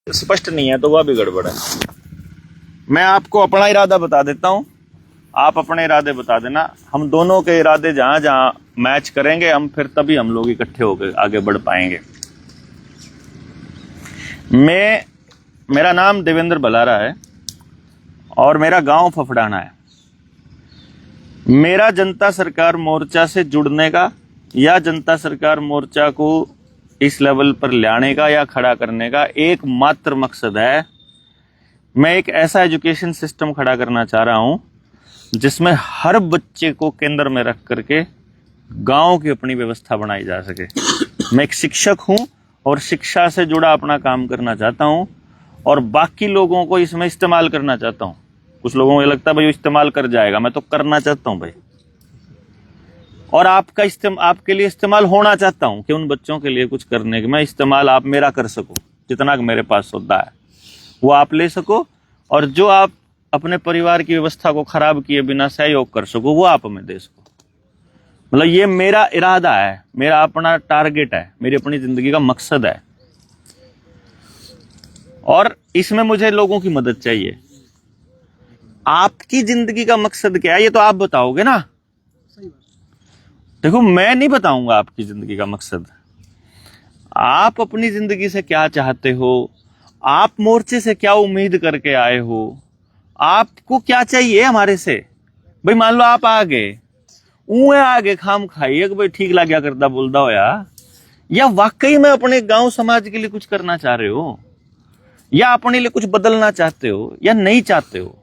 स्पष्ट नहीं है तो वह भी गड़बड़ है। मैं आपको अपना इरादा बता देता हूं, आप अपने इरादे बता देना। हम दोनों के इरादे जहां जहां मैच करेंगे हम फिर तभी हम लोग इकट्ठे होकर आगे बढ़ पाएंगे। मेरा नाम देवेंद्र बलारा है और मेरा गांव फफड़ाना है। मेरा जनता सरकार मोर्चा से जुड़ने का या जनता सरकार मोर्चा को इस लेवल पर लाने का या खड़ा करने का एकमात्र मकसद है, मैं एक ऐसा एजुकेशन सिस्टम खड़ा करना चाह रहा हूं जिसमें हर बच्चे को केंद्र में रख करके गांव की अपनी व्यवस्था बनाई जा सके। मैं एक शिक्षक हूं और शिक्षा से जुड़ा अपना काम करना चाहता हूं और बाकी लोगों को इसमें इस्तेमाल करना चाहता हूं। कुछ लोगों को लगता है भाई वो इस्तेमाल कर जाएगा, मैं तो करना चाहता हूं भाई, और आपके लिए इस्तेमाल होना चाहता हूं कि उन बच्चों के लिए कुछ करने के मैं इस्तेमाल आप मेरा कर सको, जितना मेरे पास होता है वो आप ले सको, और जो आप अपने परिवार की व्यवस्था को खराब किए बिना सहयोग कर सको वो आप हमें दे सको। मतलब ये मेरा इरादा है, मेरा अपना टारगेट है, मेरी अपनी जिंदगी का मकसद है, और इसमें मुझे लोगों की मदद चाहिए। आपकी जिंदगी का मकसद क्या है ये तो आप बताओगे ना। देखो मैं नहीं बताऊंगा आपकी जिंदगी का मकसद। आप अपनी जिंदगी से क्या चाहते हो, आप मोर्चे से क्या उम्मीद करके आए हो, आपको क्या चाहिए हमारे से। भाई मान लो आप आ गए आगे खाम खाइए कि भाई ठीक लग गया करता बोलता हो या वाकई में अपने गांव समाज के लिए कुछ करना चाह रहे हो, या अपने लिए कुछ बदलना चाहते हो या नहीं चाहते हो।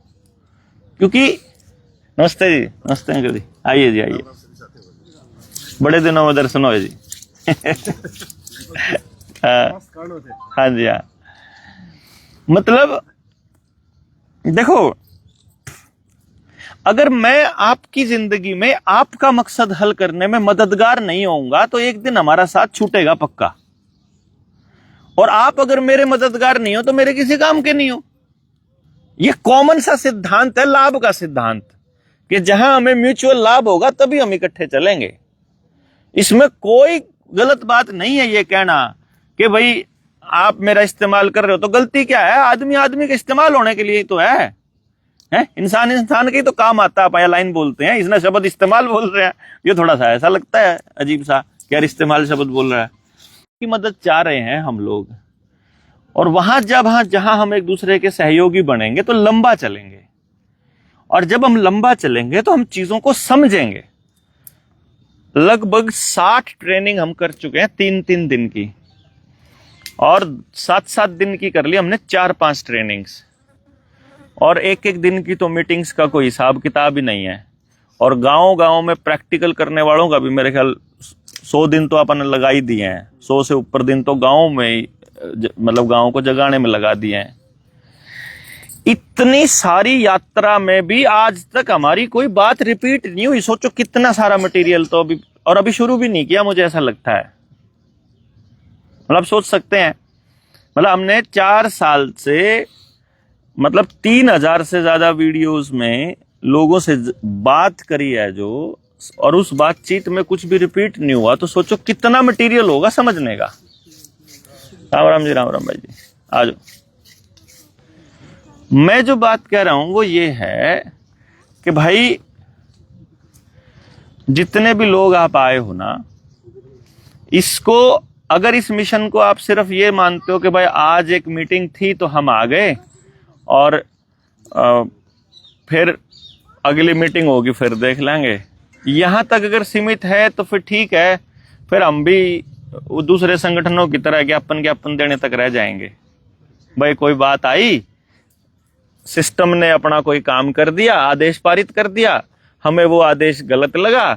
क्योंकि नमस्ते जी, नमस्ते अंकल जी, आइए जी आइए, बड़े दिनों में दर्शन हुए जी। हाँ जी हाँ। मतलब देखो, अगर मैं आपकी जिंदगी में आपका मकसद हल करने में मददगार नहीं होऊंगा तो एक दिन हमारा साथ छूटेगा पक्का। और आप अगर मेरे मददगार नहीं हो तो मेरे किसी काम के नहीं हो। यह कॉमन सा सिद्धांत है, लाभ का सिद्धांत, कि जहां हमें म्यूचुअल लाभ होगा तभी हम इकट्ठे चलेंगे। इसमें कोई गलत बात नहीं है ये कहना कि भाई आप मेरा इस्तेमाल कर रहे हो तो गलती क्या है। आदमी आदमी का इस्तेमाल होने के लिए तो है? इंसान इंसान के तो काम आता है। लाइन बोलते हैं, इसने शब्द इस्तेमाल बोल रहे हैं, ये थोड़ा सा ऐसा लगता है अजीब सा, क्या इस्तेमाल शब्द बोल रहा है। की मदद चाह रहे हैं हम लोग, और वहां जहां हम एक दूसरे के सहयोगी बनेंगे तो लंबा चलेंगे, और जब हम लंबा चलेंगे तो हम चीजों को समझेंगे। लगभग 60 ट्रेनिंग हम कर चुके हैं, 3-3 दिन की, और 7-7 दिन की कर ली हमने 4-5 ट्रेनिंग्स, और एक दिन की तो मीटिंग्स का कोई हिसाब किताब ही नहीं है। और गांव में प्रैक्टिकल करने वालों का भी मेरे ख्याल 100 दिन तो अपन लगा ही दिए हैं। 100 से ऊपर दिन तो गांव में मतलब गांव को जगाने में लगा दिए हैं। इतनी सारी यात्रा में भी आज तक हमारी कोई बात रिपीट नहीं हुई। सोचो कितना सारा मटेरियल तो अभी शुरू भी नहीं किया, मुझे ऐसा लगता है। मतलब सोच सकते हैं, मतलब हमने 4 साल से मतलब 3000 से ज्यादा वीडियोस में लोगों से बात करी है जो, और उस बातचीत में कुछ भी रिपीट नहीं हुआ, तो सोचो कितना मटेरियल होगा समझने का। राम राम जी, राम राम भाई जी, आ जाओ। मैं जो बात कह रहा हूं वो ये है कि भाई जितने भी लोग आप आए हो ना, इसको अगर इस मिशन को आप सिर्फ ये मानते हो कि भाई आज एक मीटिंग थी तो हम आ गए और फिर अगली मीटिंग होगी फिर देख लेंगे, यहां तक अगर सीमित है तो फिर ठीक है, फिर हम भी दूसरे संगठनों की तरह ज्ञापन देने तक रह जाएंगे। भाई कोई बात आई, सिस्टम ने अपना कोई काम कर दिया, आदेश पारित कर दिया, हमें वो आदेश गलत लगा,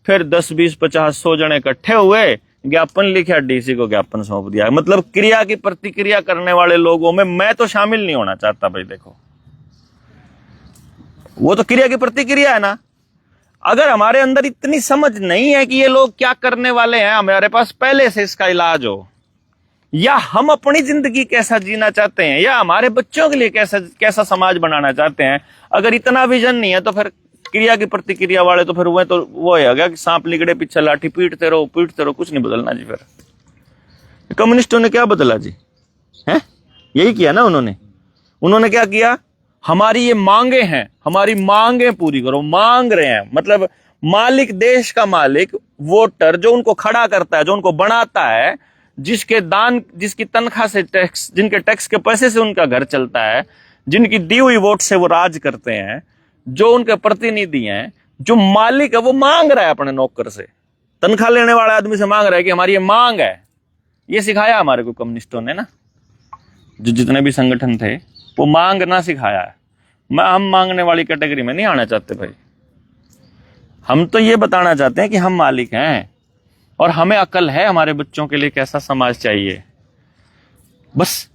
फिर 10, 20, 50, 100 जने इकट्ठे हुए, ज्ञापन लिखा, डीसी को ज्ञापन सौंप दिया। मतलब क्रिया की प्रतिक्रिया करने वाले लोगों में मैं तो शामिल नहीं होना चाहता। भाई देखो, वो तो क्रिया की प्रतिक्रिया है ना। अगर हमारे अंदर इतनी समझ नहीं है कि ये लोग क्या करने वाले हैं, हमारे पास पहले से इसका इलाज हो, या हम अपनी जिंदगी कैसा जीना चाहते हैं, या हमारे बच्चों के लिए कैसा समाज बनाना चाहते हैं, अगर इतना विजन नहीं है तो फिर क्रिया की प्रतिक्रिया वाले तो फिर वो है गया कि सांप लिगड़े पीछे लाठी, पीटते रहो, कुछ नहीं बदलना जी। फिर कम्युनिस्टों ने क्या बदला जी, हैं? यही किया ना उन्होंने। उन्होंने क्या किया, हमारी ये मांगे हैं, हमारी मांगे पूरी करो। मांग रहे हैं मतलब मालिक, देश का मालिक वोटर जो उनको खड़ा करता है, जो उनको बनाता है, जिसके दान, जिसकी तनख्वाह से टैक्स, जिनके टैक्स के पैसे से उनका घर चलता है, जिनकी दी हुई वोट से वो राज करते हैं, जो उनके प्रतिनिधि हैं, जो मालिक है, वो मांग रहा है अपने नौकर से, तनख्वाह लेने वाले आदमी से मांग रहा है कि हमारी ये मांग है। ये सिखाया हमारे को कम्युनिस्टों ने ना, जो जितने भी संगठन थे, वो मांगना सिखाया है। हम मांगने वाली कैटेगरी में नहीं आना चाहते भाई। हम तो ये बताना चाहते हैं कि हम मालिक हैं और हमें अकल है हमारे बच्चों के लिए कैसा समाज चाहिए। बस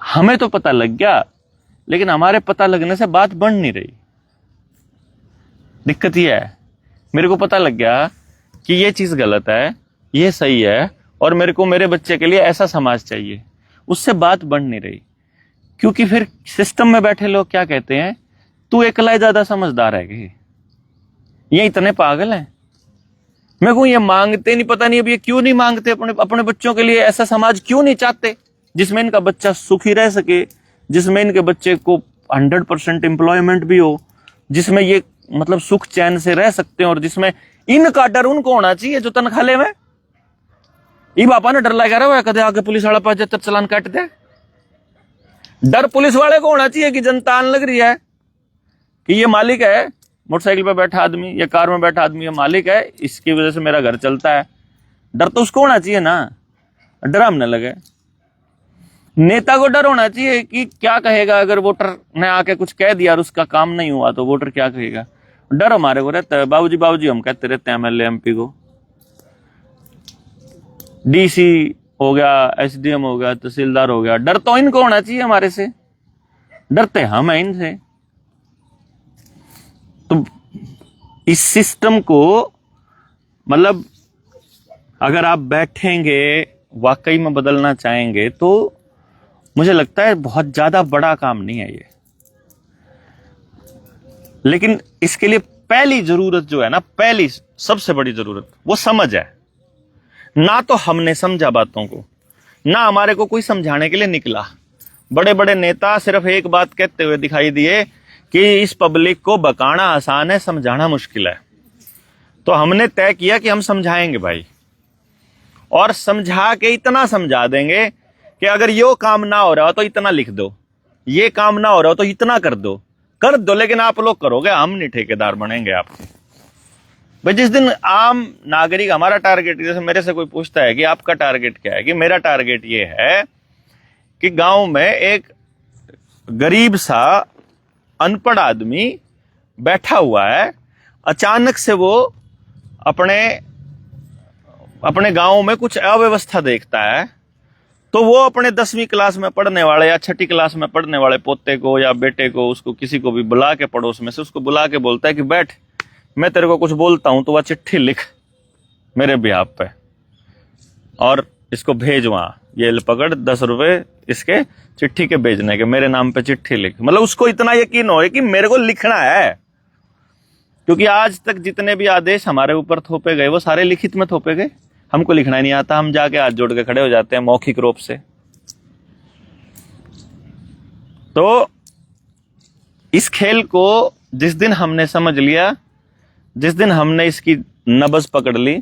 हमें तो पता लग गया, लेकिन हमारे पता लगने से बात बढ़ नहीं रही। दिक्कत यह है, मेरे को पता लग गया कि ये चीज गलत है, ये सही है, और मेरे को मेरे बच्चे के लिए ऐसा समाज चाहिए, उससे बात बढ़ नहीं रही। क्योंकि फिर सिस्टम में बैठे लोग क्या कहते हैं, तू अकेला ही ज्यादा समझदार है कि ये इतने पागल हैं। मेरे को ये मांगते नहीं, पता नहीं अब ये क्यों नहीं मांगते अपने बच्चों के लिए ऐसा समाज क्यों नहीं चाहते जिसमें इनका बच्चा सुखी रह सके, जिसमें इनके बच्चे को 100% एम्प्लॉयमेंट भी हो, जिसमें ये मतलब सुख चैन से रह सकते हैं, और जिसमें इनका डर उनको होना चाहिए जो तनख्वाह ले में। ई बापा ने डर लगा रहा है कदे आगे पुलिस वाला 75 चालान काट दे। डर पुलिस वाले को होना चाहिए कि जनता आने लग रही है कि ये मालिक है, मोटरसाइकिल पे बैठा आदमी या कार में बैठा आदमी, ये मालिक है, इसकी वजह से मेरा घर चलता है। डर तो उसको होना चाहिए ना, डर हमने लगे। नेता को डर होना चाहिए कि क्या कहेगा अगर वोटर ने आके कुछ कह दिया और उसका काम नहीं हुआ तो वोटर क्या कहेगा। डर हमारे को रहता है। बाबूजी बाबूजी हम कहते रहते हैं एमएलए एमपी को, डीसी हो गया, एसडीएम हो गया, तहसीलदार हो गया। डर तो इनको होना चाहिए हमारे से, डरते हम हैं इनसे। तो इस सिस्टम को मतलब अगर आप बैठेंगे, वाकई में बदलना चाहेंगे, तो मुझे लगता है बहुत ज्यादा बड़ा काम नहीं है ये। लेकिन इसके लिए पहली जरूरत जो है ना, पहली सबसे बड़ी जरूरत वो समझ है। ना तो हमने समझा बातों को, ना हमारे को कोई समझाने के लिए निकला। बड़े बड़े नेता सिर्फ एक बात कहते हुए दिखाई दिए कि इस पब्लिक को बकाना आसान है, समझाना मुश्किल है। तो हमने तय किया कि हम समझाएंगे भाई, और समझा के इतना समझा देंगे कि अगर यो काम ना हो रहा हो तो इतना लिख दो, ये काम ना हो रहा हो तो इतना कर दो लेकिन आप लोग करोगे, हम नहीं ठेकेदार बनेंगे आपके। भाई जिस दिन आम नागरिक, हमारा टारगेट, जैसे मेरे से कोई पूछता है कि आपका टारगेट क्या है, कि मेरा टारगेट ये है कि गांव में एक गरीब सा अनपढ़ आदमी बैठा हुआ है, अचानक से वो अपने गांव में कुछ अव्यवस्था देखता है, तो वो अपने 10वीं क्लास में पढ़ने वाले या 6ठी क्लास में पढ़ने वाले पोते को या बेटे को, उसको किसी को भी बुला के, पड़ोस में से उसको बुला के बोलता है कि बैठ, मैं तेरे को कुछ बोलता हूं, तो वह चिट्ठी लिख मेरे बिहाफ पे और इसको भेज वहां, ये पकड़ 10 रुपए इसके चिट्ठी के भेजने के, मेरे नाम पे चिट्ठी लिख। मतलब उसको इतना यकीन हो कि मेरे को लिखना है, क्योंकि आज तक जितने भी आदेश हमारे ऊपर थोपे गए वो सारे लिखित में थोपे गए। हमको लिखना नहीं आता, हम जाके हाथ जोड़ के खड़े हो जाते हैं मौखिक रूप से। तो इस खेल को जिस दिन हमने समझ लिया, जिस दिन हमने इसकी नब्ज पकड़ ली,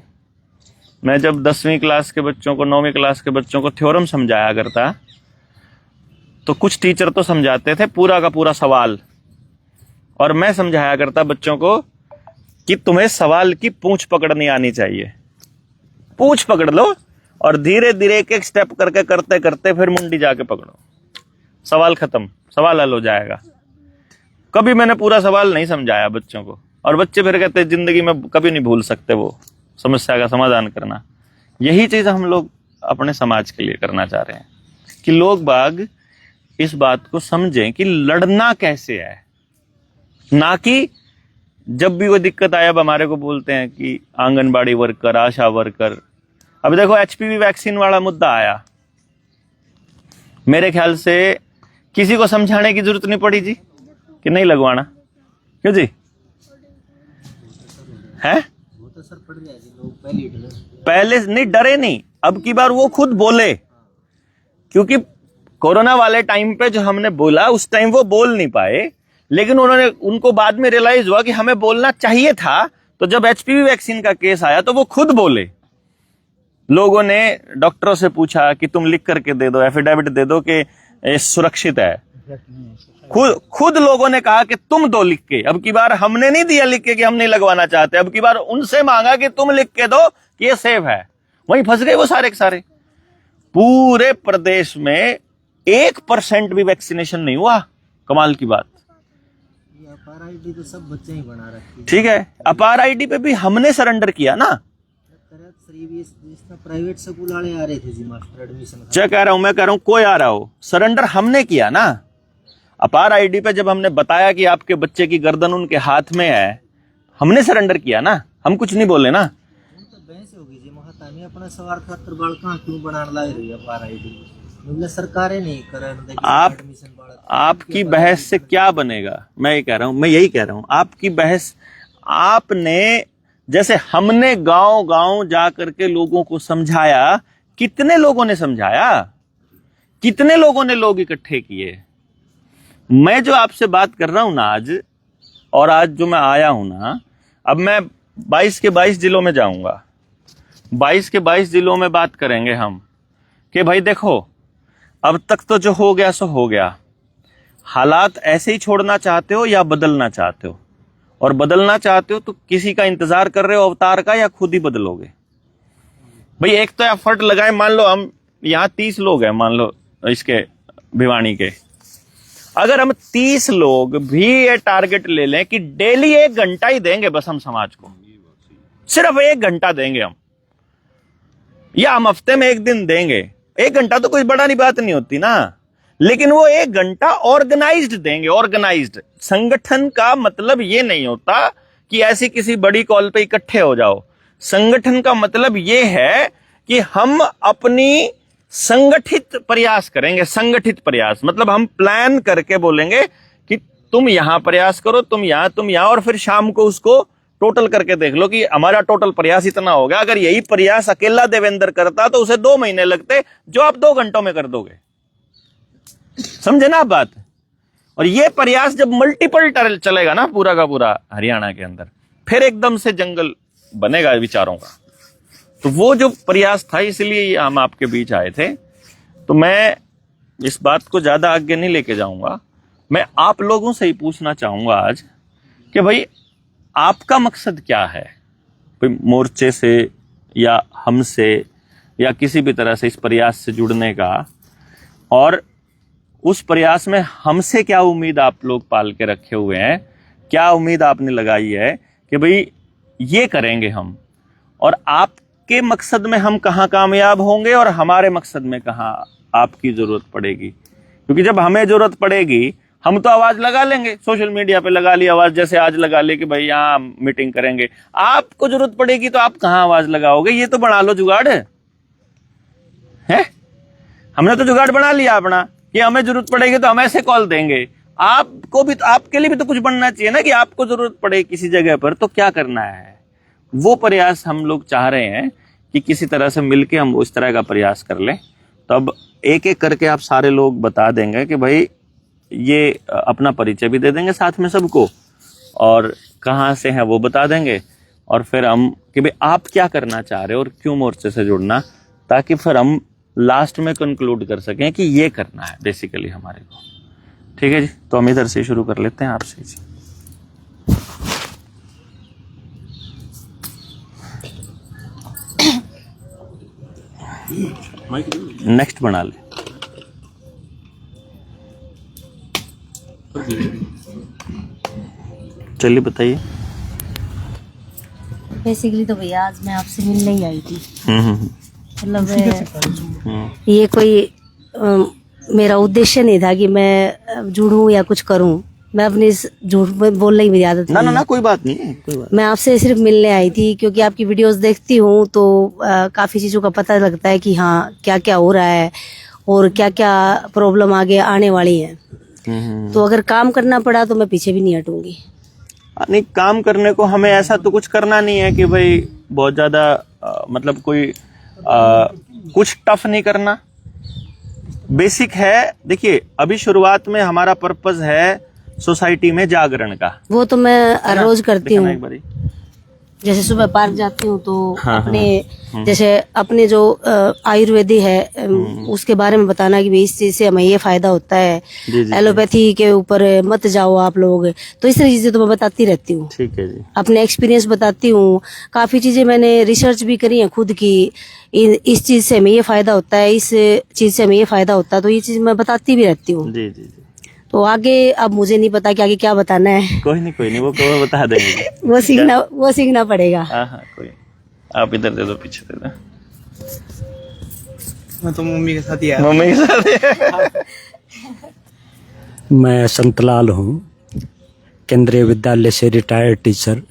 मैं जब 10वीं क्लास के बच्चों को, 9वीं क्लास के बच्चों को थ्योरम समझाया करता, तो कुछ टीचर तो समझाते थे पूरा का पूरा सवाल, और मैं समझाया करता बच्चों को कि तुम्हें सवाल की पूंछ पकड़नी आनी चाहिए। पूंछ पकड़ लो और धीरे धीरे एक एक स्टेप करके करते करते फिर मुंडी जाके पकड़ो, सवाल खत्म, सवाल हल हो जाएगा। कभी मैंने पूरा सवाल नहीं समझाया बच्चों को, और बच्चे फिर कहते जिंदगी में कभी नहीं भूल सकते वो समस्या का समाधान करना। यही चीज हम लोग अपने समाज के लिए करना चाह रहे हैं कि लोग बाग इस बात को समझें कि लड़ना कैसे है, ना कि जब भी वो दिक्कत आया अब हमारे को बोलते हैं कि आंगनबाड़ी वर्कर, आशा वर्कर। अब देखो एचपीवी वैक्सीन वाला मुद्दा आया, मेरे ख्याल से किसी को समझाने की जरूरत नहीं पड़ी जी कि नहीं लगवाना, क्यों जी है? पहले नहीं डरे, नहीं, अब की बार वो खुद बोले, क्योंकि कोरोना वाले टाइम पे जो हमने बोला उस टाइम वो बोल नहीं पाए, लेकिन उनको बाद में रियलाइज हुआ कि हमें बोलना चाहिए था। तो जब एचपीवी वैक्सीन का केस आया तो वो खुद बोले। लोगों ने डॉक्टरों से पूछा कि तुम लिख करके दे दो, एफिडेविट दे दो कि ये सुरक्षित है। खुद लोगों ने कहा कि तुम दो लिख के। अब की बार हमने नहीं दिया लिख के कि हम नहीं लगवाना चाहते, अब की बार उनसे मांगा कि तुम लिख के दो कि ये सेफ है। वहीं फंस गए वो सारे के सारे। पूरे प्रदेश में 1% भी वैक्सीनेशन नहीं हुआ। कमाल की बात। अपार आईडी तो सब बच्चे ही बना रखे। ठीक है, अपार आईडी पे भी हमने सरेंडर किया ना। प्राइवेट स्कूल वाले आ रहे थे जी मास्टर एडमिशन। क्या कह रहा हूं मैं, कह रहा हूं कोई आ रहा हो, सरेंडर हमने किया ना। अपार आईडी पे जब हमने बताया कि आपके बच्चे की गर्दन उनके हाथ में है, हमने सरेंडर किया ना, हम कुछ नहीं बोले ना। तो बहस होगी जी महाता में अपना स्वार्थ खातर बालका क्यों बनाने लग रही है अपार आईडी। मतलब सरकारें नहीं करन आप आपकी बहस से क्या बनेगा। मैं ये कह रहा हूं, मैं यही कह रहा हूं, आपकी बहस, आपने जैसे हमने गांव गांव जा करके लोगों को समझाया, कितने लोगों ने समझाया, कितने लोगों ने लोग इकट्ठे किए। मैं जो आपसे बात कर रहा हूं ना आज, और आज जो मैं आया हूं ना, अब मैं 22 के 22 जिलों में जाऊंगा। 22 के 22 जिलों में बात करेंगे हम कि भाई देखो, अब तक तो जो हो गया सो हो गया। हालात ऐसे ही छोड़ना चाहते हो या बदलना चाहते हो? और बदलना चाहते हो तो किसी का इंतजार कर रहे हो अवतार का, या खुद ही बदलोगे? भाई एक तो एफर्ट लगाए। मान लो हम यहाँ 30 लोग हैं, मान लो इसके भिवानी के, अगर हम 30 लोग भी ये टारगेट ले लें कि डेली 1 घंटा ही देंगे बस हम समाज को, सिर्फ 1 घंटा देंगे हम, या हम हफ्ते में 1 दिन देंगे। 1 घंटा तो कोई बड़ा नहीं बात नहीं होती ना, लेकिन वो 1 घंटा ऑर्गेनाइज्ड देंगे। ऑर्गेनाइज्ड संगठन का मतलब ये नहीं होता कि ऐसी किसी बड़ी कॉल पे इकट्ठे हो जाओ। संगठन का मतलब ये है कि हम अपनी संगठित प्रयास करेंगे। संगठित प्रयास मतलब हम प्लान करके बोलेंगे कि तुम यहां प्रयास करो, तुम यहां, और फिर शाम को उसको टोटल करके देख लो कि हमारा टोटल प्रयास इतना हो गया। अगर यही प्रयास अकेला देवेंद्र करता तो उसे 2 महीने लगते, जो आप 2 घंटों में कर दोगे। समझे ना आप बात? और ये प्रयास जब मल्टीपल चलेगा ना पूरा का पूरा हरियाणा के अंदर, फिर एकदम से जंगल बनेगा विचारों का। तो वो जो प्रयास था, इसलिए हम आपके बीच आए थे। तो मैं इस बात को ज्यादा आगे नहीं लेके जाऊंगा। मैं आप लोगों से ही पूछना चाहूंगा आज कि भाई आपका मकसद क्या है, मोर्चे से या हमसे या किसी भी तरह से इस प्रयास से जुड़ने का, और उस प्रयास में हमसे क्या उम्मीद आप लोग पाल के रखे हुए हैं, क्या उम्मीद आपने लगाई है कि भाई ये करेंगे हम, और आपके मकसद में हम कहाँ कामयाब होंगे और हमारे मकसद में कहाँ आपकी जरूरत पड़ेगी। क्योंकि जब हमें जरूरत पड़ेगी हम तो आवाज लगा लेंगे, सोशल मीडिया पे लगा ली आवाज, जैसे आज लगा ले कि भाई यहाँ मीटिंग करेंगे। आपको जरूरत पड़ेगी तो आप कहाँ आवाज लगाओगे? ये तो बना लो जुगाड़ है। हमने तो जुगाड़ बना लिया अपना कि हमें जरूरत पड़ेगी तो हम ऐसे कॉल देंगे। आपको भी तो, आपके लिए भी तो कुछ बनना चाहिए ना कि आपको जरूरत पड़े किसी जगह पर तो क्या करना है। वो प्रयास हम लोग चाह रहे हैं कि किसी तरह से मिलके हम उस तरह का प्रयास कर लें। तो अब एक एक करके आप सारे लोग बता देंगे कि भाई ये अपना परिचय भी दे देंगे साथ में सबको, और कहाँ से हैं वो बता देंगे, और फिर हम कि भाई आप क्या करना चाह रहे हो और क्यों मोर्चे से जुड़ना, ताकि फिर हम लास्ट में कंक्लूड कर सकें कि ये करना है बेसिकली हमारे को। ठीक है जी, तो हम इधर से शुरू कर लेते हैं आपसे जी। नेक्स्ट बना ले। चलिए बताइए। बेसिकली तो भैया आज मैं आपसे मिलने ही आई थी। मतलब ये कोई मेरा उद्देश्य नहीं था कि मैं जुड़ूं या कुछ करूं। मैं अपनी झूठ बोलने की मेरी आदत ना, ना ना कोई बात नहीं है, कोई बात। मैं आपसे सिर्फ मिलने आई थी क्योंकि आपकी वीडियोस देखती हूँ तो काफी चीजों का पता लगता है कि हाँ क्या क्या हो रहा है और क्या क्या प्रॉब्लम आगे आने वाली है। तो अगर काम करना पड़ा तो मैं पीछे भी नहीं हटूंगी। नहीं, काम करने को हमें ऐसा तो कुछ करना नहीं है कि भाई बहुत ज्यादा मतलब कोई कुछ टफ नहीं करना। बेसिक है। देखिए अभी शुरुआत में हमारा पर्पस है सोसाइटी में जागरण का। वो तो मैं रोज करती दिखाना हूँ। एक बारी। जैसे सुबह पार्क जाती हूँ तो हाँ, अपने जैसे अपने जो आयुर्वेदी है उसके बारे में बताना कि भाई इस चीज से हमें ये फायदा होता है। जी, जी, एलोपैथी के ऊपर मत जाओ आप लोग, तो इस तरह चीजें तो मैं बताती रहती हूँ। ठीक है जी। अपने एक्सपीरियंस बताती हूँ। काफी चीजें मैंने रिसर्च भी करी है खुद की, इस चीज से हमें ये फायदा होता है, इस चीज से हमें ये फायदा होता है, तो ये चीज मैं बताती भी रहती हूँ। जी जी जी। तो आगे अब मुझे नहीं पता कि आगे क्या बताना है। कोई नहीं वो बता देंगे। वो सीखना पड़ेगा। हाँ कोई नहीं। आप इधर दे दो, पीछे दे दो। मैं तो मम्मी के साथ ही आया। मम्मी के साथ। मैं संतलाल हूँ, केंद्रीय विद्यालय से रिटायर्ड टीचर।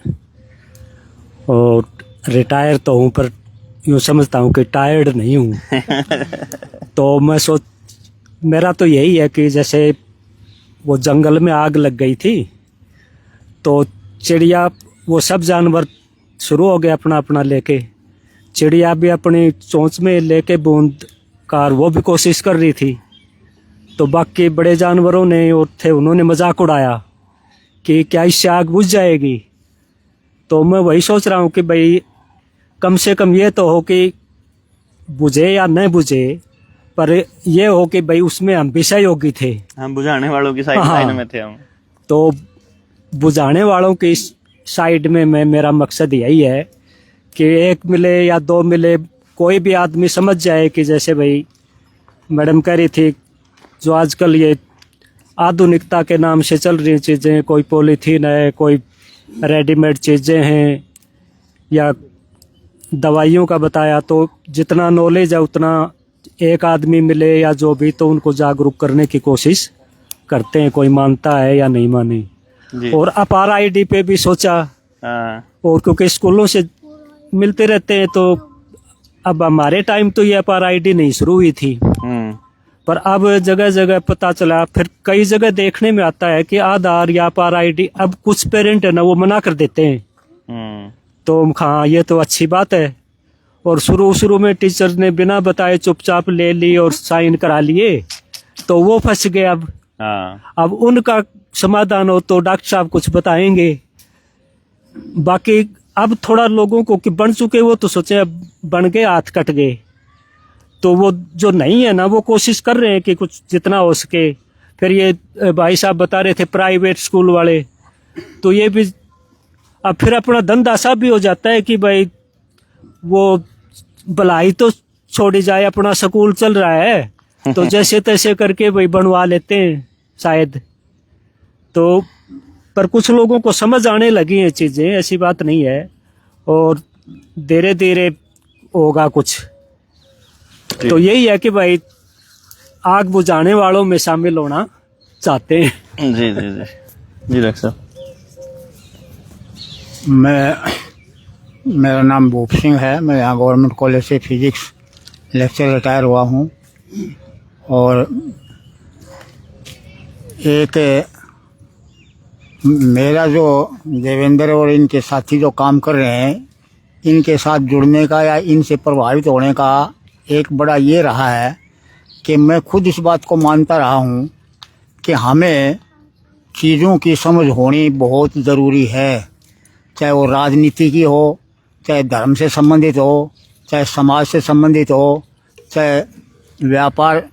और रिटायर तो हूँ पर यूँ समझता हूँ कि टायर्ड नहीं हूँ। तो मैं मेरा तो यही है कि जैसे वो जंगल में आग लग गई थी तो चिड़िया, वो सब जानवर शुरू हो गए अपना अपना लेके। चिड़िया भी अपनी चोंच में लेके बूंद कार वो भी कोशिश कर रही थी। तो बाकी बड़े जानवरों ने और थे, उन्होंने मजाक उड़ाया कि क्या इससे आग बुझ जाएगी। तो मैं वही सोच रहा हूँ कि भाई कम से कम ये तो हो कि बुझे या न बुझे, पर ये हो कि भाई उसमें हम भी सहयोगी थे। हम बुझाने वालों की हाँ। साइड में थे हम। तो बुझाने वालों की साइड में मेरा मकसद यही है कि एक मिले या दो मिले, कोई भी आदमी समझ जाए कि जैसे भाई मैडम कह रही थी, जो आजकल ये आधुनिकता के नाम से चल रही चीज़ें, कोई पॉलीथीन है, कोई रेडीमेड चीज़ें हैं, या दवाइयों का बताया, तो जितना नॉलेज है उतना एक आदमी मिले या जो भी, तो उनको जागरूक करने की कोशिश करते हैं, कोई मानता है या नहीं माने। जी। और अपार आईडी पे भी सोचा, हाँ। और क्योंकि स्कूलों से मिलते रहते हैं, तो अब हमारे टाइम तो ये अपार आईडी नहीं शुरू हुई थी, पर अब जगह जगह पता चला। फिर कई जगह देखने में आता है कि आधार या अपार आईडी अब कुछ पेरेंट है ना वो मना कर देते हैं। तो हाँ, ये तो अच्छी बात है। और शुरू में टीचर ने बिना बताए चुपचाप ले ली और साइन करा लिए, तो वो फंस गए। अब उनका समाधान हो तो डॉक्टर साहब कुछ बताएंगे। बाकी अब थोड़ा लोगों को कि बन चुके वो तो सोचे अब बन गए, हाथ कट गए। तो वो जो नहीं है ना, वो कोशिश कर रहे हैं कि कुछ जितना हो सके। फिर ये भाई साहब बता रहे थे प्राइवेट स्कूल वाले, तो ये भी अब फिर अपना धंधा सा भी हो जाता है कि भाई वो भलाई तो छोड़ी जाए, अपना स्कूल चल रहा है तो जैसे तैसे करके भाई बनवा लेते हैं शायद। तो पर कुछ लोगों को समझ आने लगी हैं चीजें, ऐसी बात नहीं है, और धीरे धीरे होगा कुछ। तो यही है कि भाई आग बुझाने वालों में शामिल होना चाहते हैं। जी जी जी जी डॉक्टर साहब। मेरा नाम भूप सिंह है। मैं यहाँ गवर्नमेंट कॉलेज से फिजिक्स लेक्चर रिटायर हुआ हूँ। और एक मेरा जो देवेंद्र और इनके साथी जो काम कर रहे हैं, इनके साथ जुड़ने का या इनसे प्रभावित होने का एक बड़ा ये रहा है कि मैं खुद इस बात को मानता रहा हूँ कि हमें चीज़ों की समझ होनी बहुत ज़रूरी है। चाहे वो राजनीति की हो, चाहे धर्म से संबंधित हो, चाहे समाज से संबंधित हो, चाहे व्यापार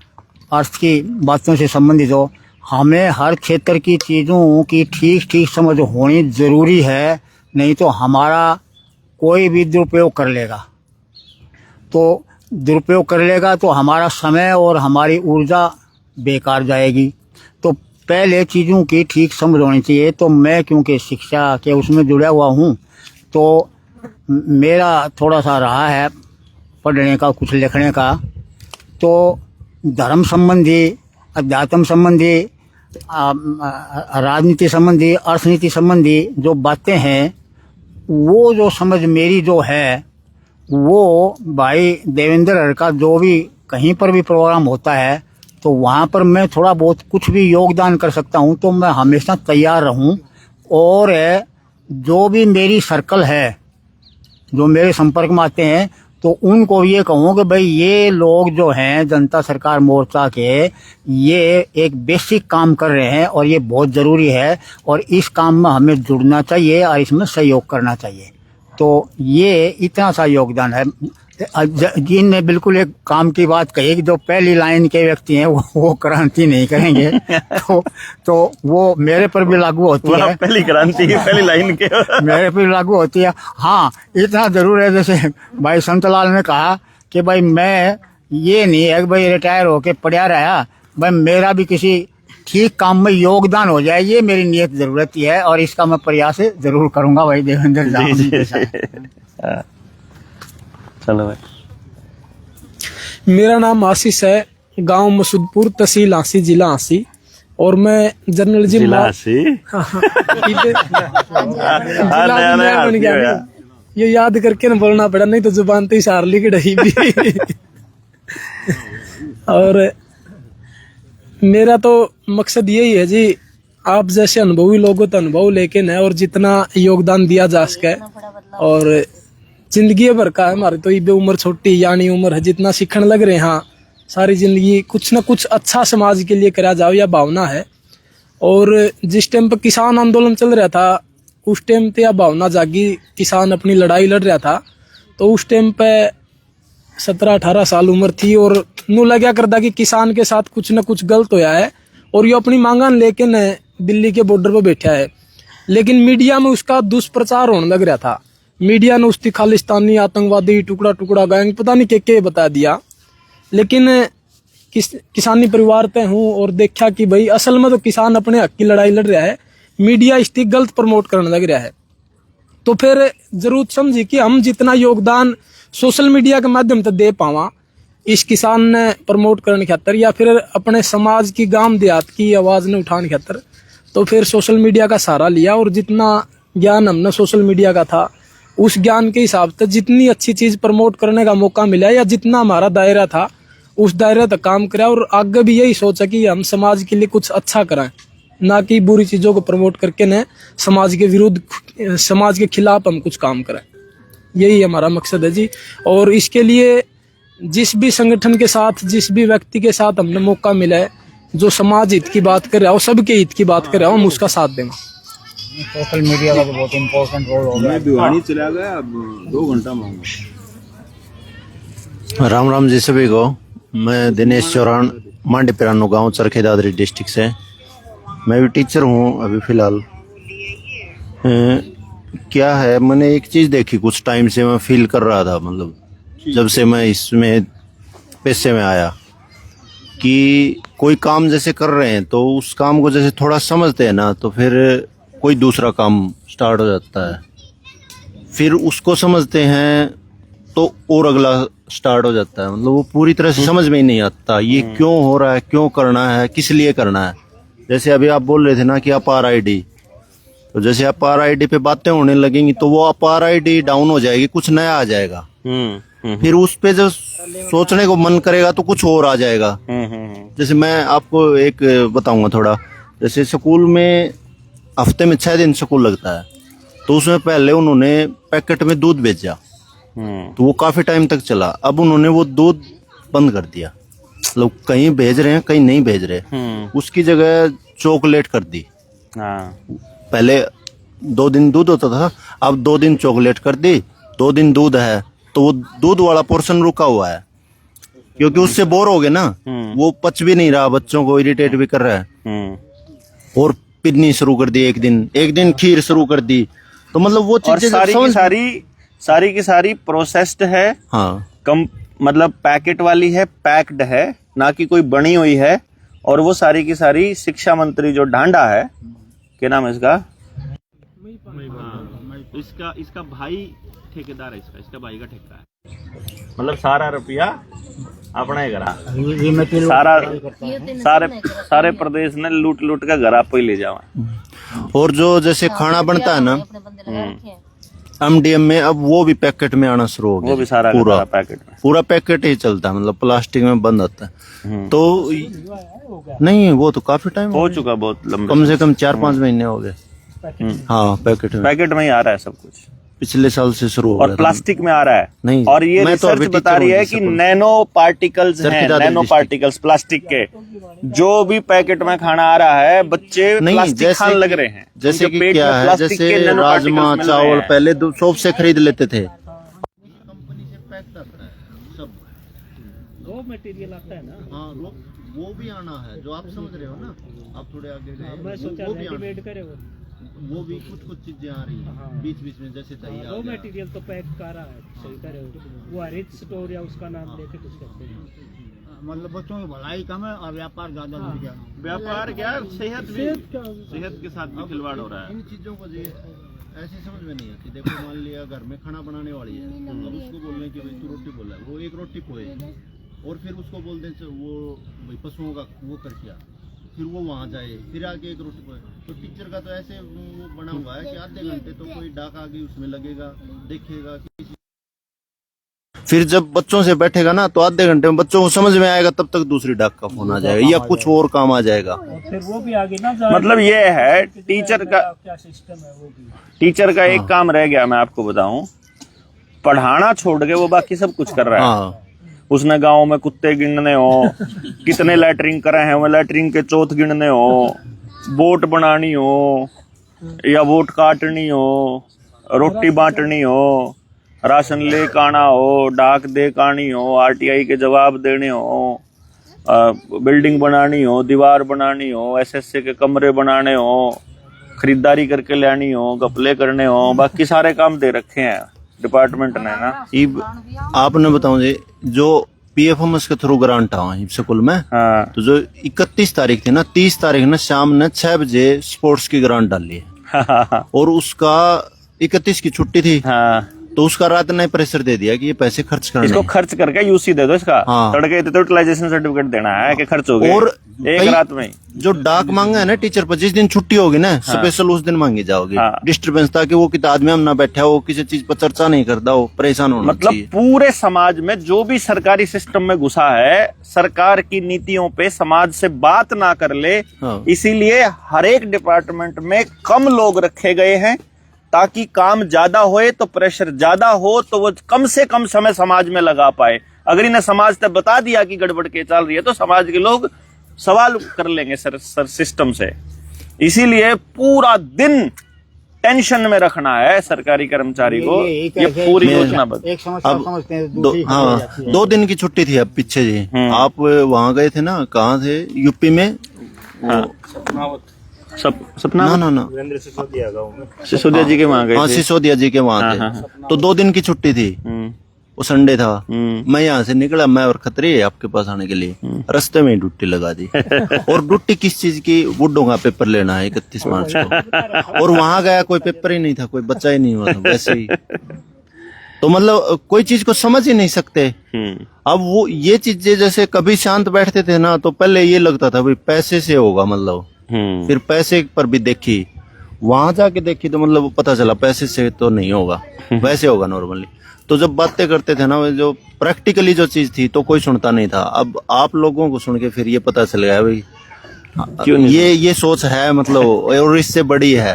अर्थ की बातों से संबंधित हो, हमें हर क्षेत्र की चीज़ों की ठीक समझ होनी ज़रूरी है। नहीं तो हमारा कोई भी दुरुपयोग कर लेगा, तो दुरुपयोग कर लेगा तो हमारा समय और हमारी ऊर्जा बेकार जाएगी। तो पहले चीज़ों की ठीक समझ होनी चाहिए। तो मैं क्योंकि शिक्षा के उसमें जुड़ा हुआ हूँ, तो मेरा थोड़ा सा रहा है पढ़ने का, कुछ लिखने का। तो धर्म संबंधी, अध्यात्म संबंधी, राजनीति संबंधी, अर्थनीति संबंधी जो बातें हैं, वो जो समझ मेरी जो है, वो भाई देवेंद्र हर का जो भी कहीं पर भी प्रोग्राम होता है तो वहाँ पर मैं थोड़ा बहुत कुछ भी योगदान कर सकता हूँ, तो मैं हमेशा तैयार रहूँ। और जो भी मेरी सर्कल है, जो मेरे संपर्क में आते हैं, तो उनको ये कहूँ कि भाई ये लोग जो हैं जनता सरकार मोर्चा के, ये एक बेसिक काम कर रहे हैं और ये बहुत ज़रूरी है और इस काम में हमें जुड़ना चाहिए और इसमें सहयोग करना चाहिए। तो ये इतना सा योगदान है। जिनने बिल्कुल एक काम की बात कही कि जो पहली लाइन के व्यक्ति हैं वो क्रांति नहीं करेंगे तो वो मेरे पर भी लागू होती है। पहली क्रांति पहली लाइन के मेरे पर लागू होती है। हाँ, इतना जरूर है जैसे भाई संतलाल ने कहा कि भाई मैं ये नहीं है कि भाई रिटायर होके पड़ा रहा, भाई मेरा भी किसी ठीक काम में योगदान हो जाए, ये मेरी नियत जरूरत है और इसका मैं प्रयास जरूर करूंगा भाई देवेंद्र जी के साथ। चलो भाई। मेरा नाम आशीष है, गांव मसूदपुर, तहसील आंसी, जिला आंसी, और मैं जर्नलिज्म जिला आंसी बन गया ना, ये याद करके ना बोलना पड़ा, नहीं तो जुबान तो इशार ली की ढही भी। और मेरा तो मकसद यही है जी, आप जैसे अनुभवी लोगों तो अनुभव लेके न, और जितना योगदान दिया जा सके, और जिंदगी भर का है हमारी तो ये उम्र छोटी यानी उम्र है, जितना सीखने लग रहे हैं, हाँ सारी जिंदगी कुछ न कुछ अच्छा समाज के लिए करा जाओ, या भावना है। और जिस टाइम पर किसान आंदोलन चल रहा था उस टाइम पे यह भावना जागी, किसान अपनी लड़ाई लड़ रहा था, तो उस टाइम पे 17-18 साल उम्र थी और नू लगा करता कि किसान के साथ कुछ न कुछ गलत होया है, और ये अपनी मांगा लेके न दिल्ली के बॉर्डर पर बैठा है। लेकिन मीडिया में उसका दुष्प्रचार होने लग रहा था, मीडिया ने उसकी खालिस्तानी आतंकवादी टुकड़ा टुकड़ा गैंग पता नहीं क्या बता दिया। लेकिन किसानी परिवार पे हूँ और देखा कि भाई असल में तो किसान अपने हक की लड़ाई लड़ रहा है, मीडिया इसकी गलत प्रमोट करने लग रहा है। तो फिर जरूरत समझी कि हम जितना योगदान सोशल मीडिया के माध्यम से दे पावा इस किसान ने प्रमोट करने खातर, या फिर अपने समाज की गांव देहात की आवाज़ ने उठाने खातर, तो फिर सोशल मीडिया का सहारा लिया। और जितना ज्ञान हमने सोशल मीडिया का था उस ज्ञान के हिसाब से जितनी अच्छी चीज प्रमोट करने का मौका मिला, या जितना हमारा दायरा था उस दायरे तक काम करा, और आगे भी यही सोचा कि हम समाज के लिए कुछ अच्छा कराएं, ना कि बुरी चीजों को प्रमोट करके न समाज के विरुद्ध, समाज के खिलाफ हम कुछ काम करें। यही हमारा मकसद है जी। और इसके लिए जिस भी संगठन के साथ, जिस भी व्यक्ति के साथ हमने मौका मिला है जो समाज हित की बात कर रहा हो, सबके हित की बात कर रहा हो, हम उसका साथ देंगे। सोशल मीडिया का तो बहुत इम्पोर्टेंट रोल हो गया। भिवानी चला गया, अब 2 घंटा मांगो। राम राम जी सभी को। मैं दिनेश चौहान, मांडी पिरानो गांव, चरखे दादरी डिस्ट्रिक्ट से। मैं भी टीचर हूं अभी फिलहाल। क्या है, मैंने एक चीज़ देखी कुछ टाइम से, मैं फील कर रहा था, मतलब जब से मैं इसमें पेशे में आया, कि कोई काम जैसे कर रहे हैं तो उस काम को जैसे थोड़ा समझते हैं ना, तो फिर कोई दूसरा काम स्टार्ट हो जाता है, फिर उसको समझते हैं तो और अगला स्टार्ट हो जाता है। मतलब वो पूरी तरह से समझ में ही नहीं आता ये क्यों हो रहा है, क्यों करना है, किस लिए करना है। जैसे अभी आप बोल रहे थे ना कि अपार आईडी, तो जैसे अपार आईडी पे बातें होने लगेंगी तो वो अपार आईडी डाउन हो जाएगी, कुछ नया आ जाएगा, फिर उस पे जब सोचने को मन करेगा तो कुछ और आ जाएगा। जैसे मैं आपको एक बताऊंगा थोड़ा, जैसे स्कूल में हफ्ते में 6 दिन स्कूल लगता है, तो उसमें पहले उन्होंने पैकेट में दूध बेचा, तो वो काफी टाइम तक चला। अब उन्होंने वो दूध बंद कर दिया, लोग कहीं भेज रहे हैं कहीं नहीं भेज रहे, उसकी जगह चॉकलेट कर दी। पहले 2 दिन दूध होता था, अब 2 दिन चॉकलेट कर दी। 2 दिन दूध है तो वो दूध वाला पोर्शन रुका हुआ है, क्योंकि उससे बोर हो गए ना, वो पच भी नहीं रहा, बच्चों को इरिटेट भी कर रहा है। और पिन्नी शुरू कर दी, एक दिन खीर शुरू कर दी, तो मतलब वो चीजें सारी की सारी प्रोसेस्ड है। हाँ, कम मतलब पैकेट वाली है, पैक्ड है, ना कि कोई बनी हुई है। और वो सारी की सारी शिक्षा मंत्री जो ढांडा है, क्या नाम है इसका भाई ठेकेदार है, इसका भाई का ठेका है। मतलब सारा रुपया अपना ही करा, सारे प्रदेश ने लूट के घर आप ही ले जाओ। और जो जैसे खाना बनता है ना एमडीएम में, अब वो भी पैकेट में आना शुरू हो गया, वो भी सारा पूरा पैकेट ही चलता है, मतलब प्लास्टिक में बंद आता है। तो नहीं, वो तो काफी टाइम हो चुका, बहुत लंबा, कम से कम 4-5 महीने हो गए। हाँ, पैकेट में ही आ रहा है सब कुछ। पिछले साल से शुरू हो और गया था। प्लास्टिक में आ रहा है। नहीं, और ये मैं तो रिसर्च अभी बता टीचर रही हूँ है जिससे कि बोल- नैनो पार्टिकल्स हैं, चरखीदार नैनो डिस्ट्रिक्ट। पार्टिकल्स प्लास्टिक के जो भी पैकेट में खाना आ रहा है, बच्चे नहीं, प्लास्टिक खाने लग रहे हैं। जैसे उनके कि पेट क्या में है, प्लास्टिक के जैसे नैनो राजमा पार्टिकल्स मिल रहे चावल हैं। पहले शॉप से खरीद लेते थे। कंपनी से पैक आता है सब, रॉ मटेरियल आता है ना। हाँ वो भी आना है, जो आप समझ रहे हो ना, आप थोड़े आगे गए, मैं सोचा वो भी आना रेडीमेड करे वो भी कुछ चीजें आ रही हैं बीच बीच में, जैसे दही आ रॉ गया। मटेरियल तो पैक कर रहा है, सही करे वो हरित स्टोर या उसका नाम लेके कुछ करते हैं। मतलब बच्चों की भलाई कम है और व्यापार ज्यादा बढ़ गया। व्यापार क्या, सेहत के साथ भी खिलवाड़ हो रहा है। इन चीजों को जो ऐसे समझ में नहीं आती। देखो मान लिया घर में खाना बनाने वाली है, अब उसको बोल रहे हैं कि भाई तू रोटी बोल रहा है, वो एक रोटी पोए, और फिर उसको बोल दें वो भाई पशुओं का वो करके आ, फिर वो वहाँ जाए, फिर आके एक रोटी पोए। तो टीचर का तो ऐसे वो बना हुआ है कि आधे घंटे तो कोई डाक आगे उसमें लगेगा, देखेगा किसी, फिर जब बच्चों से बैठेगा ना तो आधे घंटे में बच्चों को समझ में आएगा, तब तक दूसरी डाक का फोन आ जाएगा या कुछ और काम आ जाएगा। फिर वो भी आगे ना जाए। मतलब ये है टीचर का, क्या सिस्टम है वो भी। टीचर का एक काम रह गया, मैं आपको बताऊं, पढ़ाना छोड़ के वो बाकी सब कुछ कर रहा है। हाँ, उसने गांव में कुत्ते गिनने हो, कितने लैटरिंग करे हैं, वो लैटरिंग के चौथ गिनने हो, वोट बनानी हो या वोट काटनी हो, रोटी बांटनी हो, राशन ले आना हो, डाक दे आनी हो, आरटीआई के जवाब देने हो, बिल्डिंग बनानी हो, दीवार बनानी हो, एसएससी के कमरे बनाने हो, खरीदारी करके लानी हो, घपले करने हो, बाकी सारे काम दे रखे हैं डिपार्टमेंट ने ना। आपने बताओ जी, जो पीएफएमएस के थ्रू ग्रांट आवा है स्कूल में, हाँ तो जो 31 तारीख थी ना, 30 तारीख ने शाम ने 6 बजे स्पोर्ट्स की ग्रांट डाली है और उसका 31 की छुट्टी थी, हाँ, तो उसका रात ने प्रेशर दे दिया कि ये पैसे खर्च करने इसको हैं। खर्च करके यूसी दे दो इसका। हाँ। तड़के तो यूटिलाइजेशन सर्टिफिकेट देना है कि खर्च हो गया और एक कई- रात में ही। जो डाक मांगा है ना टीचर पर, जिस दिन छुट्टी होगी ना स्पेशल उस दिन मांगी जाओगी हाँ। डिस्टर्बेंस, ताकि वो किताब में हम ना बैठा हो, किसी चीज पर चर्चा नहीं करता हो, परेशान होना मतलब चाहिए। पूरे समाज में जो भी सरकारी सिस्टम में घुसा है, सरकार की नीतियों पे समाज से बात ना कर ले, हाँ। इसीलिए हर एक डिपार्टमेंट में कम लोग रखे गए हैं ताकि काम ज्यादा होए तो प्रेशर ज्यादा हो तो वो कम से कम समय समाज में लगा पाए। अगर इन्हें समाज तक बता दिया कि गड़बड़ के चल रही है तो समाज के लोग सवाल कर लेंगे सर सिस्टम से। इसीलिए पूरा दिन टेंशन में रखना है सरकारी कर्मचारी को, ये पूरी योजनाबद्ध। एक समस्या अब समझते हैं, दो, दूसरी हाँ, हो जाती है। 2 दिन की छुट्टी थी अब पीछे जी। आप वहाँ गए थे ना, कहाँ थे, यूपी में? सपना ना सिसोदिया जी के वहां गए हाँ, थे। सिसोदिया जी के वहाँ थे। तो 2 दिन की छुट्टी थी, वो संडे था। मैं यहाँ से निकला, मैं और खतरे आपके पास आने के लिए, रास्ते में ही ड्यूटी लगा दी। और ड्यूटी किस चीज की, वुडों का पेपर लेना है 31 मार्च को, और वहां गया कोई पेपर ही नहीं था, कोई बच्चा ही नहीं हुआ था वैसे ही। तो मतलब कोई चीज को समझ ही नहीं सकते। अब वो ये चीजें जैसे कभी शांत बैठते थे ना, तो पहले ये लगता था भाई पैसे से होगा, मतलब फिर पैसे पर भी देखी, वहां जाके देखी तो मतलब पता चला पैसे से तो नहीं होगा, वैसे होगा नॉर्मली। तो जब बातें करते थे ना, जो प्रैक्टिकली जो चीज थी तो कोई सुनता नहीं था। अब आप लोगों को सुन के फिर ये पता चल गया भाई क्यों नहीं ये सोच है, मतलब और इससे बड़ी है।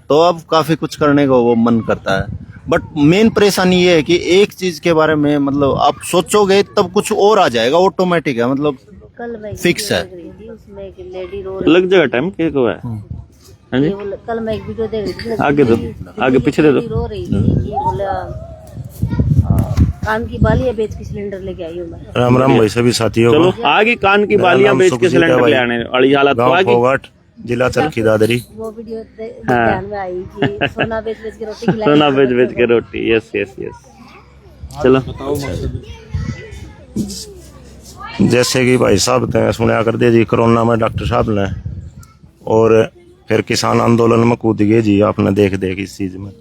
तो अब काफी कुछ करने को वो मन करता है। बट मेन परेशानी ये है कि एक चीज के बारे में मतलब आप सोचोगे तब कुछ और आ जाएगा, ऑटोमेटिक है, मतलब कल मैं फिक्स है। उसमें एक लेडी रो रही लग जाएगा टाइम के को है। हाँ जी, थी। कल मैं एक वीडियो देख रही थी, आगे दो, आगे पीछे दे दो। लेडी रो रही थी कि बोला कान की बालियां बेच के सिलेंडर लेके आई हूँ मैं। राम राम भाई सभी साथियों चलो को। आगे कान की मेरा बालियां नाम बेच के सुखजीत है सिलेंडर भाई। ले आने वाली हालत तो गांव आगे। फोगाट, जिला चरखी दादरी। वो वीडियो ध्यान में आई कि सोना बेच बेच के रोटी खिलाई। सोना बेच बेच के रोटी, यस यस यस। चलो जैसे कि भाई साहब ने सुनया कर दे जी, कोरोना में डॉक्टर साहब ने, और फिर किसान आंदोलन में कूद गए जी, आपने देख इस चीज में।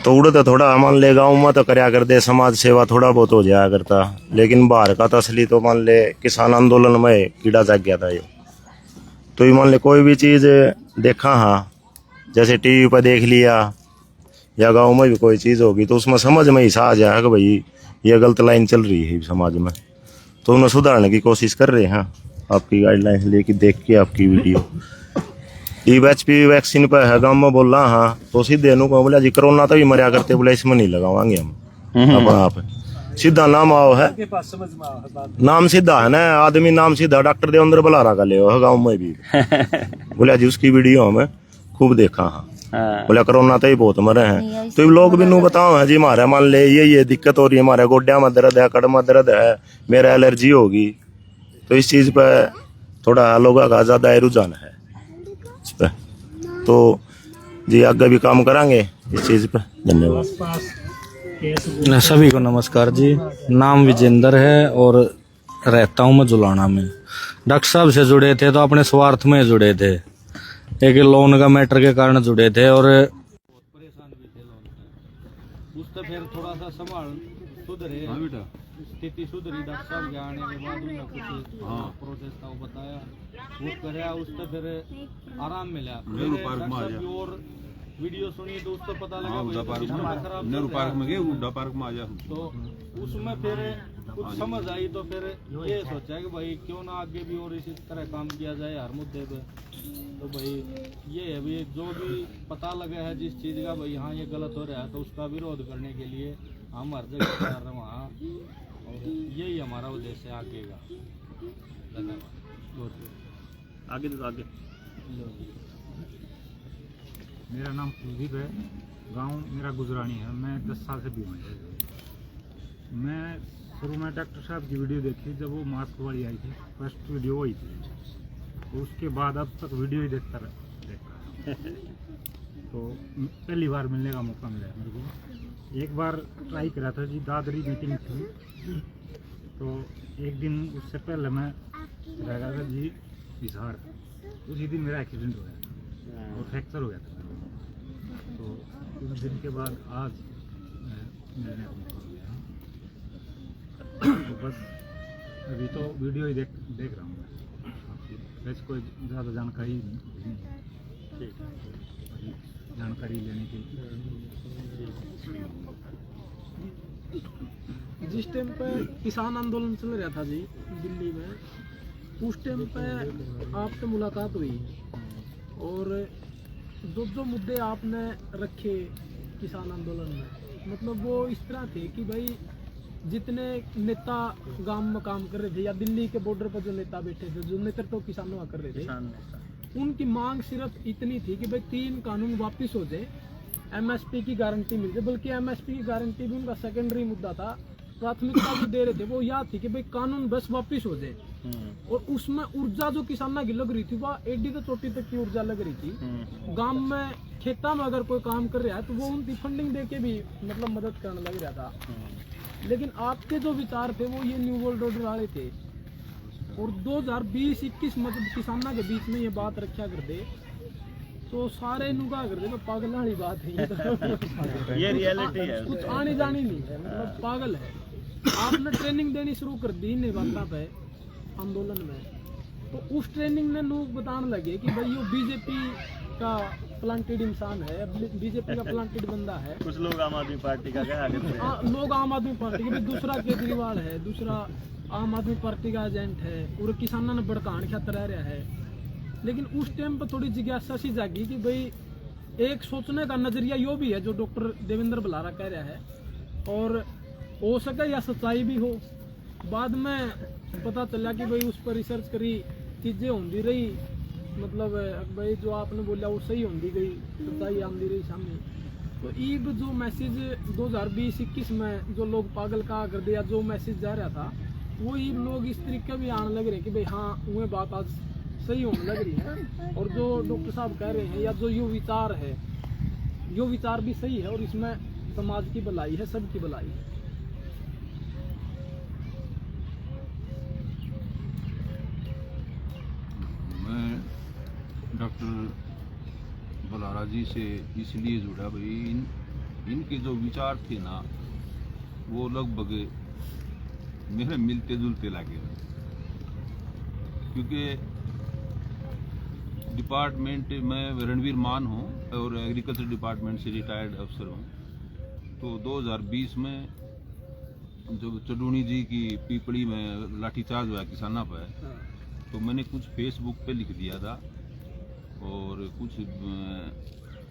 तो उड़े तो थोड़ा मान ले गाँव में तो करया कर दे, समाज सेवा थोड़ा बहुत हो जाया करता, लेकिन बाहर का तो असली तो मान ले किसान आंदोलन में कीड़ा जाग गया था ये। तो ये मान ले कोई भी चीज देखा, हाँ जैसे टीवी पर देख लिया या गांव में भी कोई चीज होगी तो उसमें समझ में ही आ जाएगा कि भाई ये गलत लाइन चल रही है समाज में, तो उन्हें सुधारने की कोशिश कर रहे हैं। आपकी गाइडलाइंस लेके देख के आपकी वीडियो EHP वैक्सीन पे है गाँव में बोला हाँ तो सीधे नु को बोला जी कोरोना तो भी मरिया करते बोले इसमें नहीं लगावांगे हम अपना आप सीधा नाम आओ है नाम सीधा है ना आदमी नाम सीधा डॉक्टर दे अंदर बुलारा का ले गाँव में भी बोला जी उसकी वीडियो हमें खूब देखा हाँ बोला कोरोना तो ही बहुत मरे हैं तो लोग भी नू बताओ है जी हमारे मान ले ये दिक्कत हो रही है हमारे गोड्या में दर्द है कड़ में दर्द है मेरा एलर्जी होगी तो इस चीज पे थोड़ा लोगों का ज्यादा रुझान है इस पे तो जी आगे भी काम करेंगे इस चीज पे। धन्यवाद। सभी को नमस्कार जी। नाम विजेंद्र है और रहता हूँ मैं जुलाना में। डॉक्टर साहब से जुड़े थे तो अपने स्वार्थ में जुड़े थे, एक लोन का मैटर के कारण जुड़े थे और परेशान भी थे लोन से। उससे फिर थोड़ा सा संभाल सुधरे, स्थिति सुधरी। डॉक्टर साहब के आने के बाद उन्होंने कुछ प्रोसेस था वो बताया, वो कराया, उससे फिर आराम मिला। और वीडियो सुनी तो उसको पता लगा नेहरू पार्क में गए, हुड्डा पार्क में आ जा तो उसमें फिर कुछ समझ आई तो फिर ये सोचा कि भाई क्यों ना आगे भी और इसी तरह काम किया जाए हर मुद्दे पे। तो भाई ये है भाई जो भी पता लगा है जिस चीज़ का भाई हाँ ये गलत हो रहा है तो उसका विरोध करने के लिए हम हर जगह कर रहे हैं वहाँ, और यही हमारा उद्देश्य है आगे का। धन्यवाद। आगे तो आगे। मेरा नाम कुलदीप है, गांव मेरा गुजरानी है। मैं 10 साल से बीमार हूँ। मैं शुरू में डॉक्टर साहब की वीडियो देखी जब वो मास्क वाली आई थी, फर्स्ट वीडियो वही थी। तो उसके बाद अब तक वीडियो ही देखता तो पहली बार मिलने का मौका मिला मेरे को। एक बार ट्राई करा था जी, दादरी मीटिंग थी तो एक दिन उससे पहले मैं रह गया था जी हिसार। उसी दिन मेरा एक्सीडेंट हो गया और फ्रैक्चर हो गया था। तो कुछ दिन के बाद आज मिलने का मौका मिला। तो बस अभी तो वीडियो ही देख रहा हूँ मैं। वैसे कोई ज़्यादा जानकारी नहीं है, जानकारी लेने की। जिस टाइम पे किसान आंदोलन चल रहा था जी दिल्ली में, उस टाइम पे आपसे मुलाकात हुई और जो मुद्दे आपने रखे किसान आंदोलन में, मतलब वो इस तरह थे कि भाई जितने नेता गांव में काम कर रहे थे या दिल्ली के बॉर्डर पर जो नेता बैठे थे, जो नेतृत्व किसानों का कर रहे थे, उनकी मांग सिर्फ इतनी थी कि भाई 3 कानून वापस हो जाए, एमएसपी की गारंटी मिल जाए। बल्कि एमएसपी की गारंटी भी उनका सेकेंडरी मुद्दा था, प्राथमिकता जो दे रहे थे वो यह थी कि भाई कानून बस वापस हो जाए। और उसमें ऊर्जा जो किसानों की लग रही थी वह एडी तो चोटी तक की ऊर्जा लग रही थी। गांव में खेता में अगर कोई काम कर रहा है तो वो उनकी फंडिंग दे के भी मतलब मदद करने लग रहा था। लेकिन आपके जो विचार थे वो ये न्यू वर्ल्ड ऑर्डर वाले थे। और 2020-21 मतलब किसानों के बीच में ये बात रखा करते तो सारे नुका करते तो पागल वाली बात है। ये रियलिटी है, कुछ आने जाने नहीं है, मतलब पागल है। आपने ट्रेनिंग देनी शुरू कर दी नेवाता पे आंदोलन में, तो उस ट्रेनिंग में लोग बताने लगे कि भाई ये बीजेपी का प्लांटेड इंसान है, बीजेपी का प्लांटेड बंदा है। कुछ लोग आम आदमी पार्टी का क्या लोग आम आदमी पार्टी के, दूसरा केजरीवाल है, दूसरा आम आदमी पार्टी का एजेंट है और किसानों ने भड़काने खातर रह रहा है। लेकिन उस टाइम पर थोड़ी जिज्ञासा सी जागी कि भाई एक सोचने का नजरिया यो भी है जो डॉक्टर देवेंद्र बलारा कह रहा है, और हो सके या सच्चाई भी हो। बाद में पता चला कि भाई उस पर रिसर्च करी, चीज़ें होती रही, मतलब भाई जो आपने बोला वो सही होती गई, सच्चाई आती रही सामने। तो ईब जो मैसेज 2020-21 में जो लोग पागल कहा कर दिया, जो मैसेज जा रहा था वो ईब लोग इस तरीके भी आने लग रहे कि भाई हाँ वो बात आज सही होने लग रही है। और जो डॉक्टर साहब कह रहे हैं या जो यो विचार है, यो विचार भी सही है और इसमें समाज की भलाई है, सबकी भलाई है। मैं डॉक्टर बलारा जी से इसलिए जुड़ा भाई इनके जो विचार थे ना वो लगभग मेरे मिलते जुलते लगे, क्योंकि डिपार्टमेंट में रणवीर मान हूँ और एग्रीकल्चर डिपार्टमेंट से रिटायर्ड अफसर हूँ। तो 2020 में जब चडूनी जी की पीपड़ी में लाठीचार्ज हुआ किसानों पर, तो मैंने कुछ फेसबुक पे लिख दिया था और कुछ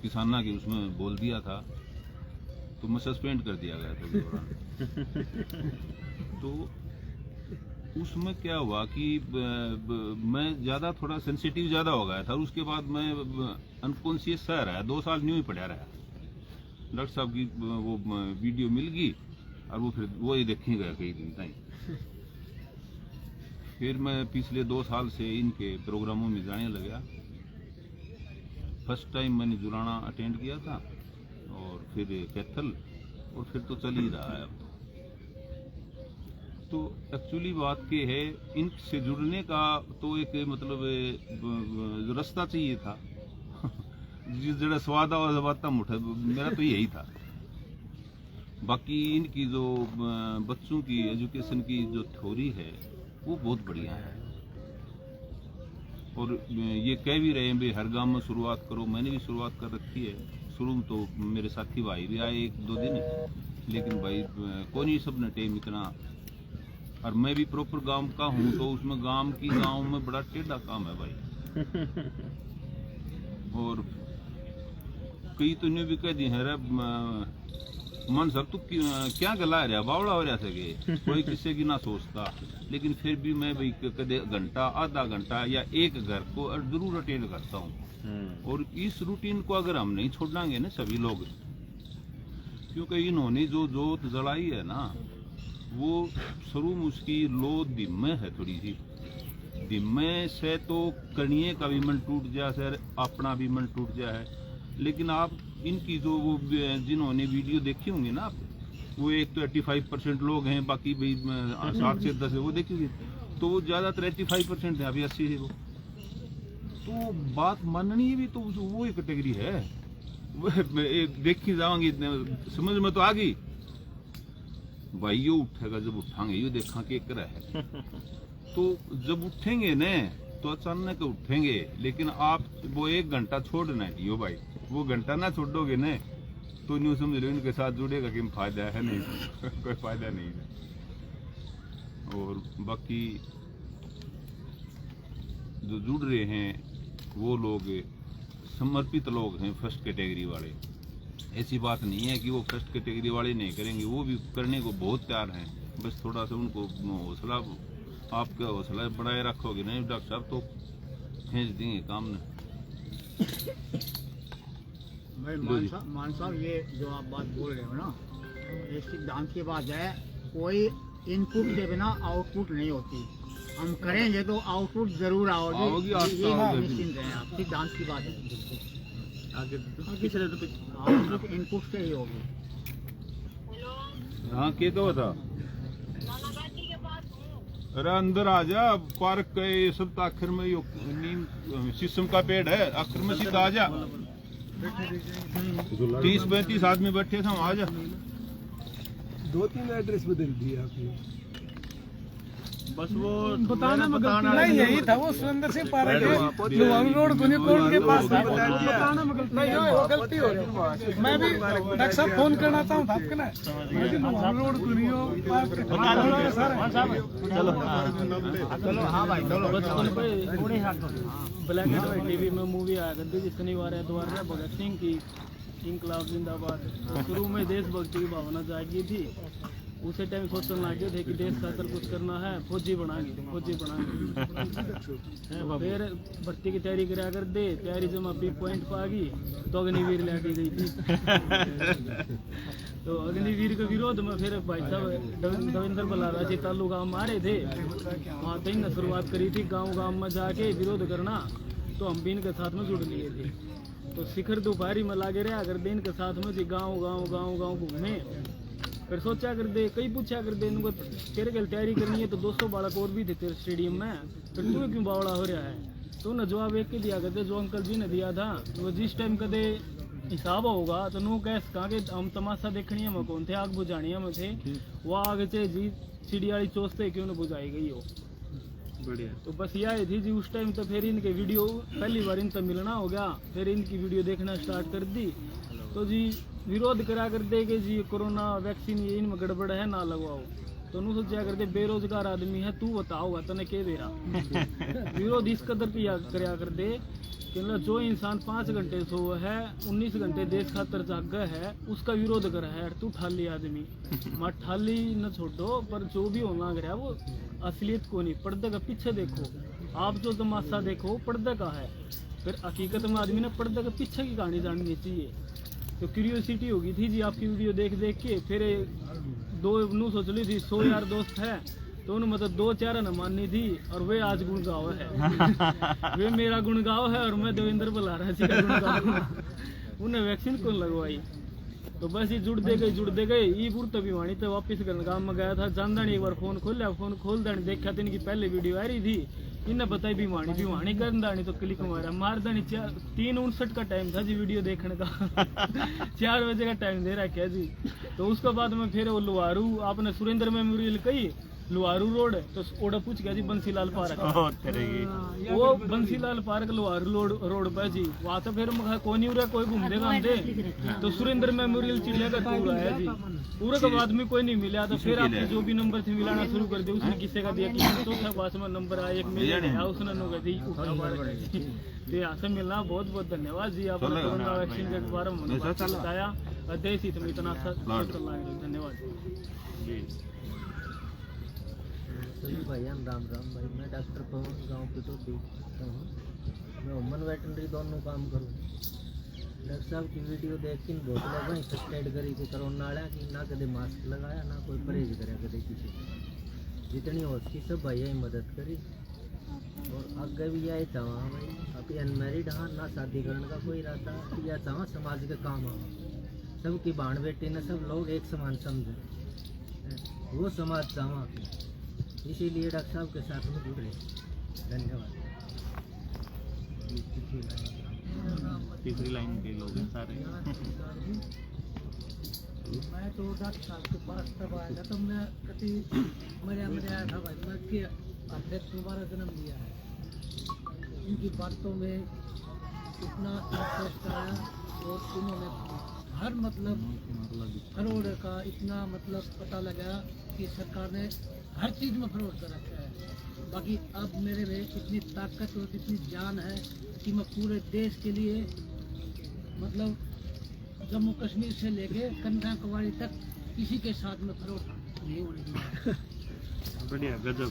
किसाना के उसमें बोल दिया था, तो मैं सस्पेंड कर दिया गया था उस दौरान। तो उसमें क्या हुआ कि मैं ज़्यादा थोड़ा सेंसिटिव ज़्यादा हो गया था, और उसके बाद मैं अनकॉन्शियस सा रहा, 2 साल न्यू ही पड़ा रहा। डॉक्टर साहब की वो वीडियो मिल गई और वो फिर वो ही देखी गया कई दिन तक। फिर मैं पिछले 2 साल से इनके प्रोग्रामों में जाने लगा। फर्स्ट टाइम मैंने जुलाना अटेंड किया था, और फिर कैथल, और फिर तो चल ही रहा है अब। तो एक्चुअली बात ये है, इनसे जुड़ने का तो एक मतलब रास्ता चाहिए था। जिस जगह स्वाद आता मुठा, मेरा तो यही था। बाकी इनकी जो बच्चों की एजुकेशन की जो थ्योरी है वो बहुत बढ़िया है, और ये कह भी रहे हैं भाई हर गांव में शुरुआत करो। मैंने भी शुरुआत कर रखी है। शुरू में तो मेरे साथी भाई भी आए 1-2 दिन, लेकिन भाई कौन ही सब ने टाइम इतना, और मैं भी प्रॉपर गांव का हूँ, तो उसमें गांव में बड़ा टेढ़ा काम है भाई। और कई तो ने भी कह दी है मन सब तू क्या गला रहा, बावड़ा हो रहा सके, कोई किसी की ना सोचता। लेकिन फिर भी मैं भाई कदे घंटा, आधा घंटा या एक घर को जरूर अटेंड करता हूँ। और इस रूटीन को अगर हम नहीं छोड़ेंगे ना सभी लोग, क्योंकि इन्होंने जो जोत जलाई है ना, वो शुरू में उसकी लो दिम्मे है, थोड़ी सी दिम्मे से तो कणिये का भी मन टूट जा सर, अपना भी मन टूट जा है। लेकिन आप इनकी जो वो जिन्होंने वीडियो देखी होंगी ना, आप वो एक तो 85% लोग हैं, बाकी भाई 7 से 10 है वो देखिए, तो वो ज्यादातर 85% है, अभी 80 है वो। तो बात माननी भी तो वो एक कैटेगरी है, देखी जाओगी समझ में तो आ गई भाई। यो उठेगा जब उठांगे, यो देखा के कर है। तो जब उठेंगे न तो अचानक उठेंगे, लेकिन आप वो 1 घंटा छोड़ना है यो भाई, वो घंटा ना छोड़ोगे न तो न्यू समझ लो इनके साथ जुड़ेगा कि फायदा है नहीं। कोई फायदा नहीं है। और बाकी जो जुड़ रहे हैं वो लोग समर्पित लोग हैं, फर्स्ट कैटेगरी वाले। ऐसी बात नहीं है कि वो फर्स्ट कैटेगरी वाले नहीं करेंगे, वो भी करने को बहुत तैयार हैं। बस थोड़ा सा उनको हौसला, आपका हौसला बढ़ाए रखोगे नहीं डॉक्टर साहब, तो खींच देंगे काम ने। भाई मान साहब, ये जो आप बात बोल रहे हो ना, एक सिद्धांत की बात है, कोई इनपुट के बिना आउटपुट नहीं होती। हम करेंगे तो आउटपुट जरूर आओगी, ये निश्चिंत है आप, सिद्धांत की बात है। आउटपुट इनपुट से ही होगी। हाँ क्या तो बता, अरे अंदर आ जा, पार्क का ये सब तो आखिर में यो नीम शीशम का पेड़ है, आखिर में सीधा आ जा। 30-35 आदमी बैठे थे, आ जा। 2-3 एड्रेस बदल दिए आपने। बस वो बताना नहीं, यही था वो सुरेंद्र सिंह पार्क रोड कुनिकोट के पास था। बताना नहीं, वो गलती हो रही। मैं भी डॉक्टर साहब फोन करना चाहूँ था आपके ना, रोड कुनियो चलो हाँ भाई चलो। बचपन पे ब्लैक एंड व्हाइट टीवी में मूवी आया करती थी शनिवार एतवार में, भगत सिंह की इंकलाब जिंदाबाद। तो शुरू में देशभक्ति की भावना जागी थी। उसी टाइम सोचने लगे थे कि देश खातर कुछ करना है, फौजी बनाएंगे। फिर भर्ती की तैयारी करा कर दे, तैयारी जब पीक पॉइंट पर आ गई तो अग्निवीर लेके गई थी। तो अग्निवीर के विरोध में फिर भाई साहब देवेंद्र बलारा जी तालु गाँव में आ रहे थे, वहाँ तक ने शुरुआत करी थी गाँव में जाके विरोध करना। तो हम भी इनके साथ में जुड़ लिए थे। तो शिखर दोपहरी में लागे रहे अगर दिन के साथ में जी गाँव घूमे। फिर सोचा कर दे, कई पूछा कर दे इनको तेरे कल तैयारी करनी है तो 200 बालक और भी थे तेरे स्टेडियम में, फिर तू क्यों बावड़ा हो रहा है। तो उन्हें जवाब एक के दिया करते जो अंकल जी ने दिया था, वो जिस टाइम कदे हिसाब होगा तो नू कैस कहा कि हम तमाशा देखनी है, कौन थे आग बुझानी है थे, वो आग चे जी सीढ़ी वाली चोस्ते क्यों न बुझाई गई हो। बढ़िया। तो बस यह थी जी उस टाइम। तो फिर इनके वीडियो पहली बार इनसे मिलना हो गया, फिर इनकी वीडियो देखना स्टार्ट कर दी। तो जी विरोध करा कर दे कि जी कोरोना वैक्सीन ये इनमें गड़बड़ है ना लगवाओ। तो नू सोचा करते बेरोजगार आदमी है, तू बताओगा तने के दे रहा। विरोध इस कदर किया कर दे कि मतलब जो इंसान 5 घंटे सो है 19 घंटे देश खातर जागा है उसका विरोध कर है तू ठाली आदमी मां ठाली न छोड़ो पर जो भी होना कर वो असलियत को नहीं पर्दे का पीछे देखो आप जो तमाशा देखो पर्दे का है फिर हकीकत में आदमी ने पर्दे के पीछे की कहानी जाननी चाहिए। तो क्यूरियोसिटी होगी थी जी आपकी वीडियो देख के फिर दो नू सोच ली थी 100 यार दोस्त है तो उन्हें मतलब 2-4 न माननी थी और वे आज गुणगांव है वे मेरा गुणगांव है और मैं देवेंद्र बुलारा जी का गुणगांव उन्हें वैक्सीन कौन लगवाई तो बस ये जुड़ते गए ये बुढ़ भी वाणी तो वापिस गांव में गया था जानदा नहीं एक बार फोन खोल देने देखा तो इनकी पहले वीडियो आ रही थी इन्हें बताई भिवानी करनी तो क्लिक मार देनी 3:59 का टाइम था जी वीडियो देखने का 4 बजे का टाइम दे रखा है जी। तो उसके बाद में फिर वो लुहारू आपने सुरेंद्र मेमोरियल कही लुहारू रोड तो ओडा पूछ गया जी बंसीलाल पार्क वो बंसीलाल पार्क लुहारू रोड पर जी वहाँ तो फिर कोई नहीं उड़ा कोई घूमते घामते तो सुरेंद्र मेमोरियल चिड़िया का टूर आया जी पूरे के बाद में कोई नहीं मिला तो फिर आपने जो भी नंबर थे मिलाना शुरू कर दिया उसने किसी का दिया कि चौथा पास में नंबर आया एक मिले उसने नो दी तो यहाँ से मिलना बहुत बहुत धन्यवाद जी आपने कोरोना वैक्सीन के बारे में बताया देश हित में इतना धन्यवाद जी। सभी भाइयों राम भाई मैं डॉक्टर पवन गांव की तो देखता हूँ मैं वुमन वेटनरी दोनों काम करूँ। डॉक्टर साहब की वीडियो देख के बहुत लोग वहीं फर्स्ट एड करी कि कोरोना आया कि ना कदे मास्क लगाया ना कोई परहेज करे कदे किसी जितनी हो सकी सब भैया ही मदद करी और आगे भी यही चाह भाई अभी अनमेरिड हाँ ना शादी करने का कोई इरादा या चाह समाज के काम आ सबकी बाण बेटी ने सब लोग एक समान समझे वो समाज चाह इसीलिए डॉक्टर साहब के साथ में जुड़े। धन्यवाद। तीसरी लाइन के लोग हैं सारे मैं तो डॉक्टर साहब के पास तब आया था तो मैं कभी मरिया आया था भाई मैं कि आपने दोबारा जन्म लिया है इनकी बातों में इतना इंटरेस्ट आया और उन्होंने हर मतलब फरोड का इतना मतलब पता लगा कि सरकार ने हर चीज़ में फरोड कर रखा है। बाकी अब मेरे में इतनी ताकत और इतनी जान है कि मैं पूरे देश के लिए मतलब जम्मू कश्मीर से लेके कन्याकुमारी तक किसी के साथ में फरोड नहीं होने दूंगा। बढ़िया गजब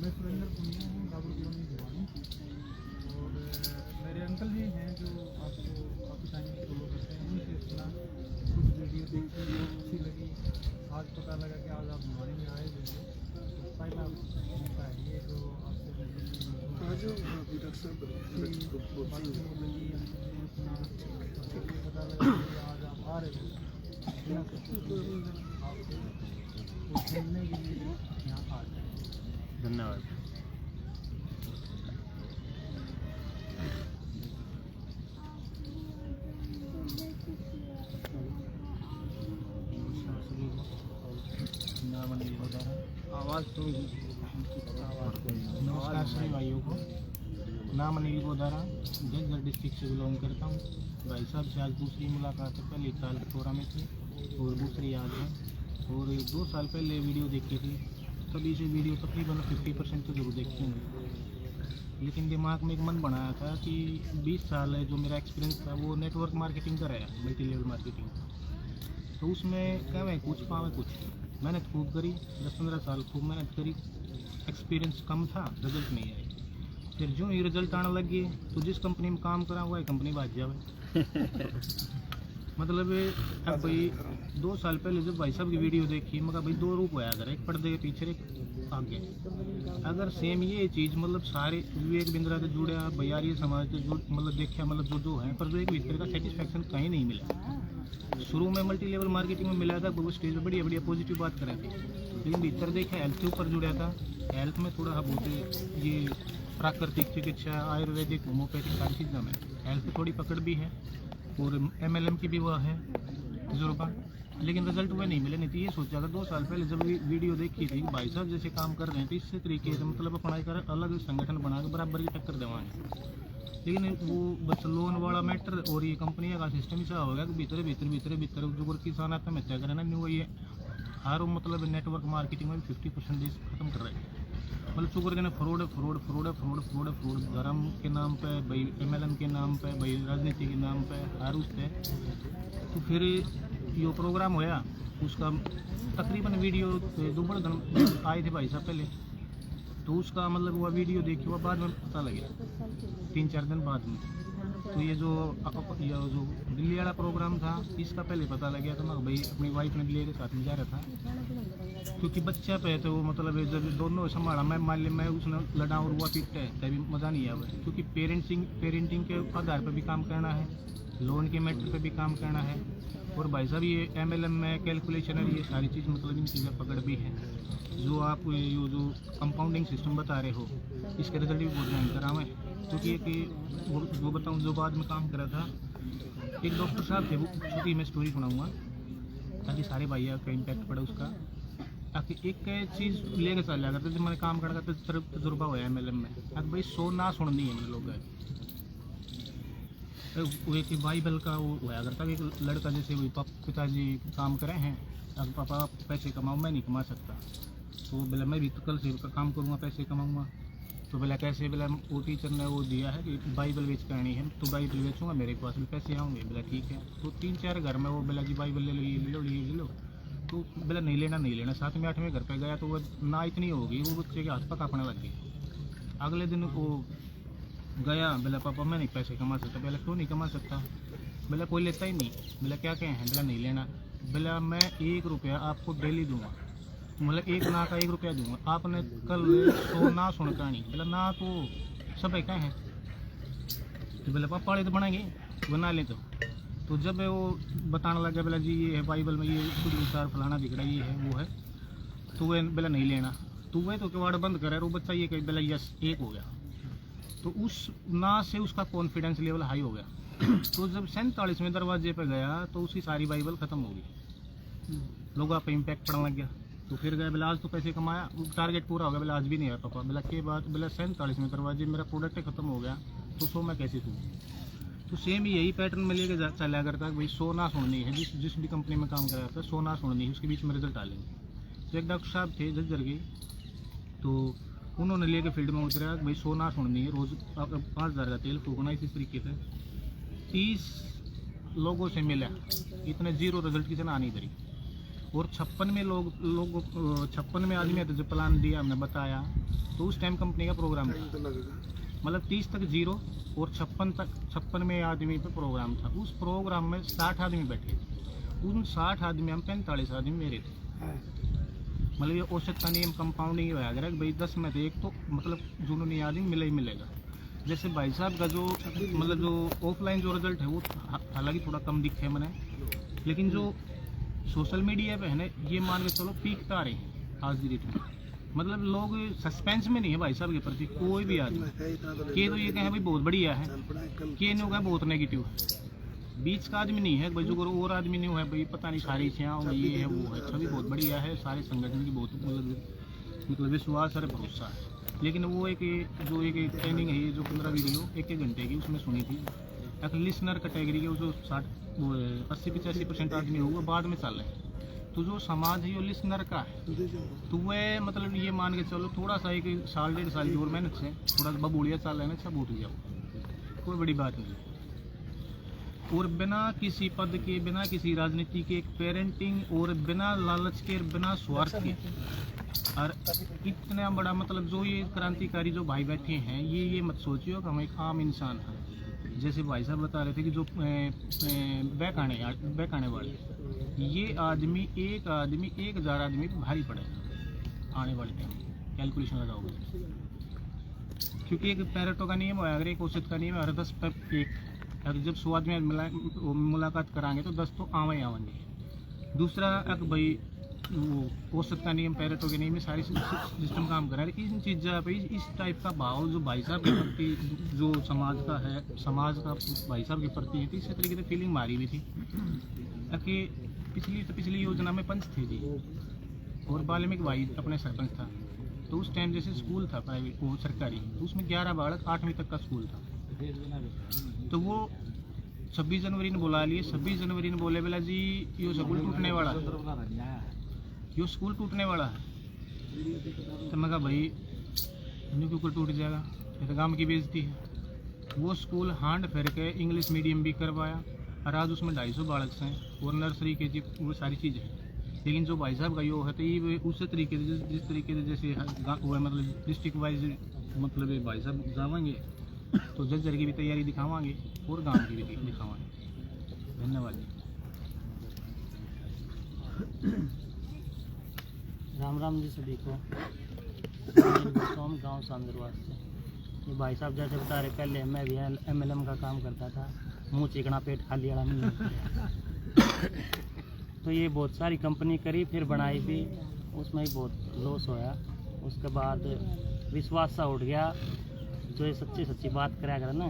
मैं सुरेंद्र पुनिया हूँ गाबू कॉलोनी भिवानी और मेरे अंकल जी हैं जो आपको काफ़ी टाइम से फॉलो करते हैं उनसे सुना कुछ वीडियो देखी जो अच्छी लगी आज पता लगा कि आज आप भिवानी में आए हुए हैं तो पहला मौका है ये जो आपसे पता लगा कि आज आप आ रहे हो आपको खेलने के लिए यहाँ आ जाए। धन्यवाद। आवाज़ तो नमस्कार सभी भाइयों को। नाम अनिल गोदारा जगदर डिस्ट्रिक्ट से बिलोंग करता हूँ। भाई साहब से आज दूसरी मुलाकात है। पहले साल कोरा में थी और दूसरी आज है और 2 साल पहले वीडियो देखी थी तभी से वीडियो तकरीबन 50% तो जरूर देखती हूँ लेकिन दिमाग में एक मन बनाया था कि 20 साल है जो मेरा एक्सपीरियंस था वो नेटवर्क मार्केटिंग का रहा मल्टी लेवल मार्केटिंग तो उसमें क्या है कुछ पावे कुछ मेहनत खूब करी 10-15 साल खूब मेहनत करी एक्सपीरियंस कम था रिजल्ट नहीं आए फिर जो ही रिजल्ट आने लग गए तो जिस कंपनी में काम करा हुआ है कंपनी भाग जावे मतलब अब भाई 2 साल पहले जब भाई साहब की वीडियो देखी मैं भाई 2 रूप आया अगर एक पर्दे के पीछे एक आगे अगर सेम ये चीज़ मतलब सारे विवेक बिंद्रा से जुड़े बयारी समाज से जुड़ मतलब देखा मतलब जो है पर एक भीतर का सेटिस्फैक्शन कहीं नहीं मिला। शुरू में मल्टी लेवल मार्केटिंग में मिला था वो स्टेज पर बढ़िया बढ़िया पॉजिटिव बात कर रहे थे लेकिन भीतर देखा हेल्थ के ऊपर जुड़ा था। हेल्थ में थोड़ा बहुत ये प्राकृतिक चिकित्सा आयुर्वेदिक होम्योपैथिक सारी चीज़ों में हेल्थ पे थोड़ी पकड़ भी है और MLM की भी वह है तजुर्बा लेकिन रिजल्ट वह नहीं मिले। नहीं तो ये सोचा था 2 साल पहले जब वीडियो देखी थी भाई साहब जैसे काम कर रहे हैं तो इससे तरीके से मतलब अपना कर अलग संगठन बना के बराबर की टक्कर देवाएंगे लेकिन वो बस लोन वाला मैटर और ये कंपनी का सिस्टम ऐसा हो गया कि भीतर जो किसान आत्महत्या करें ना वो ये हर मतलब नेटवर्क मार्केटिंग में 50% खत्म कर रहे हैं। मतलब शुगर के फ्रॉड धर्म के नाम पे भाई, MLM के नाम पे भाई, राजनीति के नाम पे, हर उस पे। तो फिर यो प्रोग्राम होया, उसका तकरीबन वीडियो 2 दिन आए थे भाई साहब पहले, तो उसका मतलब वो वीडियो देखी हुआ बाद में पता लगे 3-4 दिन बाद में। तो ये जो दिल्ली वाला प्रोग्राम था, इसका पहले पता लग गया था ना भाई, अपनी वाइफ ने दिल्ली के साथ में जा रहा था, क्योंकि बच्चा पे तो वो मतलब जब दोनों संभाला, मैं मान लिया मैं उसने लड़ा और हुआ पीटता है तभी मज़ा नहीं आया, क्योंकि पेरेंटिंग के आधार पर भी काम करना है, लोन के मैटर पे भी काम करना है। और भाई साहब ये MLM में कैलकुलेशन है, ये सारी चीज़ मतलब इन चीज़ें पकड़ भी है। जो आप ये जो कंपाउंडिंग सिस्टम बता रहे हो, इसके रिजल्ट भी बहुत भयंकर आए, क्योंकि एक वो बताऊँ जो बाद में काम करा था, एक डॉक्टर साहब थे, वो छोटी मैं स्टोरी सुनाऊँगा ताकि सारे भाइयों का इम्पैक्ट पड़े उसका। ताकि एक चीज़ लेके चल जाएगा, तो मैंने काम करने का तजुर्बा हुआ है MLM में। अब भाई 100 ना सुननी है लोग, वो एक बाइबल का वो होया करता कि एक लड़का जैसे वही पिताजी काम करे हैं, अब पापा पैसे कमाओ, मैं नहीं कमा सकता, तो बोला मैं भी तो कल से काम करूँगा, पैसे कमाऊँगा। तो बोला कैसे, बोला वो टीचर ने वो दिया है कि बाइबल बेच करनी है, तो बाइबल बेचूँगा, मेरे पास भी पैसे आएंगे। बोला ठीक है। तो 3-4 घर में वो बोला जी बाइबल ले लो, ये ले लो, ये ले लो। तो बोला नहीं लेना। 7वें 8वें घर पे गया तो वो ना इतनी होगी, वो बच्चे के हाथ पर काँपने लग गई। अगले दिन वो गया, बोला पापा मैं नहीं पैसे कमा सकता। बोला क्यों नहीं कमा सकता? बोला कोई लेता ही नहीं। बोला क्या कहें हैं? बोला नहीं लेना। बोला मैं 1 रुपया आपको डेली दूंगा, मतलब 1 ना का 1 रुपया दूंगा, आपने कल 100 ना सुन कहानी। बोला ना तो सब एक हैं। तो बोला पापा वाले तो बनाएंगे, बना लें। तो जब वो बताने लगा, बोला जी ये है बाइबल में, ये कुछ विचार फलाना दिख रहा है, ये है वो है, तो वह बोला नहीं लेना। तो वह तो किवाड़ बंद करे, वो बच्चा ये कही, बोला यस 1 हो गया। तो उस ना से उसका कॉन्फिडेंस लेवल हाई हो गया। तो जब 47वें दरवाजे पर गया तो उसकी सारी बाइबल ख़त्म हो गई, लोगों पे इम्पैक्ट पड़ने लग गया। तो फिर गए, बोला आज तो पैसे कमाया, टारगेट पूरा हो गया। बोला आज भी नहीं आया पापा। बोला के बात? बोला 47वें दरवाजे मेरा प्रोडक्ट ख़त्म हो गया, तो 100 मैं कैसे दूँ? तो सेम यही पैटर्न में लेके चला करता है भाई, 100 ना सुननी है, जिस भी कंपनी में काम कर रहा था 100 ना सुननी है, उसके बीच में रिजल्ट डालेंगे। तो एक डॉक्टर साहब थे झज्जर के, तो उन्होंने लेके फील्ड में उतरा भाई 100 ना सुननी है, रोज़ 5000 का तेल फूकना। इसी तरीके से 30 लोगों से मिला, इतने 0 रिजल्ट किसी ने आनी करी। और 56 में आदमी तो जो प्लान दिया हमने बताया, तो उस टाइम कंपनी का प्रोग्राम था, मतलब 30 तक 0 और 56 में आदमी पे प्रोग्राम था। उस प्रोग्राम में 60 आदमी बैठे थे, उन 60 आदमी में 45 आदमी मेरे थे। मतलब ये औसत का नियम कंपाउंडिंग ही होया कि भाई 10 में से 1 तो मतलब जुनूनी आदमी मिले ही मिलेगा। जैसे भाई साहब का जो मतलब जो ऑफलाइन जो रिजल्ट है वो हालांकि थोड़ा कम दिखे मैंने, लेकिन जो सोशल मीडिया पे है ना, ये मान के चलो पीकता रहे हैं आज की डेट में। मतलब लोग सस्पेंस में नहीं है भाई साहब के प्रति, कोई भी आदमी के तो ये कहे भाई बहुत बढ़िया है, के नहीं होगा बहुत नेगेटिव है, बीच का आदमी नहीं है भाई, जो और आदमी नहीं है भाई पता नहीं सारी छाँ ये है वो है, सभी बहुत बढ़िया है, सारे संगठन की बहुत मतलब विश्वास और भरोसा है। लेकिन वो एक ट्रेनिंग है, ये जो 15 वीडियो 1 घंटे की उसमें सुनी थी, एक लिसनर कैटेगरी के जो 80-85% आदमी होगा बाद में चल रहे हैं। तो जो समाज है वो लिसनर का है, तो वह मतलब ये मान के चलो थोड़ा सा 1 साल 1.5 साल की और मेहनत से थोड़ा सा बबूलिया चल रहे हैं, सब उठ जाओ, कोई बड़ी बात नहीं। और बिना किसी पद के, बिना किसी राजनीति के, एक पेरेंटिंग और बिना लालच के, बिना स्वार्थ के, और इतना बड़ा मतलब जो ये क्रांतिकारी जो भाई बैठे हैं, ये मत सोचियो कि हम एक आम इंसान हैं। जैसे भाई साहब बता रहे थे कि जो बैक आने वाले ये आदमी, एक आदमी 1000 आदमी को भारी पड़ेगा आने वाले टाइम, कैलकुलेशन लगाओगे। क्योंकि एक पैरेटो का नियम है, अगर एक औसत का नियम है, हर 10 पर 1, अगर जब 100 आदमी मुलाकात कराएंगे तो 10 तो आवेंगे। दूसरा एक भाई वो औसत का नियम, पैरेटो के नियम में सारी सिस्टम काम करा है। इन चीज़ों पे इस टाइप का भाव जो भाई साहब के प्रति जो समाज का है, समाज का भाई साहब के प्रति है, तो इसी तरीके से फीलिंग मारी हुई थी कि पिछली योजना में पंच थे जी, और वाल्मीकि भाई अपने सरपंच था। तो उस टाइम जैसे स्कूल था प्राइवेट वो सरकारी, तो उसमें 11 बालक 8वीं तक का स्कूल था। तो वो 26 जनवरी ने बुला लिए, 26 जनवरी ने बोले बोला जी ये स्कूल टूटने वाला, यो स्कूल टूटने वाला है। तो मैं कहा भाई न्यू क्यों टूट जाएगा, ये तो गांव की बेइज्जती है। वो स्कूल हांड फेर के इंग्लिश मीडियम भी करवाया और आज उसमें 250 बालक हैं और नर्सरी के जी वो सारी चीज़ है। लेकिन जो भाई साहब का यो है तो ये उस तरीके से जिस तरीके से जैसे वो मतलब डिस्ट्रिक्ट वाइज मतलब ये भाई साहब जावेंगे तो जज्जर की भी तैयारी दिखावाएंगे और गांव की भी दिखावाएंगे। धन्यवाद जी। राम राम जी सभी को। गाँव सांदरवास से ये भाई साहब जैसे बता रहे, पहले मैं भी MLM का काम करता था, मुँह चिकना पेट खाली वाला नहीं तो ये बहुत सारी कंपनी करी, फिर बनाई भी, उसमें ही बहुत लॉस होया। उसके बाद विश्वास सा उठ गया, जो ये सच्ची सच्ची बात कराया करा ना,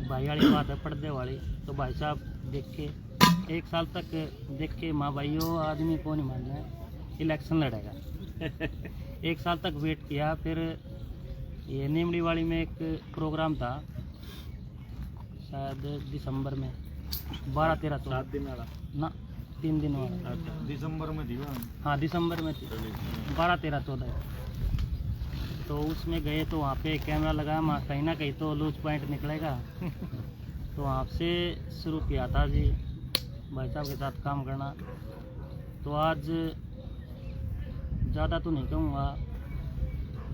भाई वाली बात है पर्दे वाली। तो भाई साहब देख के 1 साल तक देख के माँ भाइयों आदमी को नहीं मानना है, इलेक्शन लड़ेगा। 1 साल तक वेट किया। फिर ये नीमड़ी वाली में एक प्रोग्राम था शायद दिसंबर में 12-13 तो 7 दिन वाला ना 3 दिन वाला। अच्छा, दिसंबर में थी। हाँ दिसंबर में थी 12-13-14। तो उसमें गए तो वहाँ पे कैमरा लगाया, वहाँ कहीं ना कहीं तो लूज पॉइंट निकलेगा तो वहाँ से शुरू किया था जी भाई साहब के साथ काम करना। तो आज ज़्यादा तो नहीं कहूँगा,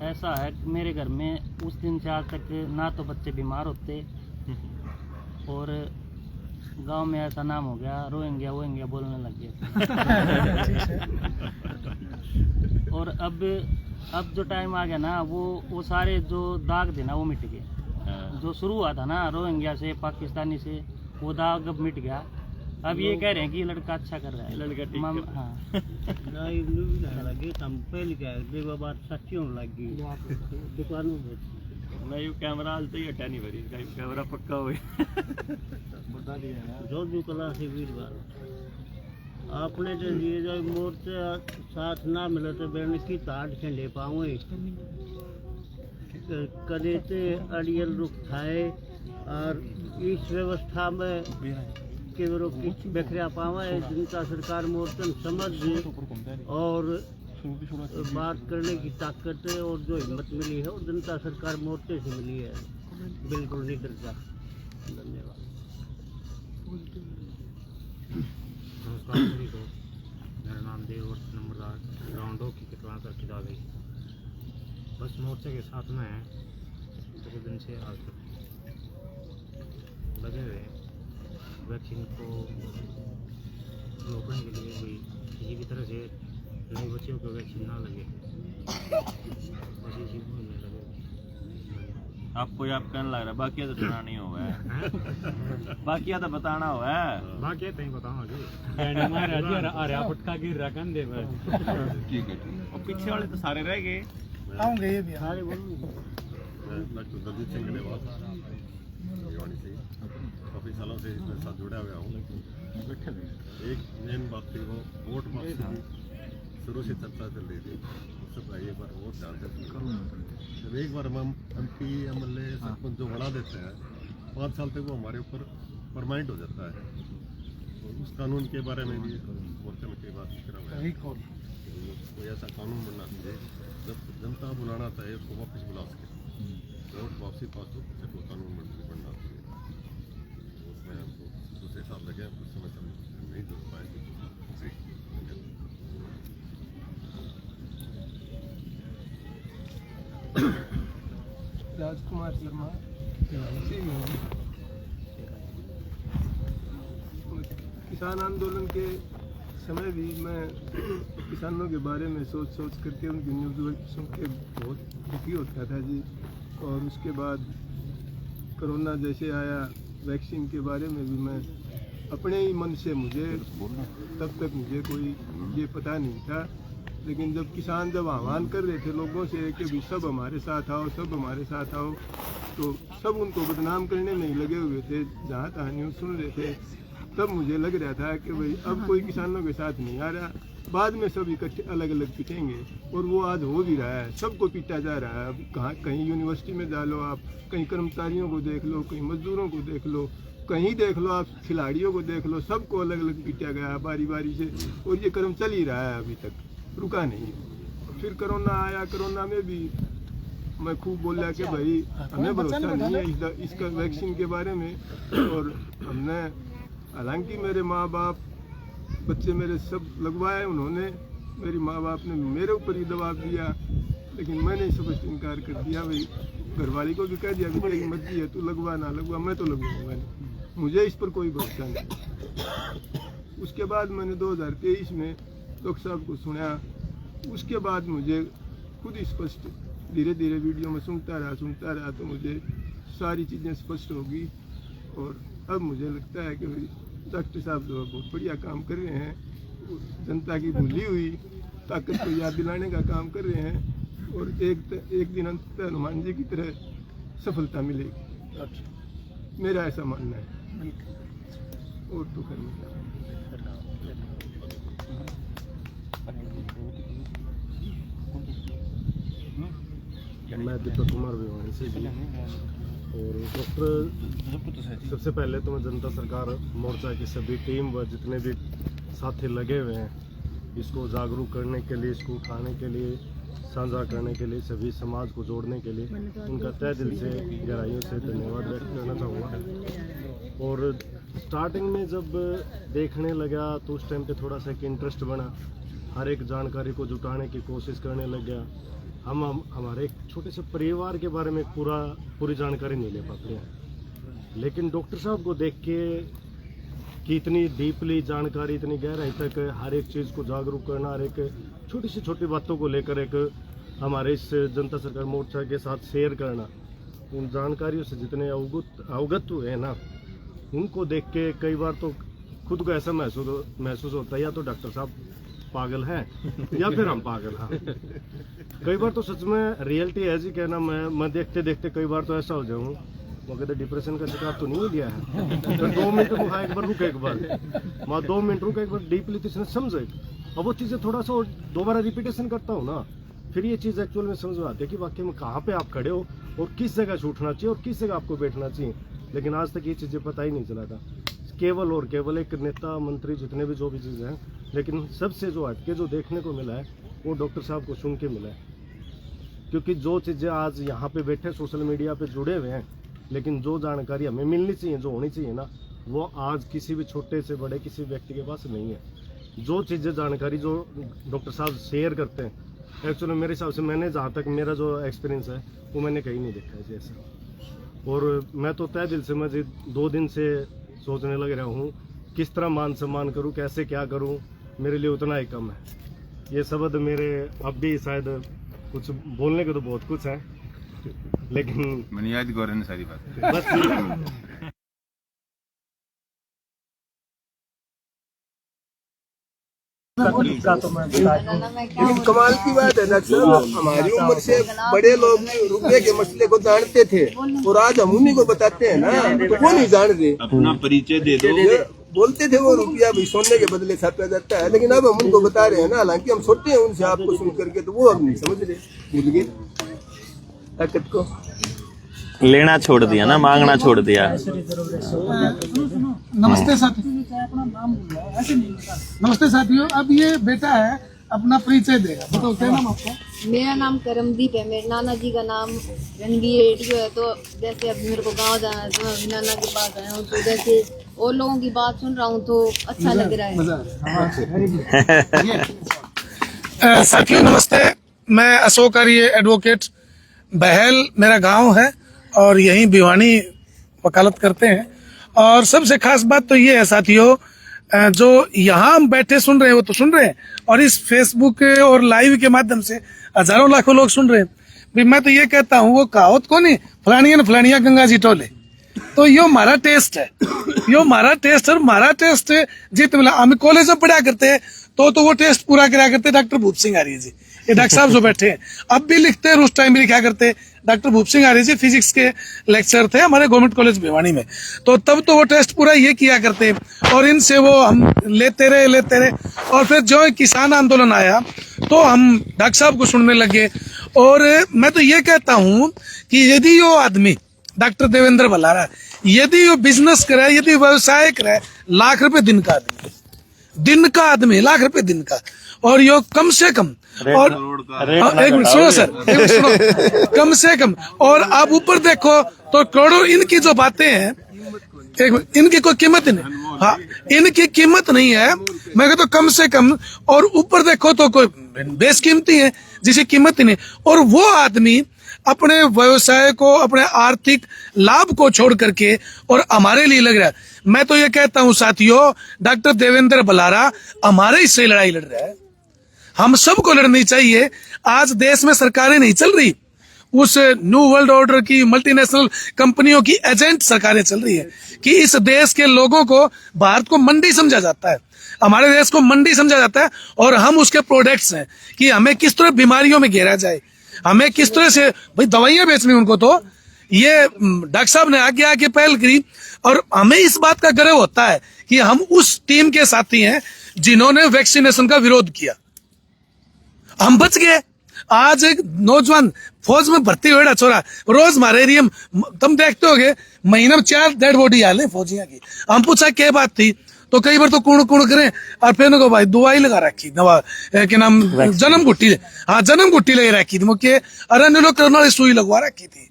ऐसा है कि मेरे घर में उस दिन से आज तक ना तो बच्चे बीमार होते और गांव में ऐसा नाम हो गया रोहिंग्या बोलने लग गए। और अब जो टाइम आ गया ना, वो सारे जो दाग थे ना वो मिट गए। जो शुरू हुआ था ना रोहिंग्या से पाकिस्तानी से, वो दाग अब मिट गया। अब ये कह रहे हैं कि ये लड़का अच्छा कर रहा है, लड़का ठीक है। हाँ हम पहले क्या देखो बात सच्ची होने लगी दुकानों में नहीं कैमरा आज तो ही हटा नहीं भरी, कैमरा पक्का हो गया। जो कला से वीरवार आपने जो ये जो मोर्चे साथ ना मिले तो बैठ की ताट से ले पाऊँ कदे से अड़ियल रुख थाए और इस व्यवस्था में के विरोध बिखरा पावा है। जनता सरकार मोर्चन समझ और बात करने की ताकत है और जो हिम्मत मिली है वो जनता सरकार मोर्चे से मिली है, बिल्कुल नहीं डरता। धन्यवाद। नमस्कार सभी को, मेरा नाम देव नंबरदार ग्राउंडों की कटवा कर खिला गई। बस मोर्चे के साथ में है तो दिन से आज तक लगे हुए वैक्सीन को रोकने के लिए कोई किसी भी तरह से नए बच्चों को वैक्सीन ना लगे, बस इसी को लगे। आपको आप कहने लग रहा है बाकी तो सुना नहीं हुआ है, बाकी तो बताना हुआ है, बाकी तो बताऊंगा ठीक है। और पीछे वाले तो सारे रह गए, आऊंगे ये भी सारे डॉक्टर दलजीत सिंह गलेवाल काफ़ी सालों से इसके साथ जुड़ा हुआ हूँ। एक मेन बात थी वो वोट वापसी की शुरू से चर्चा चल रही थी, उससे पहले एक बार वोट ध्यान से सुनो। जब एक बार हम MP MLA सरपंच जो बना देते हैं 5 साल तक वो हमारे ऊपर परमानेंट हो जाता है। तो उस कानून के बारे में भी मोर्चे में कई बात करा हुआ है, कोई ऐसा कानून बनना चाहिए जब जनता बुलाना चाहे उसको वापस बुला सके। वोट वापसी पास तो सिर्फ कानून बनना चाहिए, उसमें हमको दूसरे साल लगे कुछ समय तक नहीं जुड़ पाए। राजकुमार शर्मा किसान आंदोलन के समय भी मैं किसानों के बारे में सोच करके उनकी न्यूज़ सुन के बहुत दुखी होता था जी। और उसके बाद कोरोना जैसे आया, वैक्सीन के बारे में भी मैं अपने ही मन से तब तक मुझे कोई ये पता नहीं था, लेकिन जब किसान जब आह्वान कर रहे थे लोगों से कि भी सब हमारे साथ आओ, सब हमारे साथ आओ, तो सब उनको बदनाम करने में ही लगे हुए थे। जहाँ तहाँ न्यूज़ सुन रहे थे, तब मुझे लग रहा था कि भाई अब कोई किसानों के साथ नहीं आ रहा, बाद में सब इकट्ठे अलग अलग पिटेंगे। और वो आज हो भी रहा है, सबको पीटा जा रहा है। अब कहीं यूनिवर्सिटी में डालो आप, कहीं कर्मचारियों को देख लो, कहीं मजदूरों को देख लो, कहीं देख लो आप, खिलाड़ियों को देख लो, सबको अलग अलग पीटा गया बारी बारी से, और ये क्रम चल ही रहा है अभी तक। रुका नहीं। फिर कोरोना आया, कोरोना में भी मैं खूब बोला कि भाई हमें भरोसा नहीं है इसका वैक्सीन के बारे में। और हमने हालांकि मेरे माँ बाप बच्चे मेरे सब लगवाए, उन्होंने मेरी माँ बाप ने मेरे ऊपर ही दबाव दिया, लेकिन मैंने स्पष्ट इनकार कर दिया। भाई घरवाली को भी कह दिया कि तेरी मर्जी है, तू लगवा ना लगवा, मैं तो लगवाऊंगा नहीं, मुझे इस पर कोई भरोसा नहीं। उसके बाद मैंने 2023 में डॉक्टर साहब को सुना। उसके बाद मुझे खुद स्पष्ट धीरे धीरे वीडियो में सुनता रहा तो मुझे सारी चीज़ें स्पष्ट होगी। और अब मुझे लगता है कि डॉक्टर साहब जो बहुत बढ़िया काम कर रहे हैं, जनता की भूली हुई ताकत को याद दिलाने का काम कर रहे हैं। और एक दिन अंत हनुमान जी की तरह सफलता मिलेगी, मेरा ऐसा मानना है। और तो करने मैं दीपक कुमार भिवानी से जी। और डॉक्टर, सबसे पहले तो मैं जनता सरकार मोर्चा की सभी टीम व जितने भी साथी लगे हुए हैं इसको जागरूक करने के लिए, इसको उठाने के लिए, साझा करने के लिए, सभी समाज को जोड़ने के लिए उनका तहे दिल से गहराइयों से धन्यवाद व्यक्त करना चाहूँगा। और स्टार्टिंग में जब देखने लगा तो उस टाइम पे थोड़ा सा एक इंटरेस्ट बना, हर एक जानकारी को जुटाने की कोशिश करने लग गया। हम हमारे एक छोटे से परिवार के बारे में पूरी जानकारी नहीं ले पाते हैं, लेकिन डॉक्टर साहब को देख के कि इतनी डीपली जानकारी, इतनी गहराई तक हर एक चीज़ को जागरूक करना, हर एक छोटी से छोटी बातों को लेकर एक हमारे इस जनता सरकार मोर्चा के साथ शेयर करना, उन जानकारियों से जितने अवगत हुए हैं ना, उनको देख के कई बार तो खुद को ऐसा महसूस होता है या तो डॉक्टर साहब पागल हैं या फिर हम पागल हैं। कई बार तो सच में रियलिटी ऐसी कहना, मैं देखते देखते कई बार तो ऐसा हो जाऊँ मगर डिप्रेशन का शिकार तो नहीं दिया है। तो 2 मिनट रुका, एक बार रुका, एक बार मैं 2 मिनट रुका, एक बार डीपली तो समझे। अब वो चीज़ें थोड़ा सा दोबारा रिपीटेशन करता हूँ ना, फिर ये चीज़ एक्चुअल में समझ में आती है कि वाकई में कहाँ पे आप खड़े हो और किस जगह से उठना चाहिए और किस जगह आपको बैठना चाहिए। लेकिन आज तक ये चीज़ें पता ही नहीं चला था। केवल और केवल एक नेता मंत्री जितने भी जो भी चीज़ें हैं, लेकिन सबसे जो हटके जो देखने को मिला है वो डॉक्टर साहब को सुन के मिला है। क्योंकि जो चीज़ें आज यहाँ पे बैठे सोशल मीडिया पे जुड़े हुए हैं, लेकिन जो जानकारी हमें मिलनी चाहिए, जो होनी चाहिए ना, वो आज किसी भी छोटे से बड़े किसी व्यक्ति के पास नहीं है। जो चीज़ें जानकारी जो डॉक्टर साहब शेयर करते हैं, एक्चुअली मेरे हिसाब से मैंने जहाँ तक मेरा जो एक्सपीरियंस है वो मैंने कहीं नहीं देखा है जैसा। और मैं तो तय दिल से मैं 2 दिन से सोचने लग रहा हूँ किस तरह मान सम्मान करूँ, कैसे क्या करूँ, मेरे लिए उतना ही कम है। ये शब्द मेरे अब भी शायद कुछ बोलने को तो बहुत कुछ है, लेकिन मैंने याद गौर ने सारी बात बस लेकिन कमाल की बात है डॉक्टर साहब, हमारी उम्र से बड़े लोग रुपये के मसले को जानते थे और आज हम उन्हीं को बताते हैं ना, तो वो नहीं जान रहे। अपना परिचय दे दो। बोलते थे वो रुपया भी सोने के बदले छापा जाता है, लेकिन अब हम उनको बता रहे हैं ना, हालांकि हम छोटे हैं उनसे आपको सुन करके, तो वो अब नहीं समझ रहे, भूल गए ताकत को, लेना छोड़ दिया ना, मांगना छोड़ दिया। नमस्ते साथी, नमस्ते साथियों। अब ये बेटा है, अपना परिचय देगा, बताओ क्या नाम आपका? मेरा नाम करमदीप है, मेरे नाना जी का नाम रणबीर है। तो जैसे अब मेरे को गांव जाना है तो मैं नाना के पास आया हूँ, तो जैसे और लोगों की बात सुन रहा हूँ तो अच्छा लग रहा है। साथियों नमस्ते, मैं अशोक आर्य एडवोकेट, बहल मेरा गांव है और यहीं भिवानी वकालत करते हैं। और सबसे खास बात तो ये है साथियों, जो यहाँ हम बैठे सुन रहे हैं वो तो सुन रहे हैं, और इस फेसबुक और लाइव के माध्यम से हजारों लाखों लोग सुन रहे हैं। भाई मैं तो ये कहता हूँ, वो कहावत को नहीं, फलानिया न फलानिया गंगा जी टोले, तो यो हमारा टेस्ट है, यो हमारा टेस्ट है। हमारा टेस्ट जित मिला, हम कॉलेज में पढ़ा करते हैं तो वो टेस्ट पूरा करा करते डॉक्टर भूप सिंह आर्य जी, ये डॉक्टर साहब जो बैठे हैं अब भी लिखते हैं, उस टाइम भी लिखा करते। डॉक्टर भूप सिंह आर्य जी फिजिक्स के लेक्चर थे हमारे गवर्नमेंट कॉलेज भिवानी में, तो तब तो वो टेस्ट पूरा ये किया करते और इनसे वो हम लेते रहे। और फिर जो किसान आंदोलन आया तो हम डॉक्टर साहब को सुनने लगे। और मैं तो ये कहता हूँ कि यदि वो आदमी डॉक्टर देवेंद्र भलारा यदि वो बिजनेस करे, यदि व्यवसाय करे, लाख रुपए दिन का आदमी, लाख रुपए दिन का, और यो कम से कम और एक मिनट सुनो सर, एक मिनट सुनो, कम से कम। और आप ऊपर देखो तो करोड़ों इनकी जो बातें हैं, एक मिनट, इनकी कोई कीमत नहीं। हाँ, इनकी कीमत नहीं है, मैं कहता कम से कम। और ऊपर देखो तो कोई बेशकीमती है जिसकी कीमत ही नहीं। और वो आदमी अपने व्यवसाय को, अपने आर्थिक लाभ को छोड़ करके और हमारे लिए लग रहा है। मैं तो ये कहता हूं साथियों, डॉक्टर देवेंद्र बलारा हमारे हिस्से लड़ाई लड़ रहा है, हम सबको लड़नी चाहिए। आज देश में सरकारें नहीं चल रही, उस न्यू वर्ल्ड ऑर्डर की मल्टीनेशनल कंपनियों की एजेंट सरकारें चल रही है कि इस देश के लोगों को, भारत को मंडी समझा जाता है, हमारे देश को मंडी समझा जाता है। और हम उसके प्रोडक्ट्स हैं कि हमें किस तरह बीमारियों में घेरा जाए, हमें किस तरह से भाई दवाइयां बेचनी उनको। तो ये डॉक्टर साहब ने आगे आके पहल करी और हमें इस बात का गर्व होता है कि हम उस टीम के साथी हैं जिन्होंने वैक्सीनेशन का विरोध किया। हम बच गए। आज एक नौजवान फौज में भर्ती हुआ छोरा रोज मलेरियम, तुम देखते होगे महीने में 4 डेड बॉडी आले फौजियों की। हम पूछा क्या बात थी तो कई बार तो कूण करें और फिर को भाई दवाई लगा रखी दवा के नाम जन्म गुट्टी, हाँ जन्म गुट्टी लगा रखी थी मुझे, अरे लोग कोरोना सुई लगवा रखी थी।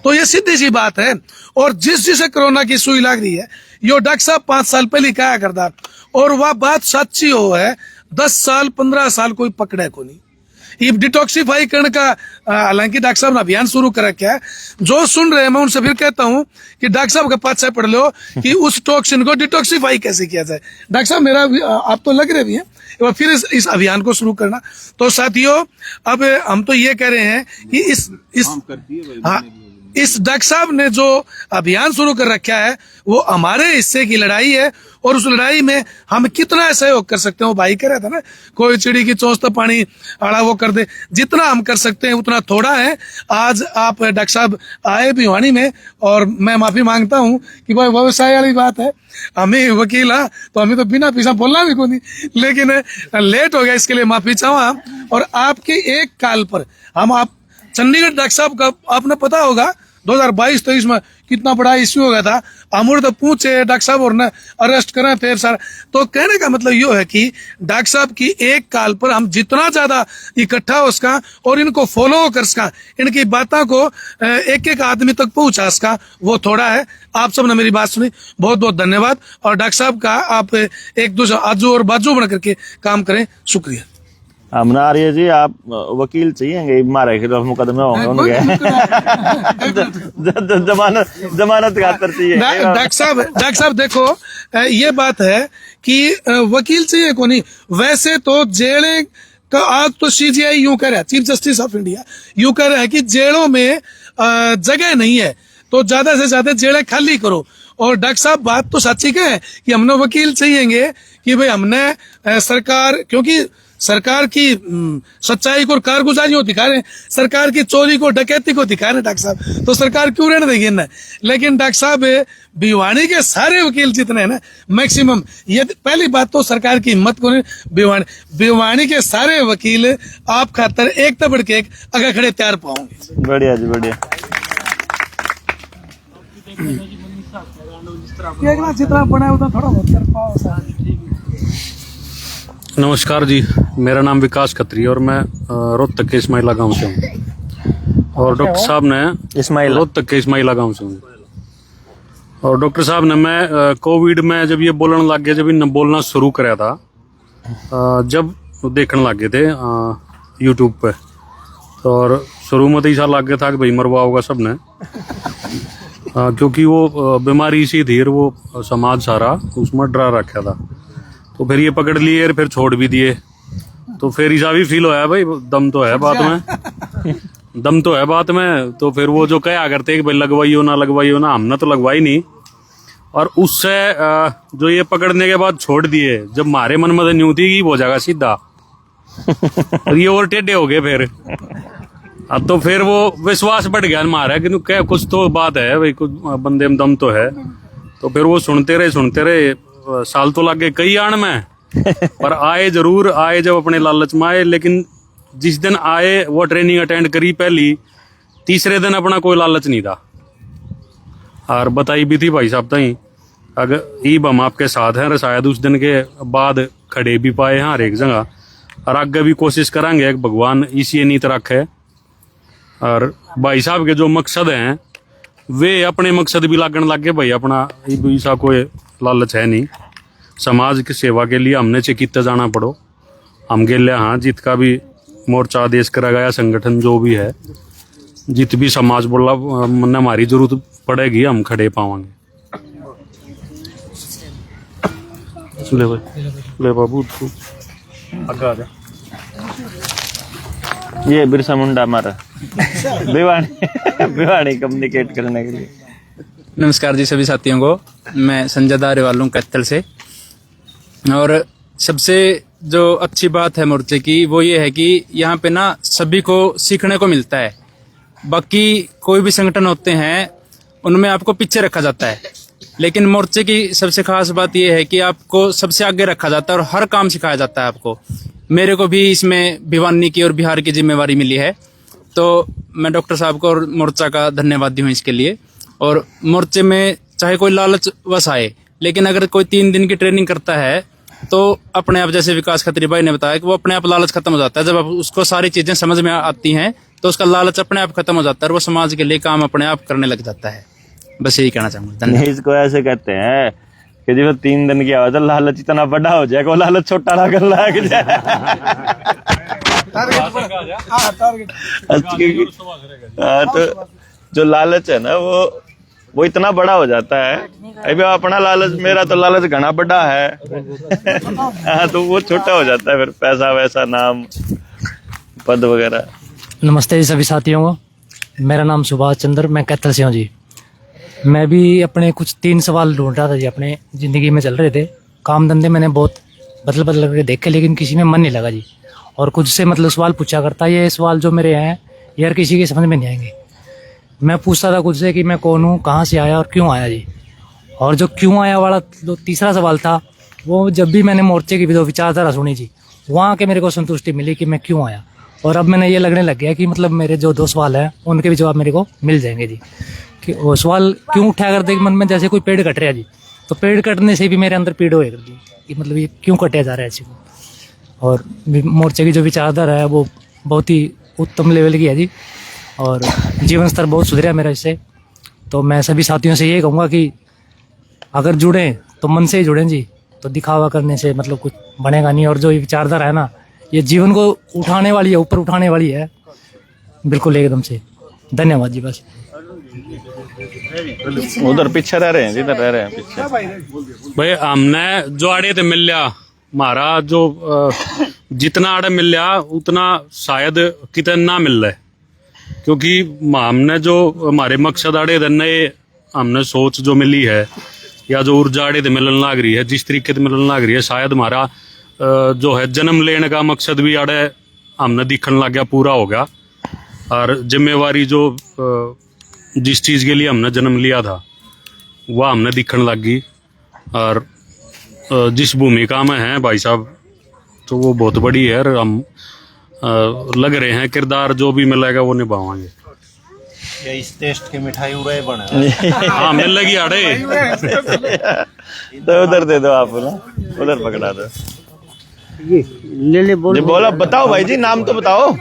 तो ये सीधी सी बात है। और जिसे कोरोना की सुई लग रही है, यो डॉक्टर साहब 5 साल पहले कहा करता और वह बात सच्ची हो है, 10 साल 15 साल कोई पकड़े को नहीं। ये डिटॉक्सिफाई करने का हालांकि डॉक्टर साहब ने अभियान शुरू कर रखा है। जो सुन रहे हैं मैं उनसे फिर कहता हूं कि डॉक्टर साहब के पास पढ़ लो कि उस टॉक्सिन को डिटॉक्सिफाई कैसे किया जाए। डॉक्टर साहब मेरा आप तो लग रहे भी हैं, फिर इस अभियान को शुरू करना। तो साथियों अब हम तो ये कह रहे हैं कि इस डॉक्टर साहब ने जो अभियान शुरू कर रखा है वो हमारे हिस्से की लड़ाई है। और उस लड़ाई में हम कितना सहयोग कर सकते हैं, वो भाई कह रहा था ना, कोई चिड़ी की चोंच तो पानी आड़ा वो कर दे, जितना हम कर सकते हैं उतना थोड़ा है। आज आप डॉक्टर साहब आए भिवानी में और मैं माफी मांगता हूं कि भाई व्यवसाय वाली बात है, हमें वकील तो हमें तो बिना पीछा बोलना भी कोई नहीं, लेकिन लेट हो गया इसके लिए माफी चाहूँ। और आपके एक कॉल पर हम आप चंडीगढ़ डॉक्टर साहब का आपने पता होगा 2022-23 में कितना बड़ा इश्यू हो गया था, अमूर तो पूछे डॉक्टर साहब और न अरेस्ट करें फिर सर। तो कहने का मतलब ये है कि डॉक्टर साहब की एक कॉल पर हम जितना ज्यादा इकट्ठा हो सका और इनको फॉलो कर सका, इनकी बातों को एक एक आदमी तक पहुंचा सका, वो थोड़ा है। आप सब ने मेरी बात सुनी, बहुत बहुत धन्यवाद। और डॉक्टर साहब का आप एक दूसरे आजू और बाजू बना करके काम करें, शुक्रिया। हमने आर्य जी आप वकील चाहिए मारे खिलाफ मुकदमे होंगे उनके जमानत खातर चाहिए। डॉक्टर साहब देखो ये बात है कि वकील चाहिए को नहीं, वैसे तो जेलें का आज तो CGI यूं कह रहा है, चीफ जस्टिस ऑफ इंडिया यूं कह रहा है कि जेलों में जगह नहीं है तो ज्यादा से ज्यादा जेलें खाली करो। और डॉक्टर साहब बात तो सच्ची कहे कि हमने वकील चाहिए कि भाई हमने सरकार, क्योंकि सरकार की सच्चाई को और कारगुजारी को दिखा रहे हैं, सरकार की चोरी को डकैती को दिखा रहे हैं डॉक्टर साहब, तो सरकार क्यों रहने देगी ना। लेकिन डॉक्टर साहब भिवानी के सारे वकील जितने हैं ना मैक्सिमम, ये पहली बात तो सरकार की हिम्मत को नहीं, भिवानी के सारे वकील आप खातर एक तो बढ़ के एक अगर खड़े तैयार पाओगे। बढ़िया जी बढ़िया। जितना बना उतना थोड़ा बहुत कर पाओ। नमस्कार जी, मेरा नाम विकास खत्री और मैं रोहतक के इस्माइला गांव से हूँ। और डॉक्टर साहब ने रोहतक के इस्माइला गांव से हूँ। और डॉक्टर साहब ने मैं कोविड में जब ये बोलने लग गए, जब इन्हें बोलना शुरू कराया था, जब देखने लग गए थे यूट्यूब पे, तो और शुरू में तो ऐसा लग गया था कि भाई मरवा होगा सब ने, क्योंकि वो बीमारी सी थी और वो समाज सारा उसमें डरा रखा था। तो फिर ये पकड़ लिए और फिर छोड़ भी दिए। तो फिर ऐसा भी फील होया भाई दम तो है बात में, दम तो है बात में। तो फिर वो जो कहा करते कि भाई लगवाइयो ना, हमने तो लगवाई नहीं। और उससे जो ये पकड़ने के बाद छोड़ दिए, जब हमारे मन में न्यू थी कि हो जाएगा सीधा, और ये और टेढ़े हो गए फिर। अब तो फिर वो विश्वास बढ़ गया हमारा कि क्या कुछ तो बात है भाई, कुछ बंदे में दम तो है। तो फिर वो सुनते रहे, साल तो लग गए कई आण में, पर आए जरूर आए जब अपने लालच में आए। लेकिन जिस दिन आए वो ट्रेनिंग अटेंड करी पहली, तीसरे दिन अपना कोई लालच नहीं था। और बताई भी थी भाई साहब तई अगर ईब हम आपके साथ हैं, शायद उस दिन के बाद खड़े भी पाए हैं हर एक जगह। और आगे भी कोशिश करेंगे कि भगवान इसी नीत रखे। और भाई साहब के जो मकसद हैं वे अपने मकसद भी लागण लग गए भाई। अपना ऐसा कोई लालच है नहीं, समाज की सेवा के लिए हमने से कितना जाना पड़ो हम गेले। हाँ, जित का भी मोर्चा देश करेगा या संगठन जो भी है, जित भी समाज बोला मन हमारी जरूरत पड़ेगी हम खड़े पावांगे। ले बाबू तू आगे आ जा। ये बिरसा मुंडा हमारा भिवानी कम्युनिकेट करने के लिए। नमस्कार जी सभी साथियों को, मैं संजय दारेवाल हूँ कैथल से। और सबसे जो अच्छी बात है मोर्चे की वो ये है कि यहाँ पे ना सभी को सीखने को मिलता है। बाकी कोई भी संगठन होते हैं उनमें आपको पीछे रखा जाता है, लेकिन मोर्चे की सबसे खास बात ये है कि आपको सबसे आगे रखा जाता है और हर काम सिखाया जाता है आपको। मेरे को भी इसमें भिवानी की और बिहार की जिम्मेवारी मिली है, तो मैं डॉक्टर साहब को और मोर्चा का धन्यवादी हूँ इसके लिए। और मोर्चे में चाहे कोई लालच वश आए, लेकिन अगर कोई 3 दिन की ट्रेनिंग करता है तो अपने आप, जैसे विकास खत्री भाई ने बताया कि वो अपने आप लालच खत्म हो जाता है। जब उसको सारी चीजें समझ में आती हैं तो उसका लालच अपने आप खत्म हो जाता है और वो समाज के लिए काम अपने आप करने लग जाता है। बस यही कहना चाहूंगा। धन्यवाद। इसको ऐसे कहते हैं कि जब 3 दिन की आवाज लालच इतना बड़ा हो जाएगा, वो लालच छोटा ना कर लग जाए। तो जो लालच है ना वो इतना बड़ा हो जाता है। अभी अपना लालच, मेरा तो लालच घना बड़ा है। हाँ, तो वो छोटा हो जाता है फिर, पैसा वैसा, नाम, पद वगैरह। नमस्ते जी सभी साथियों को, मेरा नाम सुभाष चंद्र, मैं कैथल से हूँ जी। मैं भी अपने कुछ 3 सवाल ढूंढ रहा था जी, अपने ज़िंदगी में चल रहे थे। काम धंधे मैंने बहुत बदल करके देखे, लेकिन किसी में मन नहीं लगा जी। और कुछ से सवाल पूछा करता, ये सवाल जो मेरे हैं यार किसी के समझ में नहीं आएंगे। मैं पूछता था खुद से कि मैं कौन हूँ, कहाँ से आया और क्यों आया जी। और जो क्यों आया वाला जो तीसरा सवाल था, वो जब भी मैंने मोर्चे की विचारधारा सुनी जी, वहाँ के मेरे को संतुष्टि मिली कि मैं क्यों आया। और अब मैंने ये लगने लग गया कि मेरे जो 2 सवाल हैं उनके भी जवाब मेरे को मिल जाएंगे जी। कि वो सवाल क्यों उठा करते मन में, जैसे कोई पेड़ कट रहा है जी, तो पेड़ कटने से भी मेरे अंदर पीड़ होए करती कि ये क्यों कटा जा रहा है ऐसे को। और मोर्चे की जो विचारधारा है वो बहुत ही उत्तम लेवल की है जी, और जीवन स्तर बहुत सुधरा मेरा इससे। तो मैं सभी साथियों से ये कहूँगा कि अगर जुड़ें तो मन से ही जुड़ें जी, तो दिखावा करने से कुछ बनेगा नहीं। और जो ये विचारधारा है ना, ये जीवन को उठाने वाली है, ऊपर उठाने वाली है, बिल्कुल एकदम से। धन्यवाद जी। बस उधर पीछे रह रहे हैं, जिधर रह रहे हैं पीछे। भाई हमने जो आड़े थे मिल लिया, हमारा जो जितना आड़े मिल लिया उतना शायद कितना ना मिल रहा है, क्योंकि हमने जो हमारे मकसद आड़े थे नए, हमने सोच जो मिली है या जो ऊर्जा आड़े थे मिलन लाग रही है, जिस तरीके से मिलन लाग रही है, शायद हमारा जो है जन्म लेने का मकसद भी आड़े हमने दिखने लग गया, पूरा हो गया। और जिम्मेवारी जो जिस चीज़ के लिए हमने जन्म लिया था वह हमने दिखने लग गई। और जिस भूमिका में हैं भाई साहब, तो वो बहुत बड़ी है और हम लग रहे हैं किरदार जो भी मिलेगा वो निभावाएंगे। या इस टेस्ट की मिठाई उड़े बने। हाँ, मिल लगी आड़े। तो उधर दे दो आप ना, उधर पकड़ा दो। ले बोला, बताओ भाई जी, नाम तो बताओ।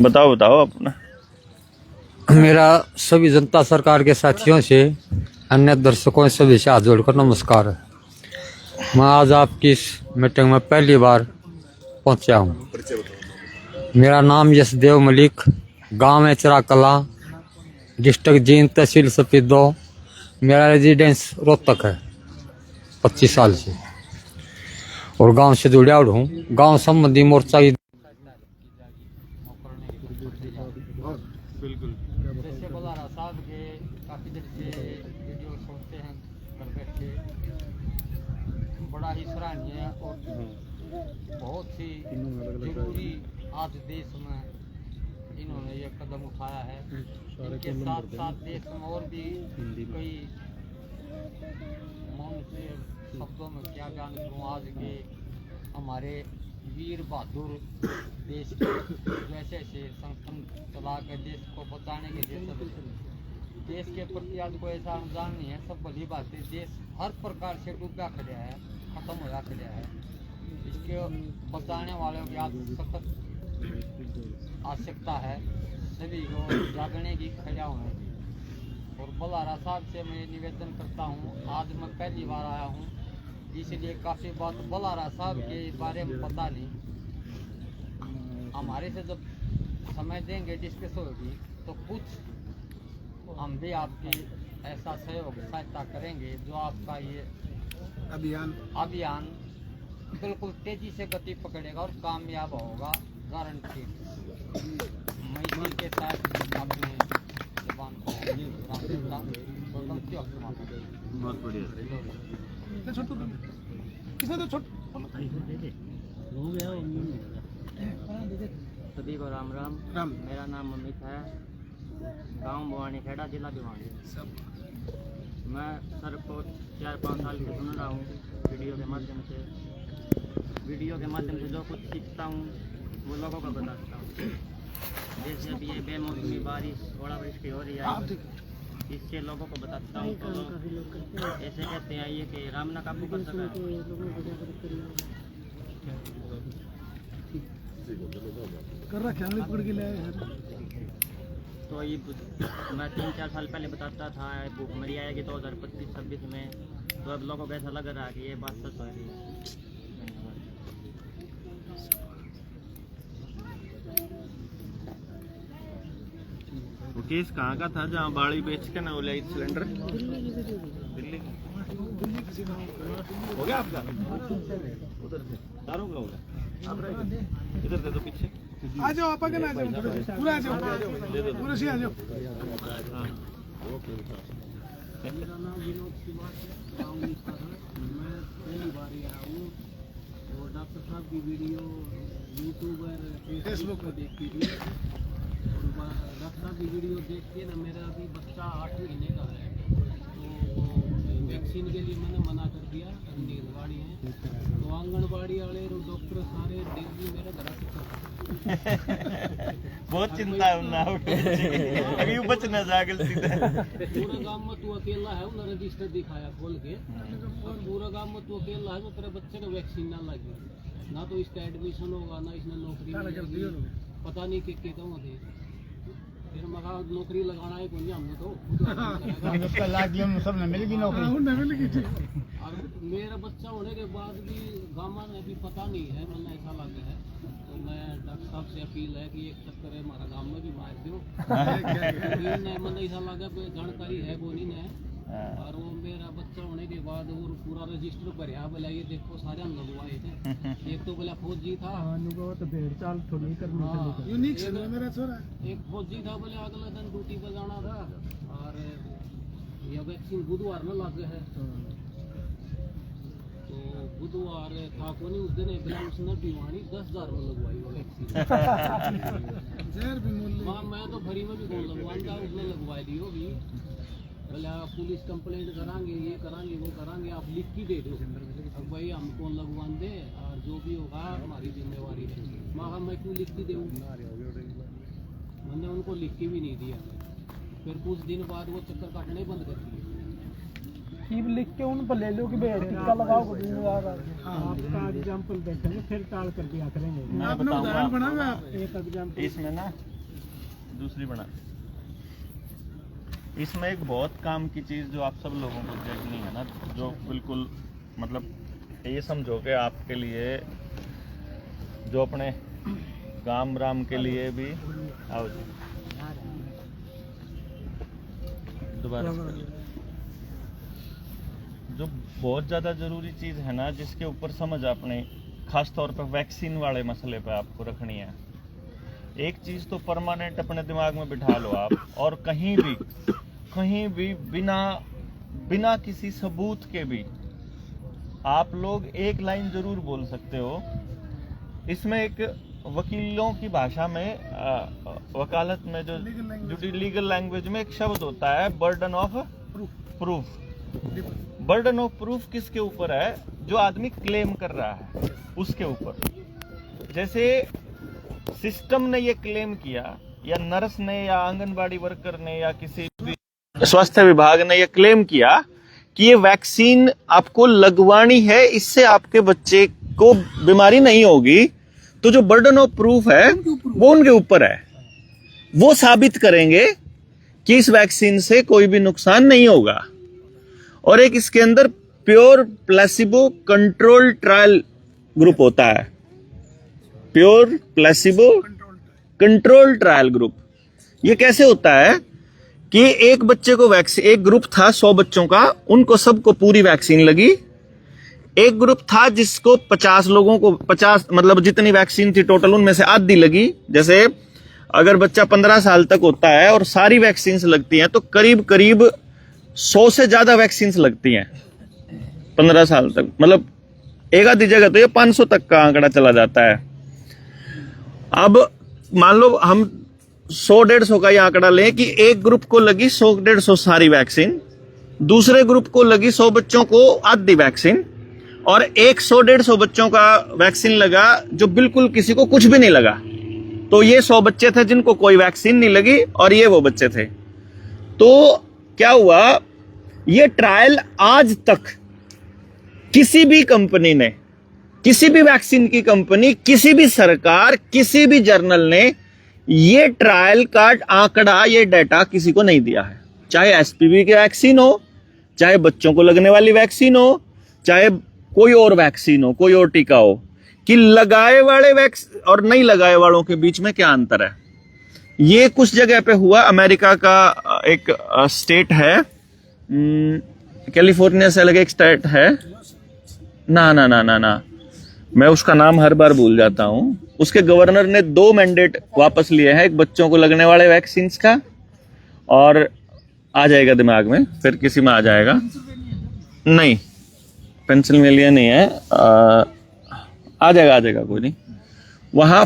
बताओ अपना। मेरा सभी जनता सरकार के साथियों से, अन्य दर्शकों से सभी से हाथ जोड़कर नमस्कार है। मैं आज आपकी इस मीटिंग में पहली बार पहुंचा हूँ। मेरा नाम यशदेव मलिक, गांव है चिराकला, डिस्ट्रिक्ट जींद, तहसील सफीदो। मेरा रेजिडेंस रोहतक है 25 साल से, और गांव से जुड़ा हूँ। गांव संबंधी मोर्चा की बिल्कुल जैसे बलारा साहब के काफ़ी देर से वीडियो सुनते हैं घर बैठे, बड़ा ही सराहनीय और बहुत ही जरूरी आज देश में इन्होंने ये कदम उठाया है। इनके साथ साथ देश में और भी कई मौन से शब्दों में क्या बयान करूँ, आज के हमारे वीर बहादुर देश के जैसे ऐसे संगठन चला कर देश को बचाने के लिए देश के प्रति आज कोई ऐसा अनुदान नहीं है। सब भली बात है, देश हर प्रकार से डूबा खड़ा है, खत्म होया खड़ा है। देश के बचाने वालों की आज सख्त आवश्यकता है, सभी को जागने की, खड़ा होने की। और बलारा साहब से मैं निवेदन करता हूँ, आज मैं पहली बार आया हूँ, इसलिए काफ़ी बात बलारा साहब के बारे में पता नहीं। हमारे से जब समय देंगे, डिस्कस होगी, तो कुछ हम भी आपकी ऐसा सहयोग सहायता करेंगे जो आपका ये अभियान बिल्कुल तेजी से गति पकड़ेगा और कामयाब होगा, गारंटी। मैं इसी के साथ अपने जबान को विराम देता हूं और गलती और क्षमा करता हूं। बहुत बढ़िया। सभी को राम राम। मेरा नाम अमित है, गांव भवानी खेड़ा, जिला भिवानी। मैं सर को 4-5 साल से सुन रहा हूँ वीडियो के माध्यम से जो कुछ सीखता हूँ वो लोगों को बताता हूँ। जैसे अभी ये बेमौसमी बारिश, ओलावृष्टि हो रही है, इससे लोगों को बताता हूँ तो लोग ऐसे कहते हैं ये कि राम ना काबू कर सका। तो ये मैं 3-4 साल पहले बताता था भूखमरी आएगी 2025-26 में, तो अब लोगों को ऐसा लग रहा है कि ये बात सच हो रही है। वो केस कहाँ का था जहाँ बाड़ी बेच के ना वो ले सिलेंडर? दिल्ली हो गया आपका? उधर से दारू का होगा, आप रह इधर दे दो पीछे। आ जाओ आप आगे ना, आ जाओ पूरा, आ जाओ पूरा से आ जाओ। मेरा नाम विनोद कुमार गाँव है। मैं पहली बार आया हूँ और डॉक्टर साहब की वीडियो यूट्यूब और फेसबुक पर देखती थी। डॉक्टर साहब की वीडियो देख के ना मेरा अभी बच्चा 8 महीने का है, तो वैक्सीन के लिए मैंने मना कर दिया, आंगनबाड़ी है। तो आंगनबाड़ी वाले और डॉक्टर सारे डेली मेरे घर से बहुत चिंता है उन्ना अभी बचना जागल सीधा। पूरा गांव में तू अकेला है, उन्हें रजिस्टर दिखाया खोल के, और पूरा गांव में तू अकेला है, तो तेरे बच्चे को वैक्सीन ना लगी, ना तो इसका एडमिशन होगा, ना इसने नौकरी मिलेगी, पता नहीं कि कहता थे। फिर मगा नौकरी लगाना है कोई हमने तो लागियों में सबने मिलेगी नौकरी। और मेरा बच्चा होने के बाद भी गाँव में अभी पता नहीं है, मैंने ऐसा लगा है। तो मैं डॉक्टर साहब से अपील है कि एक चक्कर है हमारा गाँव में भी मार दो। मैंने ऐसा लगा जानकारी है वो नहीं है। और वो मेरा बच्चा होने के बाद वो पूरा रजिस्टर भरया, बोला ये देखो सारे हम लगवाए थे। एक तो बोला फौजी था, तो भेड़ चाल थोड़ी करनी यूनिक है मेरा छोरा। एक फौजी था, बोले अगला दिन ड्यूटी पर जाना था, और ये वैक्सीन बुधवार में लग है। तो बुधवार था को नहीं, उस दिन उसने भिवानी 10,000 में लगवाई वो वैक्सीन। मैं तो भरी में भी कौन लगवाऊंगा, उसने लगवा ली होगी। बोले आप पुलिस कंप्लेंट कराएंगे, ये कराएंगे, वो कराएंगे, आप लिख के दे दो। अब भाई हमको लगवा दे और जो भी होगा हमारी जिम्मेवारी है। मैं क्यों लिख के दूँ? मैंने उनको लिख के भी नहीं दिया। फिर कुछ दिन बाद वो चक्कर काटने बंद कर दिए। लिख के उन पर ले लो कि भाई टिक्का लगाओ। आपका एग्जाम्पल देखेंगे, फिर टाल कर दिया करेंगे। मैं बताऊंगा एक एग्जाम्पल इसमें ना, दूसरी बना इसमें एक बहुत काम की चीज़ जो आप सब लोगों को देखनी है ना, जो बिल्कुल मतलब ये समझो कि आपके लिए, जो अपने गांव राम के लिए भी आओ जी दोबारा, जो बहुत ज़्यादा ज़रूरी चीज़ है ना, जिसके ऊपर समझ आपने खास तौर पर वैक्सीन वाले मसले पे आपको रखनी है। एक चीज़ तो परमानेंट अपने दिमाग में बिठा लो आप, और कहीं भी बिना किसी सबूत के भी आप लोग एक लाइन जरूर बोल सकते हो। इसमें एक वकीलों की भाषा में, वकालत में जो लीगल लैंग्वेज में एक शब्द होता है, burden of proof. Burden of proof किसके ऊपर है? जो आदमी क्लेम कर रहा है उसके ऊपर। जैसे सिस्टम ने ये क्लेम किया, या नर्स ने, या आंगनबाड़ी वर्कर ने, या किसी भी स्वास्थ्य विभाग ने ये क्लेम किया कि ये वैक्सीन आपको लगवानी है, इससे आपके बच्चे को बीमारी नहीं होगी तो जो बर्डन ऑफ प्रूफ है वो उनके ऊपर है। वो साबित करेंगे कि इस वैक्सीन से कोई भी नुकसान नहीं होगा। और एक इसके अंदर pure placebo control trial group होता है, pure placebo control trial group. ये कैसे होता है कि एक बच्चे को वैक्सीन, एक ग्रुप था 100 बच्चों का, उनको सबको पूरी वैक्सीन लगी। एक ग्रुप था जिसको 50 लोगों को 50 मतलब जितनी वैक्सीन थी टोटल उनमें से आधी लगी। जैसे अगर बच्चा 15 साल तक होता है और सारी वैक्सीन लगती हैं तो करीब करीब 100 से ज्यादा वैक्सीन लगती हैं 15 साल तक। मतलब एक आधी जगह तो ये 500 तक का आंकड़ा चला जाता है। अब मान लो हम 100-150 का ये आंकड़ा लें कि एक ग्रुप को लगी 100-150 सारी वैक्सीन, दूसरे ग्रुप को लगी 100 बच्चों को आधी वैक्सीन, और 100-150 बच्चों का वैक्सीन लगा जो बिल्कुल किसी को कुछ भी नहीं लगा। तो ये 100 बच्चे थे जिनको कोई वैक्सीन नहीं लगी और ये वो बच्चे थे। तो क्या हुआ, ये ट्रायल आज तक किसी भी कंपनी ने, किसी भी वैक्सीन की कंपनी, किसी भी सरकार, किसी भी जर्नल ने ये ट्रायल का आंकड़ा, ये डाटा किसी को नहीं दिया है। चाहे एसपीवी की वैक्सीन हो, चाहे बच्चों को लगने वाली वैक्सीन हो, चाहे कोई और वैक्सीन हो, कोई और टीका हो, कि लगाए वाले वैक्सीन और नहीं लगाए वालों के बीच में क्या अंतर है। ये कुछ जगह पे हुआ। अमेरिका का एक स्टेट है, कैलिफोर्निया से अलग एक स्टेट है ना, मैं उसका नाम हर बार भूल जाता हूं। उसके गवर्नर ने 2 मैंडेट वापस लिए हैं, एक बच्चों को लगने वाले वैक्सीन का, और आ जाएगा दिमाग में, फिर किसी में आ जाएगा, नहीं पेंसिल्वेनिया नहीं है, आ जाएगा कोई नहीं, वहां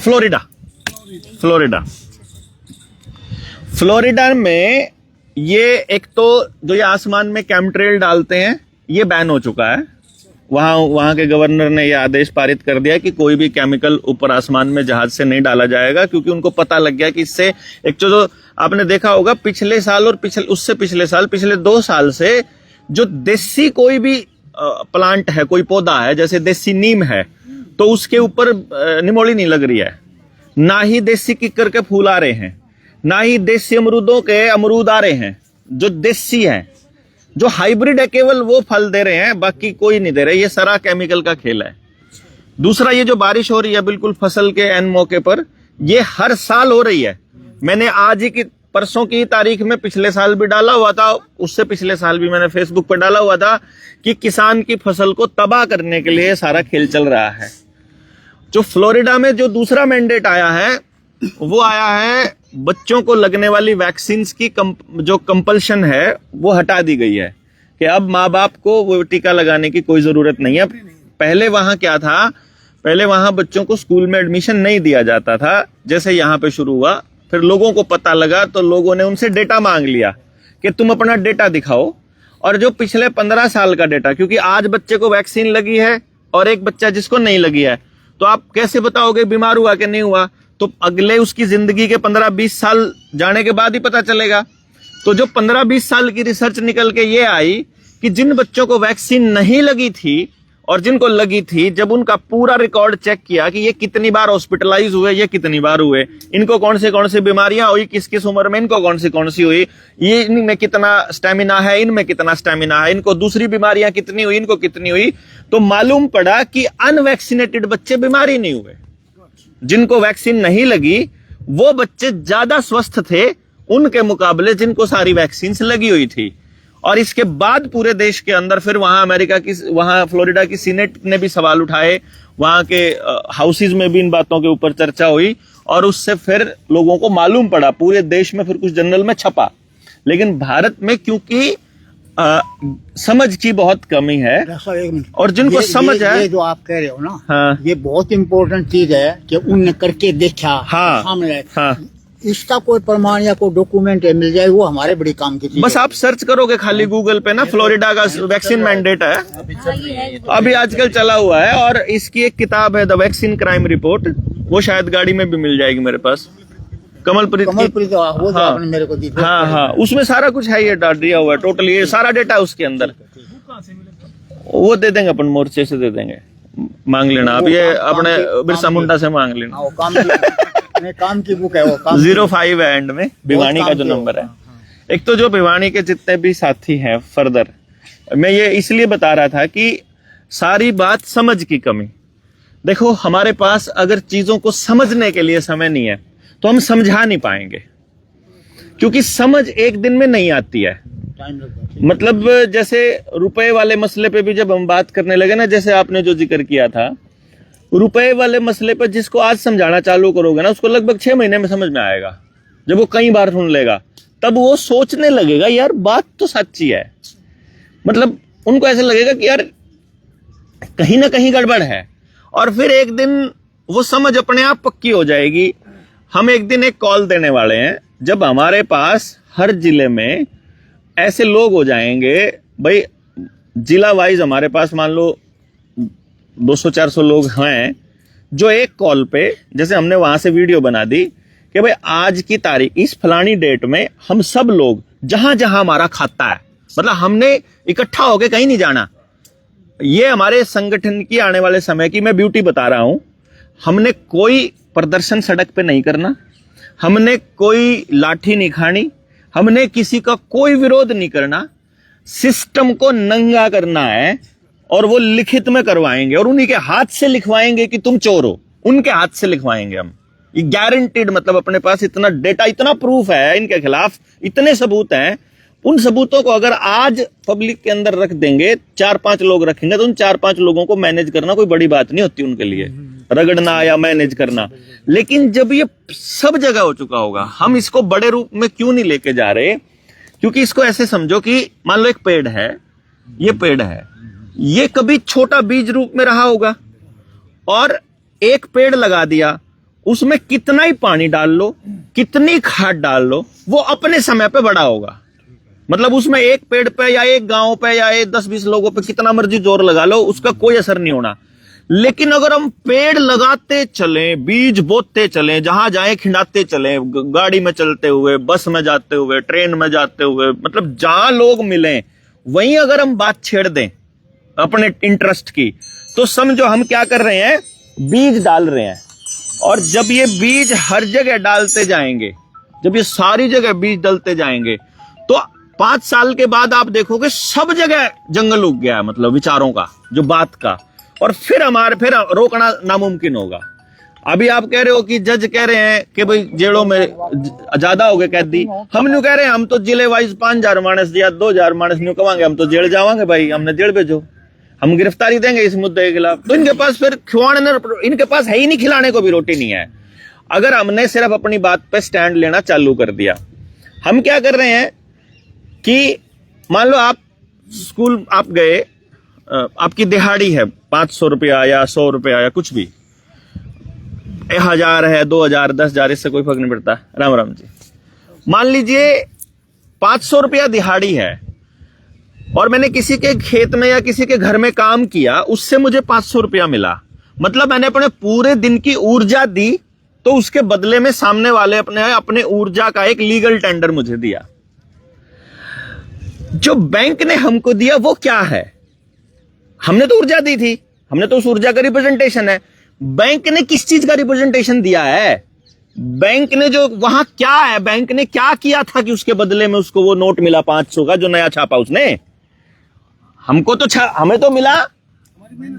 फ्लोरिडा में ये एक तो जो ये आसमान में कैमट्रेल डालते हैं ये बैन हो चुका है। वहां के गवर्नर ने ये आदेश पारित कर दिया कि कोई भी केमिकल ऊपर आसमान में जहाज से नहीं डाला जाएगा, क्योंकि उनको पता लग गया कि इससे एक तो जो आपने देखा होगा पिछले साल और उससे पिछले साल, पिछले 2 साल से जो देसी कोई भी प्लांट है, कोई पौधा है, जैसे देसी नीम है, तो उसके ऊपर निमोली नहीं लग रही है, ना ही देसी किक्कर के फूल आ रहे हैं, ना ही देसी अमरूदों के अमरूद आ रहे हैं जो देसी हैं। जो हाइब्रिड है केवल वो फल दे रहे हैं, बाकी कोई नहीं दे रहे। ये सारा केमिकल का खेल है। दूसरा, ये जो बारिश हो रही है बिल्कुल फसल के एन मौके पर, ये हर साल हो रही है। मैंने आज ही की परसों की तारीख में पिछले साल भी डाला हुआ था, उससे पिछले साल भी मैंने फेसबुक पर डाला हुआ था कि किसान की फसल को तबाह करने के लिए सारा खेल चल रहा है। जो फ्लोरिडा में जो दूसरा मैंडेट आया है वो आया है बच्चों को लगने वाली वैक्सीन की जो कंपल्शन है वो हटा दी गई है कि अब माँ बाप को वो टीका लगाने की कोई जरूरत नहीं है। पहले वहां क्या था, पहले वहां बच्चों को स्कूल में एडमिशन नहीं दिया जाता था, जैसे यहाँ पे शुरू हुआ, फिर लोगों को पता लगा तो लोगों ने उनसे डेटा मांग लिया कि तुम अपना डेटा दिखाओ। और जो पिछले 15 साल का डेटा, क्योंकि आज बच्चे को वैक्सीन लगी है और एक बच्चा जिसको नहीं लगी है, तो आप कैसे बताओगे बीमार हुआ कि नहीं हुआ? तो अगले उसकी जिंदगी के 15-20 साल जाने के बाद ही पता चलेगा। तो जो 15-20 साल की रिसर्च निकल के ये आई कि जिन बच्चों को वैक्सीन नहीं लगी थी और जिनको लगी थी, जब उनका पूरा रिकॉर्ड चेक किया कि ये कितनी बार हॉस्पिटलाइज हुए, ये कितनी बार हुए, इनको कौन सी बीमारियां हुई, किस किस उम्र में इनको कौन सी हुई, ये इनमें कितना स्टेमिना है, इनमें कितना स्टेमिना है, इनको दूसरी बीमारियां कितनी हुई, इनको कितनी हुई, तो मालूम पड़ा कि अनवैक्सीनेटेड बच्चे बीमारी नहीं हुए। जिनको वैक्सीन नहीं लगी वो बच्चे ज्यादा स्वस्थ थे उनके मुकाबले जिनको सारी वैक्सीन लगी हुई थी। और इसके बाद पूरे देश के अंदर फिर वहां फ्लोरिडा की सीनेट ने भी सवाल उठाए, वहां के हाउसेज में भी इन बातों के ऊपर चर्चा हुई और उससे फिर लोगों को मालूम पड़ा, पूरे देश में फिर कुछ जर्नल में छपा। लेकिन भारत में क्योंकि समझ की बहुत कमी है और जिनको समझ है, ये जो आप कह रहे हो ना, हाँ, ये बहुत इम्पोर्टेंट चीज है कि उनने करके देखा, हाँ, सामने, हाँ, इसका कोई प्रमाण या कोई डॉक्यूमेंट मिल जाए वो हमारे बड़ी काम की चीज। बस आप सर्च करोगे खाली गूगल पे ना, फ्लोरिडा का वैक्सीन मैंडेट है, अभी आजकल चला हुआ है। और इसकी एक किताब है द वैक्सीन क्राइम रिपोर्ट, वो शायद गाड़ी में भी मिल जाएगी मेरे पास, कमलप्रीत वो जो आपने मेरे को दी। हाँ, उसमें सारा कुछ है, ये दिया हुआ है टोटल, ये सारा डेटा है उसके अंदर। वो दे देंगे अपन, मोर्चे से दे देंगे, मांग लेना आप, ये अपने बिरसा मुंडा से मांग लेना। हाँ, वो काम की बुक है वो, काम 05 है एंड में भिवानी का जो नंबर है। एक तो जो भिवानी के जितने भी साथी हैं फर्दर, मैं ये इसलिए बता रहा था कि सारी बात समझ की कमी। देखो हमारे पास अगर चीजों को समझने के लिए समय नहीं है तो हम समझा नहीं पाएंगे, क्योंकि समझ एक दिन में नहीं आती है। मतलब जैसे रुपए वाले मसले पे भी जब हम बात करने लगे ना, जैसे आपने जो जिक्र किया था, रुपए वाले मसले पर जिसको आज समझाना चालू करोगे ना, उसको लगभग 6 महीने में समझ में आएगा। जब वो कई बार सुन लेगा तब वो सोचने लगेगा यार बात तो सच्ची है। मतलब उनको ऐसा लगेगा कि यार कहीं ना कहीं गड़बड़ है, और फिर एक दिन वो समझ अपने आप पक्की हो जाएगी। हम एक दिन एक कॉल देने वाले हैं, जब हमारे पास हर जिले में ऐसे लोग हो जाएंगे, भाई जिला वाइज हमारे पास मान लो 200-400 लोग हैं, जो एक कॉल पे, जैसे हमने वहां से वीडियो बना दी कि भाई आज की तारीख इस फलानी डेट में हम सब लोग जहां जहां हमारा खाता है, मतलब हमने इकट्ठा होके कहीं नहीं जाना। ये हमारे संगठन की आने वाले समय की मैं ब्यूटी बता रहा हूं। हमने कोई प्रदर्शन सड़क पे नहीं करना, हमने कोई लाठी नहीं खानी, हमने किसी का कोई विरोध नहीं करना। सिस्टम को नंगा करना है और वो लिखित में करवाएंगे, और उन्हीं के हाथ से लिखवाएंगे कि तुम चोर हो, उनके हाथ से लिखवाएंगे हम। ये गारंटीड, मतलब अपने पास इतना डेटा, इतना प्रूफ है इनके खिलाफ, इतने सबूत हैं। उन सबूतों को अगर आज पब्लिक के अंदर रख देंगे, 4-5 लोग रखेंगे, तो उन 4-5 लोगों को मैनेज करना कोई बड़ी बात नहीं होती उनके लिए, रगड़ना या मैनेज करना। लेकिन जब ये सब जगह हो चुका होगा, हम इसको बड़े रूप में क्यों नहीं लेके जा रहे? क्योंकि इसको ऐसे समझो कि मान लो एक पेड़ है, ये पेड़ है, ये कभी छोटा बीज रूप में रहा होगा, और एक पेड़ लगा दिया, उसमें कितना ही पानी डाल लो, कितनी खाद डाल लो, वो अपने समय पे बड़ा होगा। मतलब उसमें एक पेड़ पे या एक गांव पे या 10-20 लोगों पे कितना मर्जी जोर लगा लो, उसका कोई असर नहीं होना। लेकिन अगर हम पेड़ लगाते चलें, बीज बोते चलें, जहां जाए खिंडाते चलें, गाड़ी में चलते हुए, बस में जाते हुए, ट्रेन में जाते हुए, मतलब जहां लोग मिलें वहीं अगर हम बात छेड़ दें अपने इंटरेस्ट की, तो समझो हम क्या कर रहे हैं, बीज डाल रहे हैं। और जब ये बीज हर जगह डालते जाएंगे, जब ये सारी जगह बीज डालते जाएंगे, तो 5 साल के बाद आप देखोगे सब जगह जंगल उग गया है, मतलब विचारों का, जो बात का। और फिर रोकना नामुमकिन होगा। अभी आप कह रहे हो कि जज कह रहे हैं कि भाई जेलों में ज्यादा हो गए कैदी, हम नहीं कह रहे हैं, हम तो जिले वाइज 5000 मानस या 2000 मानस नहीं कमांगे, हम तो जेल जावांगे भाई, हमने जेल भेजो, हम गिरफ्तारी देंगे इस मुद्दे के खिलाफ। तो इनके पास फिर इनके पास है ही नहीं, खिलाने को भी रोटी नहीं है। अगर हमने सिर्फ अपनी बात पे स्टैंड लेना चालू कर दिया, हम क्या कर रहे हैं कि मान लो आप स्कूल आप गए, आपकी दिहाड़ी है 500 रुपया या 100 रुपया या कुछ भी, 1000 है, 2000, 10,000, इससे कोई फर्क नहीं पड़ता। राम राम जी। मान लीजिए 500 रुपया दिहाड़ी है, और मैंने किसी के खेत में या किसी के घर में काम किया, उससे मुझे 500 रुपया मिला। मतलब मैंने अपने पूरे दिन की ऊर्जा दी, तो उसके बदले में सामने वाले अपने ऊर्जा का एक लीगल टेंडर मुझे दिया। जो बैंक ने हमको दिया वो क्या है? हमने तो ऊर्जा दी थी, हमने तो उस ऊर्जा का रिप्रेजेंटेशन है। बैंक ने किस चीज का रिप्रेजेंटेशन दिया है? बैंक ने जो वहां क्या है, बैंक ने क्या किया था कि उसके बदले में उसको वो नोट मिला 500 का, जो नया छापा उसने? हमको तो हमें तो मिला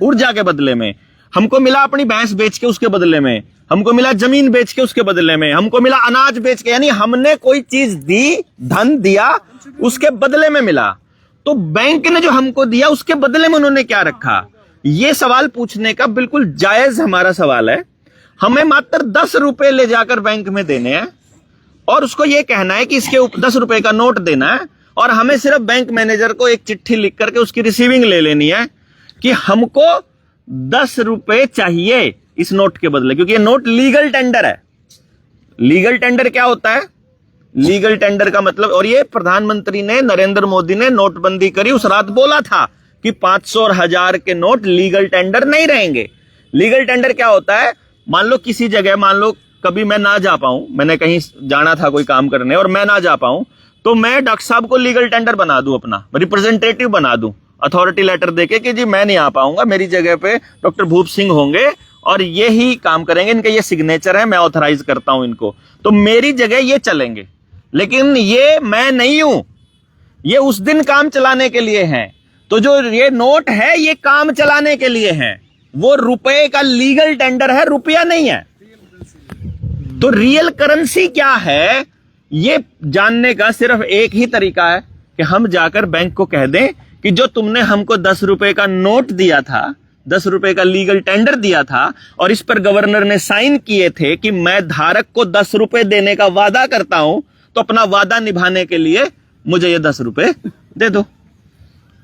ऊर्जा के बदले में, हमको मिला अपनी भैंस बेच के उसके बदले में, हमको मिला जमीन बेच के उसके बदले में, हमको मिला अनाज बेच के, यानी हमने कोई चीज दी, धन दिया, उसके बदले में मिला। तो बैंक ने जो हमको दिया उसके बदले में उन्होंने क्या रखा? ये सवाल पूछने का बिल्कुल जायज हमारा सवाल है। हमें मात्र 10 रुपए ले जाकर बैंक में देने हैं, और उसको ये कहना है कि इसके 10 रुपए का नोट देना है, और हमें सिर्फ बैंक मैनेजर को एक चिट्ठी लिख करके उसकी रिसीविंग ले लेनी है कि हमको 10 रुपए चाहिए इस नोट के बदले, क्योंकि ये नोट लीगल टेंडर है। लीगल टेंडर क्या होता है? लीगल टेंडर का मतलब, और ये प्रधानमंत्री ने, नरेंद्र मोदी ने नोटबंदी करी उस रात बोला था कि 500 और 1000 के नोट लीगल टेंडर नहीं रहेंगे। लीगल टेंडर क्या होता है? मान लो किसी जगह, मान लो कभी मैं ना जा पाऊं, मैंने कहीं जाना था कोई काम करने और मैं ना जा पाऊं, तो मैं डॉक्टर साहब को लीगल टेंडर बना दूं, अपना रिप्रेजेंटेटिव बना दूं, अथॉरिटी लेटर देके कि जी मैं नहीं आ पाऊंगा, मेरी जगह पे डॉक्टर भूप सिंह होंगे और ये ही काम करेंगे, इनके ये सिग्नेचर है, मैं ऑथराइज करता हूं इनको, तो मेरी जगह ये चलेंगे। लेकिन ये मैं नहीं हूं, ये उस दिन काम चलाने के लिए हैं। तो जो ये नोट है ये काम चलाने के लिए है, वो रुपए का लीगल टेंडर है, रुपया नहीं है। तो रियल करेंसी क्या है ये जानने का सिर्फ एक ही तरीका है कि हम जाकर बैंक को कह दें कि जो तुमने हमको 10 रुपए का नोट दिया था, 10 रुपए का लीगल टेंडर दिया था और इस पर गवर्नर ने साइन किए थे कि मैं धारक को 10 रुपए देने का वादा करता हूं, तो अपना वादा निभाने के लिए मुझे ये 10 रुपए दे दो।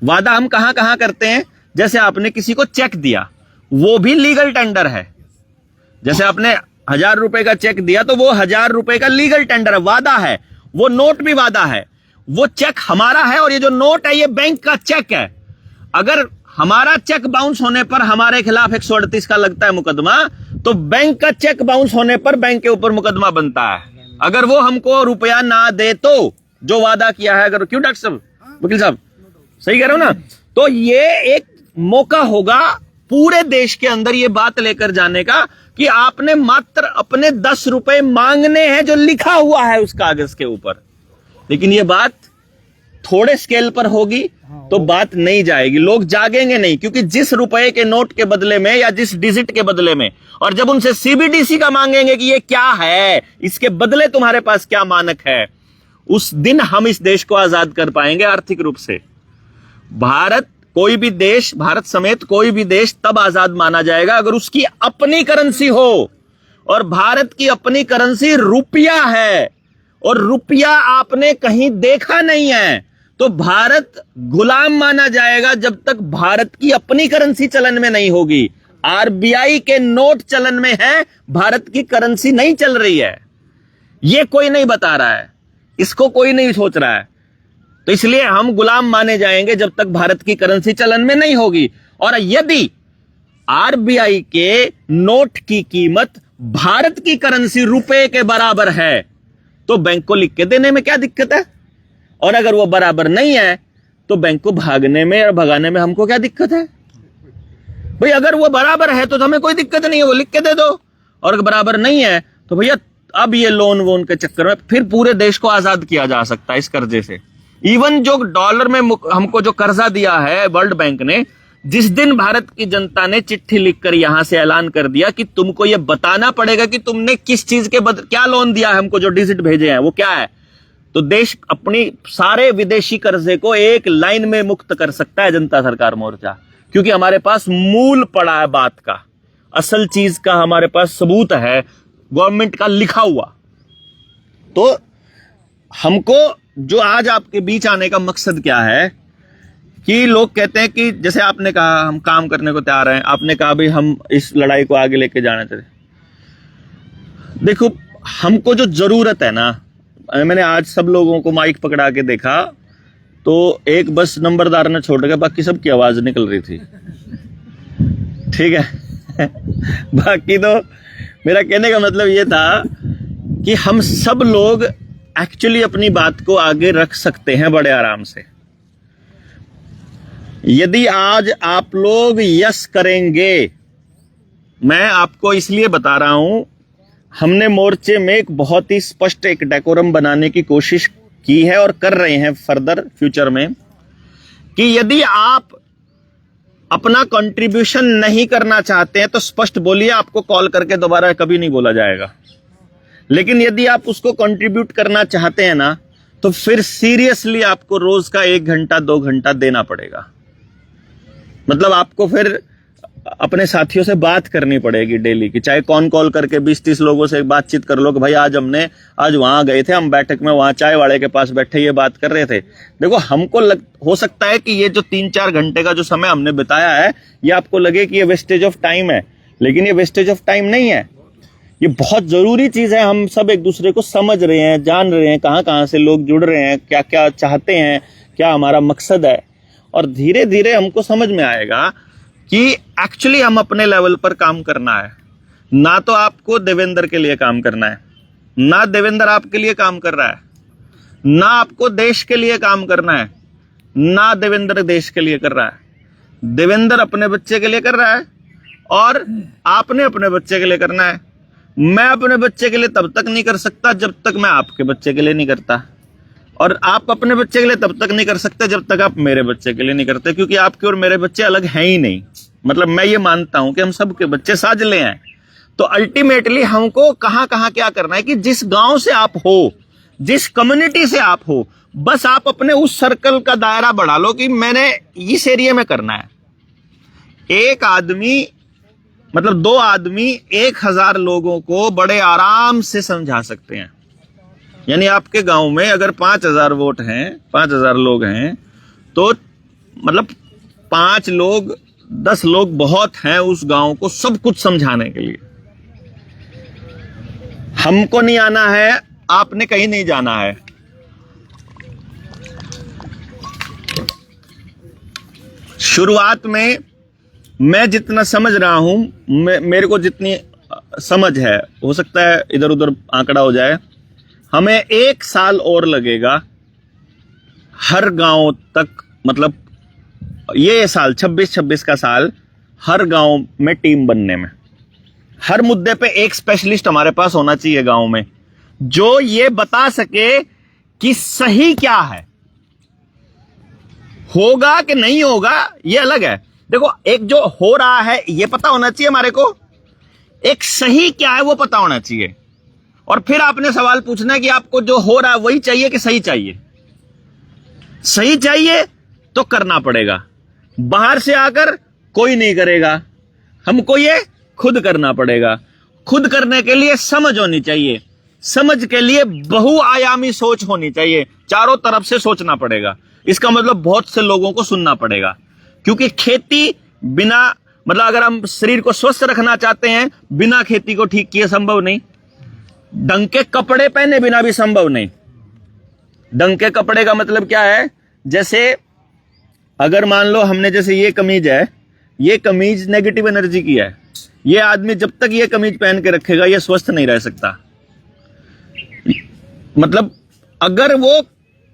वादा हम कहां कहां करते हैं? जैसे आपने किसी को चेक दिया, वो भी लीगल टेंडर है। जैसे आपने 1000 रुपए का चेक दिया तो वो 1000 रुपए का लीगल टेंडर है, वादा है। वो नोट भी वादा है, वो चेक हमारा है और ये जो नोट है ये बैंक का चेक है। अगर हमारा चेक बाउंस होने पर हमारे खिलाफ 138 का लगता है मुकदमा, तो बैंक का चेक बाउंस होने पर बैंक के ऊपर मुकदमा बनता है। अगर वो हमको रुपया ना दे तो जो वादा किया है, अगर क्यों डॉक्टर साहब, वकील साहब सही कह रहे हो ना? तो ये एक मौका होगा पूरे देश के अंदर ये बात लेकर जाने का कि आपने मात्र अपने 10 रुपए मांगने हैं जो लिखा हुआ है उस कागज के ऊपर। लेकिन ये बात थोड़े स्केल पर होगी तो बात नहीं जाएगी, लोग जागेंगे नहीं, क्योंकि जिस रुपए के नोट के बदले में या जिस डिजिट के बदले में, और जब उनसे सीबीडीसी का मांगेंगे कि ये क्या है, इसके बदले तुम्हारे पास क्या मानक है, उस दिन हम इस देश को आजाद कर पाएंगे आर्थिक रूप से। भारत, कोई भी देश, भारत समेत कोई भी देश तब आजाद माना जाएगा अगर उसकी अपनी करेंसी हो, और भारत की अपनी करेंसी रुपया है, और रुपया आपने कहीं देखा नहीं है। तो भारत गुलाम माना जाएगा जब तक भारत की अपनी करेंसी चलन में नहीं होगी। आरबीआई के नोट चलन में है, भारत की करेंसी नहीं चल रही है। ये कोई नहीं बता रहा है, इसको कोई नहीं सोच रहा है। तो इसलिए हम गुलाम माने जाएंगे जब तक भारत की करेंसी चलन में नहीं होगी। और यदि आरबीआई के नोट की कीमत भारत की करेंसी रुपए के बराबर है तो बैंक को लिख के देने में क्या दिक्कत है? और अगर वो बराबर नहीं है तो बैंक को भागने में और भगाने में हमको क्या दिक्कत है? भाई अगर वो बराबर है तो हमें कोई दिक्कत नहीं है, वो लिख के दे दो। और अगर बराबर नहीं है तो भैया अब ये लोन वोन के चक्कर में फिर पूरे देश को आजाद किया जा सकता है इस कर्जे से। इवन जो डॉलर में हमको जो कर्जा दिया है वर्ल्ड बैंक ने, जिस दिन भारत की जनता ने चिट्ठी लिखकर यहां से ऐलान कर दिया कि तुमको ये बताना पड़ेगा कि तुमने किस चीज के क्या लोन दिया है हमको, जो डिजिट भेजे हैं वो क्या है, तो देश अपनी सारे विदेशी कर्जे को एक लाइन में मुक्त कर सकता है जनता सरकार मोर्चा, क्योंकि हमारे पास मूल पड़ा है बात का, असल चीज का हमारे पास सबूत है, गवर्नमेंट का लिखा हुआ। तो हमको जो आज आपके बीच आने का मकसद क्या है कि लोग कहते हैं कि जैसे आपने कहा हम काम करने को तैयार हैं, आपने कहा भाई हम इस लड़ाई को आगे लेके जाना चाहिए। देखो हमको जो जरूरत है ना, मैंने आज सब लोगों को माइक पकड़ा के देखा तो एक बस नंबरदार ने छोड़ के बाकी सबकी आवाज निकल रही थी, ठीक है। बाकी तो मेरा कहने का मतलब ये था कि हम सब लोग एक्चुअली अपनी बात को आगे रख सकते हैं बड़े आराम से। यदि आज आप लोग यस करेंगे, मैं आपको इसलिए बता रहा हूं, हमने मोर्चे में एक बहुत ही स्पष्ट एक डेकोरम बनाने की कोशिश की है और कर रहे हैं फर्दर फ्यूचर में, कि यदि आप अपना कंट्रीब्यूशन नहीं करना चाहते हैं तो स्पष्ट बोलिए, आपको कॉल करके दोबारा कभी नहीं बोला जाएगा। लेकिन यदि आप उसको कंट्रीब्यूट करना चाहते हैं ना, तो फिर सीरियसली आपको रोज का 1 घंटा 2 घंटा देना पड़ेगा। मतलब आपको फिर अपने साथियों से बात करनी पड़ेगी डेली की, चाहे कौन कॉल करके 20-30 लोगों से बातचीत कर लो कि भाई आज वहां गए थे, हम बैठक में वहां चाय वाले के पास बैठे ये बात कर रहे थे। देखो हमको हो सकता है कि ये जो 3-4 घंटे का जो समय हमने बिताया है ये आपको लगे कि ये वेस्टेज ऑफ टाइम है, लेकिन ये वेस्टेज ऑफ टाइम नहीं है, ये बहुत जरूरी चीज है। हम सब एक दूसरे को समझ रहे हैं, जान रहे हैं कहाँ कहाँ से लोग जुड़ रहे हैं, क्या क्या चाहते हैं, क्या हमारा मकसद है, और धीरे धीरे हमको समझ में आएगा कि एक्चुअली हम अपने लेवल पर काम करना है। ना तो आपको देवेंद्र के लिए काम करना है, ना देवेंद्र आपके लिए काम कर रहा है, ना आपको देश के लिए काम करना है, ना देवेंद्र देश के लिए कर रहा है। देवेंद्र अपने बच्चे के लिए कर रहा है और आपने अपने बच्चे के लिए करना है। मैं अपने बच्चे के लिए तब तक नहीं कर सकता जब तक मैं आपके बच्चे के लिए नहीं करता, और आप अपने बच्चे के लिए तब तक नहीं कर सकते जब तक आप मेरे बच्चे के लिए नहीं करते, क्योंकि आपके और मेरे बच्चे अलग हैं ही नहीं। मतलब मैं ये मानता हूं कि हम सबके बच्चे साझले हैं। तो अल्टीमेटली हमको कहां कहां क्या करना है कि जिस गांव से आप हो, जिस कम्युनिटी से आप हो, बस आप अपने उस सर्कल का दायरा बढ़ा लो कि मैंने इस एरिया में करना है। एक आदमी मतलब 2 आदमी 1000 लोगों को बड़े आराम से समझा सकते हैं। यानी आपके गांव में अगर 5000 वोट हैं, 5000 लोग हैं, तो मतलब 5 लोग 10 लोग बहुत हैं उस गांव को सब कुछ समझाने के लिए। हमको नहीं आना है, आपने कहीं नहीं जाना है। शुरुआत में मैं जितना समझ रहा हूं, मेरे को जितनी समझ है, हो सकता है इधर उधर आंकड़ा हो जाए, हमें 1 साल और लगेगा हर गांव तक, मतलब ये साल 26 का साल, हर गांव में टीम बनने में। हर मुद्दे पे एक स्पेशलिस्ट हमारे पास होना चाहिए गांव में, जो ये बता सके कि सही क्या है। होगा कि नहीं होगा ये अलग है। देखो, एक जो हो रहा है ये पता होना चाहिए हमारे को, एक सही क्या है वो पता होना चाहिए। और फिर आपने सवाल पूछना है कि आपको जो हो रहा है वही चाहिए कि सही चाहिए। सही चाहिए तो करना पड़ेगा, बाहर से आकर कोई नहीं करेगा, हमको ये खुद करना पड़ेगा। खुद करने के लिए समझ होनी चाहिए, समझ के लिए बहुआयामी सोच होनी चाहिए, चारों तरफ से सोचना पड़ेगा। इसका मतलब बहुत से लोगों को सुनना पड़ेगा, क्योंकि खेती बिना, मतलब अगर हम शरीर को स्वस्थ रखना चाहते हैं, बिना खेती को ठीक किए संभव नहीं। ढंग के कपड़े पहने बिना भी संभव नहीं। ढंग के कपड़े का मतलब क्या है? जैसे अगर मान लो हमने, जैसे ये कमीज है, ये कमीज नेगेटिव एनर्जी की है, ये आदमी जब तक ये कमीज पहन के रखेगा ये स्वस्थ नहीं रह सकता। मतलब अगर वो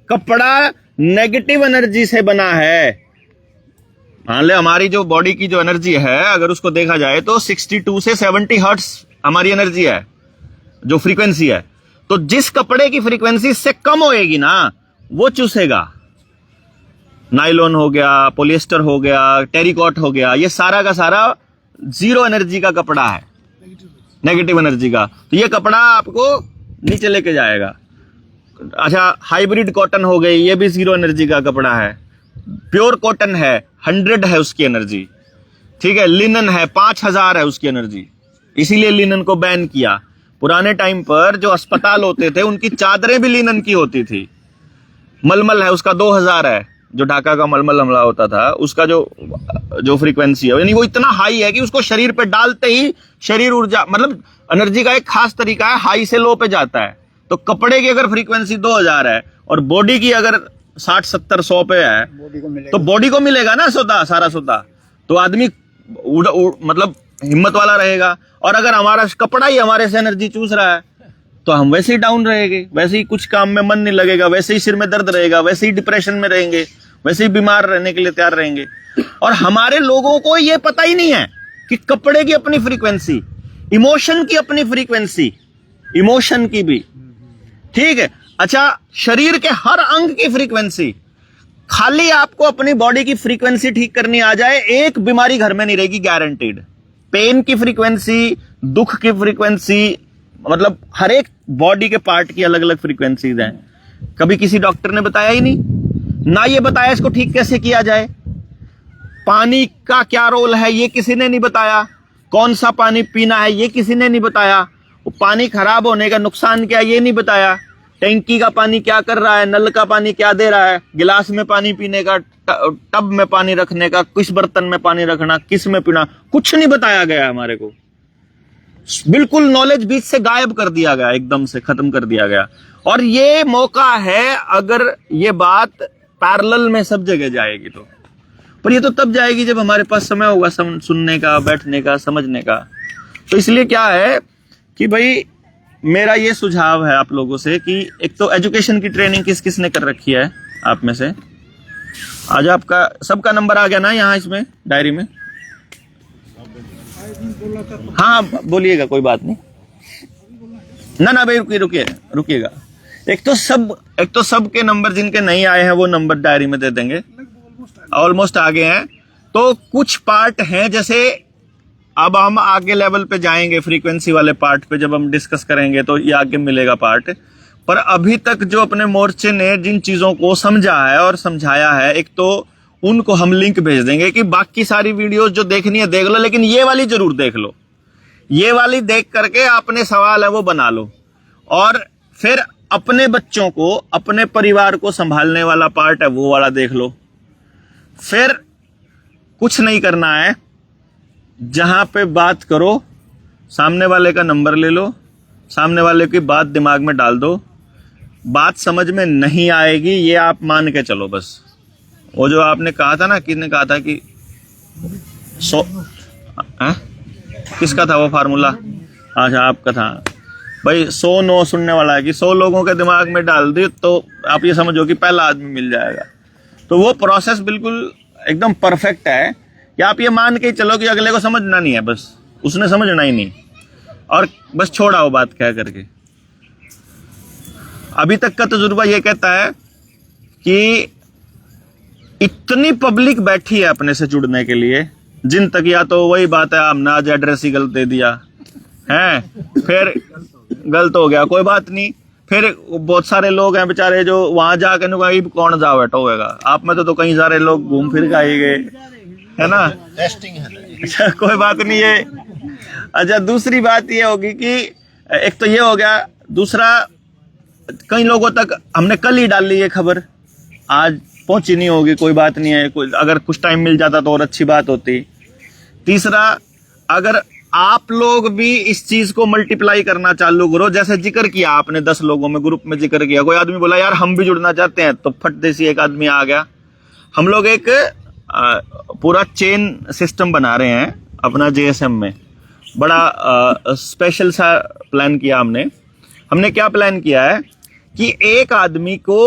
कपड़ा नेगेटिव एनर्जी से बना है, मान ले हमारी जो बॉडी की जो एनर्जी है, अगर उसको देखा जाए तो 62 से 70 हर्ट्ज हमारी एनर्जी है, जो फ्रीक्वेंसी है। तो जिस कपड़े की फ्रीक्वेंसी इससे कम होएगी ना, वो चूसेगा। नायलॉन हो गया, पॉलिएस्टर हो गया, टेरिकॉट हो गया, ये सारा का सारा 0 एनर्जी का कपड़ा है, नेगेटिव एनर्जी का। तो ये कपड़ा आपको नीचे लेके जाएगा। अच्छा, हाइब्रिड कॉटन हो गई, ये भी 0 एनर्जी का कपड़ा है। प्योर कॉटन है, 100 है उसकी एनर्जी, ठीक है। लिनन है, 5000 है उसकी एनर्जी, इसीलिए लिनन को बैन किया। पुराने टाइम पर जो अस्पताल होते थे उनकी चादरें भी लिनन की होती थी। मलमल है, उसका 2000 है, जो ढाका का मलमल हमला होता था उसका जो फ्रीक्वेंसी है, यानी वो इतना हाई है कि उसको शरीर पे डालते ही शरीर ऊर्जा, मतलब एनर्जी का एक खास तरीका है, हाई से लो पे जाता है। तो कपड़े की अगर फ्रीक्वेंसी 2000 है और बॉडी की अगर 60 70 100 पे है, तो बॉडी को मिलेगा ना सारा सौदा, तो आदमी मतलब हिम्मत वाला रहेगा। और अगर हमारा कपड़ा ही हमारे से एनर्जी चूस रहा है तो हम वैसे ही डाउन रहेंगे, वैसे ही कुछ काम में मन नहीं लगेगा, वैसे ही सिर में दर्द रहेगा, वैसे ही डिप्रेशन में रहेंगे, वैसे ही बीमार रहने के लिए तैयार रहेंगे। और हमारे लोगों को ये पता ही नहीं है कि कपड़े की अपनी फ्रीक्वेंसी, इमोशन की अपनी फ्रीक्वेंसी, इमोशन की भी, ठीक है। अच्छा, शरीर के हर अंग की फ्रीक्वेंसी, खाली आपको अपनी बॉडी की फ्रीक्वेंसी ठीक करनी आ जाए, एक बीमारी घर में नहीं रहेगी, गारंटीड। पेन की फ्रीक्वेंसी, दुख की फ्रीक्वेंसी, मतलब हर एक बॉडी के पार्ट की अलग अलग फ्रीक्वेंसीज हैं। कभी किसी डॉक्टर ने बताया ही नहीं, ना ये बताया इसको ठीक कैसे किया जाए। पानी का क्या रोल है ये किसी ने नहीं बताया, कौन सा पानी पीना है ये किसी ने नहीं बताया, वो पानी खराब होने का नुकसान क्या ये नहीं बताया, टैंकी का पानी क्या कर रहा है, नल का पानी क्या दे रहा है, गिलास में पानी पीने का, टब में पानी रखने का, किस बर्तन में पानी रखना, किस में पीना, कुछ नहीं बताया गया हमारे को। बिल्कुल नॉलेज बीच से गायब कर दिया गया, एकदम से खत्म कर दिया गया। और ये मौका है, अगर ये बात पैरेलल में सब जगह जाएगी तो, पर ये तो तब जाएगी जब हमारे पास समय होगा सुनने का, बैठने का, समझने का। तो इसलिए क्या है कि भाई मेरा ये सुझाव है आप लोगों से कि एक तो एजुकेशन की ट्रेनिंग किस किस ने कर रखी है आप में से? आज आपका सबका नंबर आ गया ना यहाँ इसमें डायरी में? हाँ बोलिएगा, कोई बात नहीं। ना भाई रुकिएगा। एक तो सब के नंबर जिनके नहीं आए हैं वो नंबर डायरी में दे देंगे, ऑलमोस्ट आगे हैं। तो कुछ पार्ट हैं, जैसे अब हम आगे लेवल पे जाएंगे फ्रीक्वेंसी वाले पार्ट पे, जब हम डिस्कस करेंगे तो ये आगे मिलेगा पार्ट। पर अभी तक जो अपने मोर्चे ने जिन चीजों को समझा है और समझाया है, एक तो उनको हम लिंक भेज देंगे कि बाकी सारी वीडियोस जो देखनी है देख लो, लेकिन ये वाली जरूर देख लो। ये वाली देख करके अपने सवाल है वो बना लो, और फिर अपने बच्चों को, अपने परिवार को संभालने वाला पार्ट है वो वाला देख लो। फिर कुछ नहीं करना है, जहां पे बात करो सामने वाले का नंबर ले लो, सामने वाले की बात दिमाग में डाल दो। बात समझ में नहीं आएगी ये आप मान के चलो बस। वो जो आपने कहा था ना, किसने कहा था कि 100 किसका था वो फार्मूला? अच्छा आपका था भाई। 100 9 सुनने वाला है कि 100 लोगों के दिमाग में डाल दी तो आप ये समझो कि पहला आदमी मिल जाएगा। तो वो प्रोसेस बिल्कुल एकदम परफेक्ट है कि आप ये मान के चलो कि अगले को समझना नहीं है, बस उसने समझना ही नहीं, और बस छोड़ा वो बात कह करके। अभी तक का तजुर्बा ये कहता है कि इतनी पब्लिक बैठी है अपने से जुड़ने के लिए, जिन तक या तो वही बात है हमने आज एड्रेस ही गलत दे दिया है, फिर गलत हो गया, कोई बात नहीं। फिर बहुत सारे लोग हैं बेचारे जो वहां जाकर कौन जा बैठा होगा। आप में तो कई सारे लोग घूम फिर के आए गए, है ना? टेस्टिंग है। अच्छा कोई बात नहीं है। अच्छा दूसरी बात ये होगी कि एक तो ये हो गया, दूसरा कई लोगों तक हमने कल ही डाल ली ये खबर, आज पहुंची नहीं होगी, कोई बात नहीं है। कोई अगर कुछ टाइम मिल जाता तो और अच्छी बात होती। तीसरा, अगर आप लोग भी इस चीज को मल्टीप्लाई करना चालू करो, जैसे जिक्र किया आपने 10 लोगों में ग्रुप में जिक्र किया, कोई आदमी बोला यार हम भी जुड़ना चाहते हैं, तो फट देसी एक आदमी आ गया। हम लोग एक पूरा चेन सिस्टम बना रहे हैं अपना JSM में, बड़ा स्पेशल सा प्लान किया हमने क्या प्लान किया है कि एक आदमी को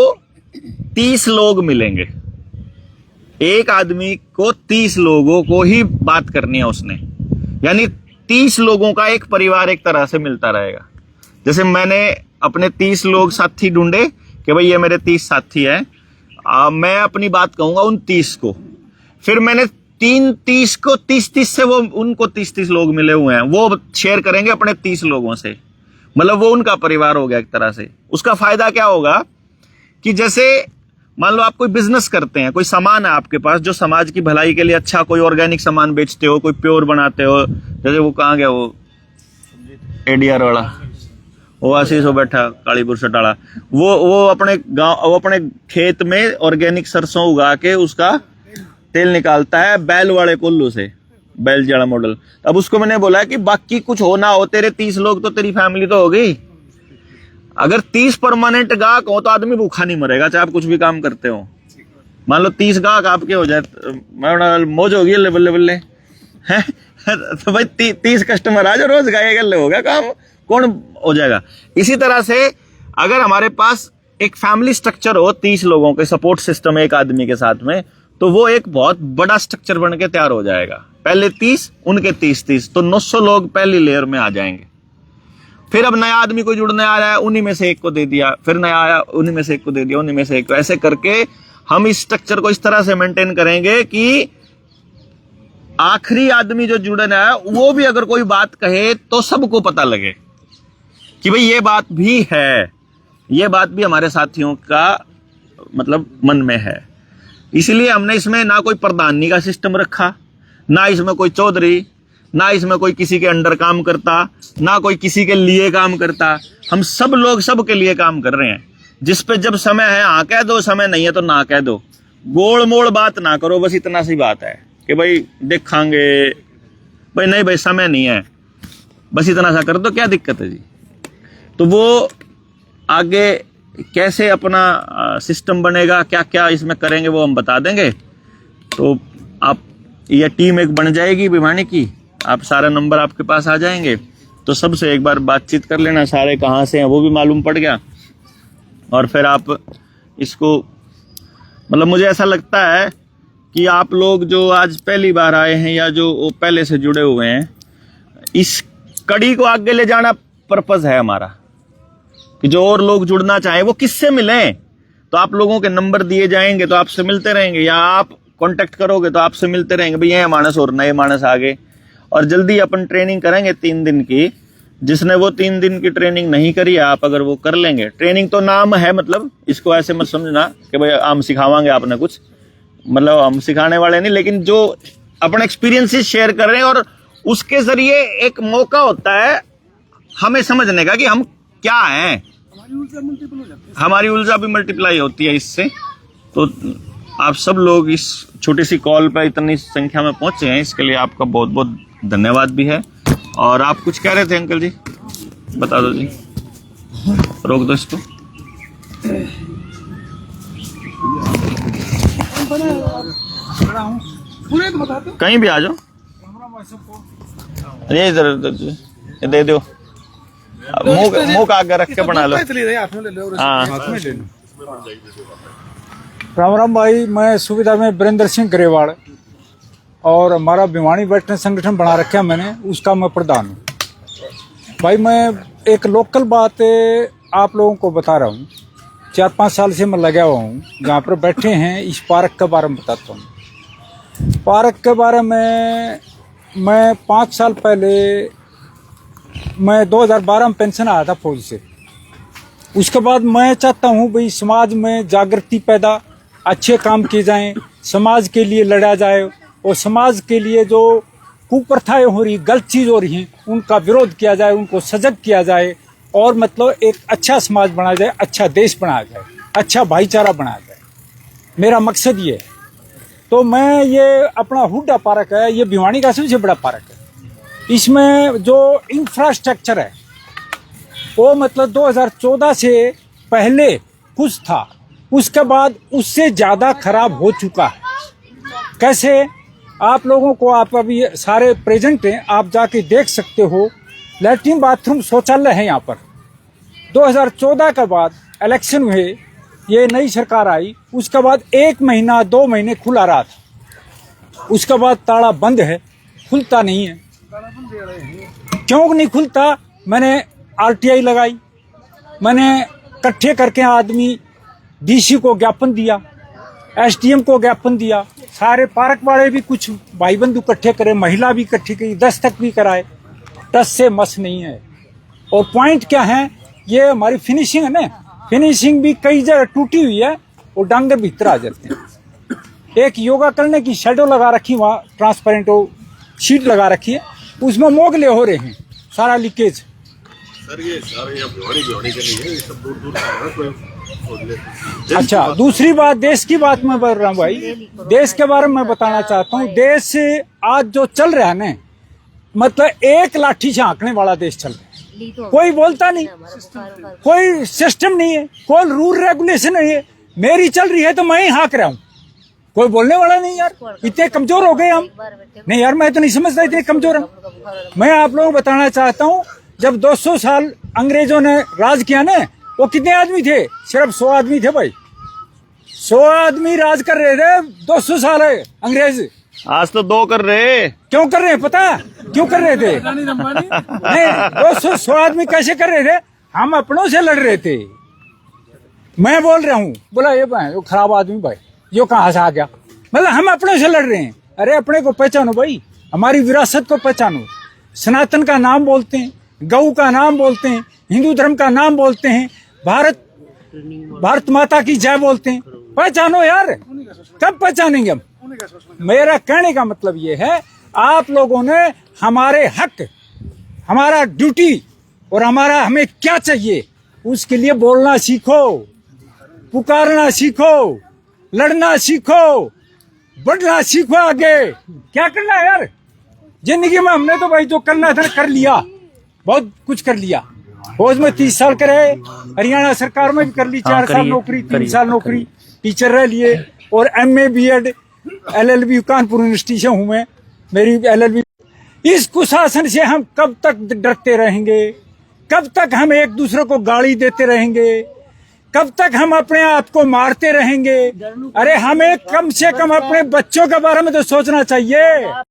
30 लोग मिलेंगे, एक आदमी को 30 लोगों को ही बात करनी है उसने, यानी 30 लोगों का एक परिवार एक तरह से मिलता रहेगा। जैसे मैंने अपने 30 लोग साथी ढूंढे कि भाई ये मेरे 30 साथी हैं, मैं अपनी बात कहूंगा उन 30 को, फिर मैंने 30 को 30 से वो उनको 30 लोग मिले हुए हैं, वो शेयर करेंगे अपने 30 लोगों से, मतलब वो उनका परिवार हो गया एक तरह से। उसका फायदा क्या होगा कि जैसे मान लो आप कोई बिजनेस करते हैं, कोई सामान है आपके पास जो समाज की भलाई के लिए अच्छा, कोई ऑर्गेनिक सामान बेचते हो, कोई प्योर बनाते हो, जैसे वो कहाँ गया वो ADR वाला, वो आशीष हो बैठा कालीपुर सटाला, वो अपने गांव, वो अपने खेत में ऑर्गेनिक सरसों उगा के उसका तेल निकालता है बैल वाले कुल्लू से, बैल जड़ा मॉडल। अब उसको मैंने बोला कि बाकी कुछ हो ना हो, तेरे 30 लोग तो तेरी फैमिली तो हो गई। अगर 30 परमानेंट गाहक हो तो आदमी भूखा नहीं मरेगा, चाहे आप कुछ भी काम करते हो। मान लो 30 गाहक आपके हो जाए, मौज होगी बल्ले हैं तो भाई 30 कस्टमर आ जाओ रोज गाये गल्ले हो गया काम, कौन हो जाएगा। इसी तरह से अगर हमारे पास एक फैमिली स्ट्रक्चर हो 30 लोगों के सपोर्ट सिस्टम एक आदमी के साथ में, तो वो एक बहुत बड़ा स्ट्रक्चर बन के तैयार हो जाएगा। पहले 30, उनके 30, तो 900 लोग पहली लेयर में आ जाएंगे। फिर अब नया आदमी कोई जुड़ने आ रहा है, उन्हीं में से एक को दे दिया, फिर नया आया उन्हीं में से एक को दे दिया, उन्हीं में से एक को, ऐसे करके हम इस स्ट्रक्चर को इस तरह से मेंटेन करेंगे कि आखिरी आदमी जो जुड़ने आया वो भी अगर कोई बात कहे तो सबको पता लगे कि भाई ये बात भी है, ये बात भी हमारे साथियों का मतलब मन में है। इसलिए हमने इसमें ना कोई प्रधानी का सिस्टम रखा, ना इसमें कोई चौधरी, ना इसमें कोई किसी के अंडर काम करता, ना कोई किसी के लिए काम करता। हम सब लोग सबके लिए काम कर रहे हैं। जिस पे जब समय है हाँ कह दो, समय नहीं है तो ना कह दो, गोल मोड़ बात ना करो, बस इतना सी बात है कि भाई देखांगे, भाई नहीं भाई समय नहीं है, बस इतना सा कर दो, क्या दिक्कत है जी। तो वो आगे कैसे अपना सिस्टम बनेगा, क्या क्या इसमें करेंगे वो हम बता देंगे। तो आप ये टीम एक बन जाएगी भिवानी की, आप सारा नंबर आपके पास आ जाएंगे, तो सबसे एक बार बातचीत कर लेना, सारे कहाँ से हैं वो भी मालूम पड़ गया, और फिर आप इसको मतलब मुझे ऐसा लगता है कि आप लोग जो आज पहली बार आए हैं या जो पहले से जुड़े हुए हैं, इस कड़ी को आगे ले जाना पर्पस है हमारा, कि जो और लोग जुड़ना चाहें वो किससे मिलें। तो आप लोगों के नंबर दिए जाएंगे तो आपसे मिलते रहेंगे, या आप कांटेक्ट करोगे तो आपसे मिलते रहेंगे, भाई ये मानस और नए मानस आगे। और जल्दी अपन ट्रेनिंग करेंगे 3 दिन की। जिसने वो 3 दिन की ट्रेनिंग नहीं करी है, आप अगर वो कर लेंगे, ट्रेनिंग तो नाम है, मतलब इसको ऐसे मत समझना कि भाई हम सिखावांगे आपने कुछ, मतलब हम सिखाने वाले नहीं, लेकिन जो अपने एक्सपीरियंसेस शेयर कर रहे हैं और उसके जरिए एक मौका होता है हमें समझने का कि हम क्या हैं, हमारी ऊर्जा भी मल्टीप्लाई होती है इससे। तो आप सब लोग इस छोटी सी कॉल पर इतनी संख्या में पहुंचे हैं, इसके लिए आपका बहुत बहुत धन्यवाद भी है। और आप कुछ कह रहे थे अंकल जी, बता दो जी, रोक दो इसको। कहीं भी आ जाओ, ये इधर दे दो, मुंह का आगे रख के बना लो। हाँ राम राम भाई, मैं सुविधा में वीरेंद्र सिंह ग्रेवाड़, और हमारा भिवानी वेटरनरी संगठन बना रखा है मैंने, उसका मैं प्रधान हूँ। भाई मैं एक लोकल बात आप लोगों को बता रहा हूँ। 4-5 साल से मैं लगा हुआ हूँ जहाँ पर बैठे हैं। इस पार्क के बारे में बताता हूँ। पार्क के बारे में मैं 5 साल पहले, मैं 2012 में पेंशन आया था फौज से। उसके बाद मैं चाहता हूँ भाई समाज में जागृति पैदा, अच्छे काम किए जाएं, समाज के लिए लड़ा जाए, और समाज के लिए जो कुप्रथाएं हो रही, गलत चीज़ हो रही हैं, उनका विरोध किया जाए, उनको सजग किया जाए, और मतलब एक अच्छा समाज बनाया जाए, अच्छा देश बनाया जाए, अच्छा भाईचारा बनाया जाए। मेरा मकसद ये है। तो मैं ये अपना हुड्डा पार्क है, ये भिवानी का सबसे बड़ा पार्क है। इसमें जो इंफ्रास्ट्रक्चर है वो मतलब 2014 से पहले कुछ था, उसके बाद उससे ज़्यादा खराब हो चुका है। कैसे? आप लोगों को, आप अभी सारे प्रेजेंट हैं, आप जाके देख सकते हो। लैट्रिन बाथरूम शौचालय है यहाँ पर। 2014 के बाद इलेक्शन हुए, ये नई सरकार आई, उसके बाद 1 महीना 2 महीने खुला रहा था, उसके बाद ताला बंद है, खुलता नहीं है। क्यों नहीं खुलता? मैंने RTI लगाई, मैंने इकट्ठे करके आदमी DC को ज्ञापन दिया, SDM को ज्ञापन दिया, सारे पार्क वाले भी कुछ भाई बंधु इकट्ठे करे, महिला भी इकट्ठी की, दस्तक भी कराए, टस से मस नहीं है। और पॉइंट क्या है, ये हमारी फिनिशिंग है ना, फिनिशिंग भी कई जगह टूटी हुई है, और डांगर भीतर आ जाते हैं। एक योगा करने की शेडो लगा रखी, वहाँ ट्रांसपेरेंट शीट लगा रखी है, उसमें मोगले हो रहे हैं, सारा लीकेज। सर ये सारे भिवानी के नहीं है, ये सब दूर दूर का है। अच्छा, दूसरी बात, देश की बात मैं बोल रहा हूँ भाई, देश के बारे में मैं बताना चाहता हूँ। देश आज जो चल रहा है ना, मतलब एक लाठी से हाँकने वाला देश चल रहा है। कोई बोलता नहीं, कोई सिस्टम नहीं है, कोई रूल रेगुलेशन नहीं है। मेरी चल रही है तो मैं ही हाँक रहा हूँ, कोई बोलने वाला नहीं। यार इतने कमजोर हो गए हम। नहीं यार, मैं तो नहीं समझता इतने कमजोर हम। मैं आप लोगों को बताना चाहता हूँ, जब 200 साल अंग्रेजों ने राज किया ना, वो कितने आदमी थे? सिर्फ 100 आदमी थे भाई। 100 आदमी राज कर रहे थे 200 साल है अंग्रेज। आज तो 2 कर रहे। क्यों कर रहे हैं पता? क्यों कर रहे थे? नहीं, 200 आदमी कैसे कर रहे थे? हम अपनों से लड़ रहे थे। मैं बोल रहा हूँ, बोला ये भाई वो खराब आदमी भाई, यो कहाँ से आ गया? मतलब हम अपनों से लड़ रहे हैं। अरे अपने को पहचानो भाई, हमारी विरासत को पहचानो। सनातन का नाम बोलते हैं, गौ का नाम बोलते हैं, हिंदू धर्म का नाम बोलते हैं, भारत माता की जय बोलते हैं। पहचानो यार, कब पहचानेंगे हम? मेरा कहने का मतलब ये है, आप लोगों ने हमारे हक, हमारा ड्यूटी और हमारा हमें क्या चाहिए उसके लिए बोलना सीखो, पुकारना सीखो, लड़ना सीखो, बढ़ना सीखो। आगे क्या करना है यार जिंदगी में? हमने तो भाई जो करना था कर लिया, बहुत कुछ कर लिया। फौज में 30 साल करे, हरियाणा सरकार में भी कर ली, 4 साल नौकरी, 3 साल नौकरी, टीचर रह लिए, और MA BEd LLB Kanpur university से हूँ मैं, मेरी LLB। इस कुशासन से हम कब तक डरते रहेंगे? कब तक हम एक दूसरे को गाली देते रहेंगे? कब तक हम अपने आप को मारते रहेंगे? अरे हमें कम से कम अपने बच्चों के बारे में तो सोचना चाहिए।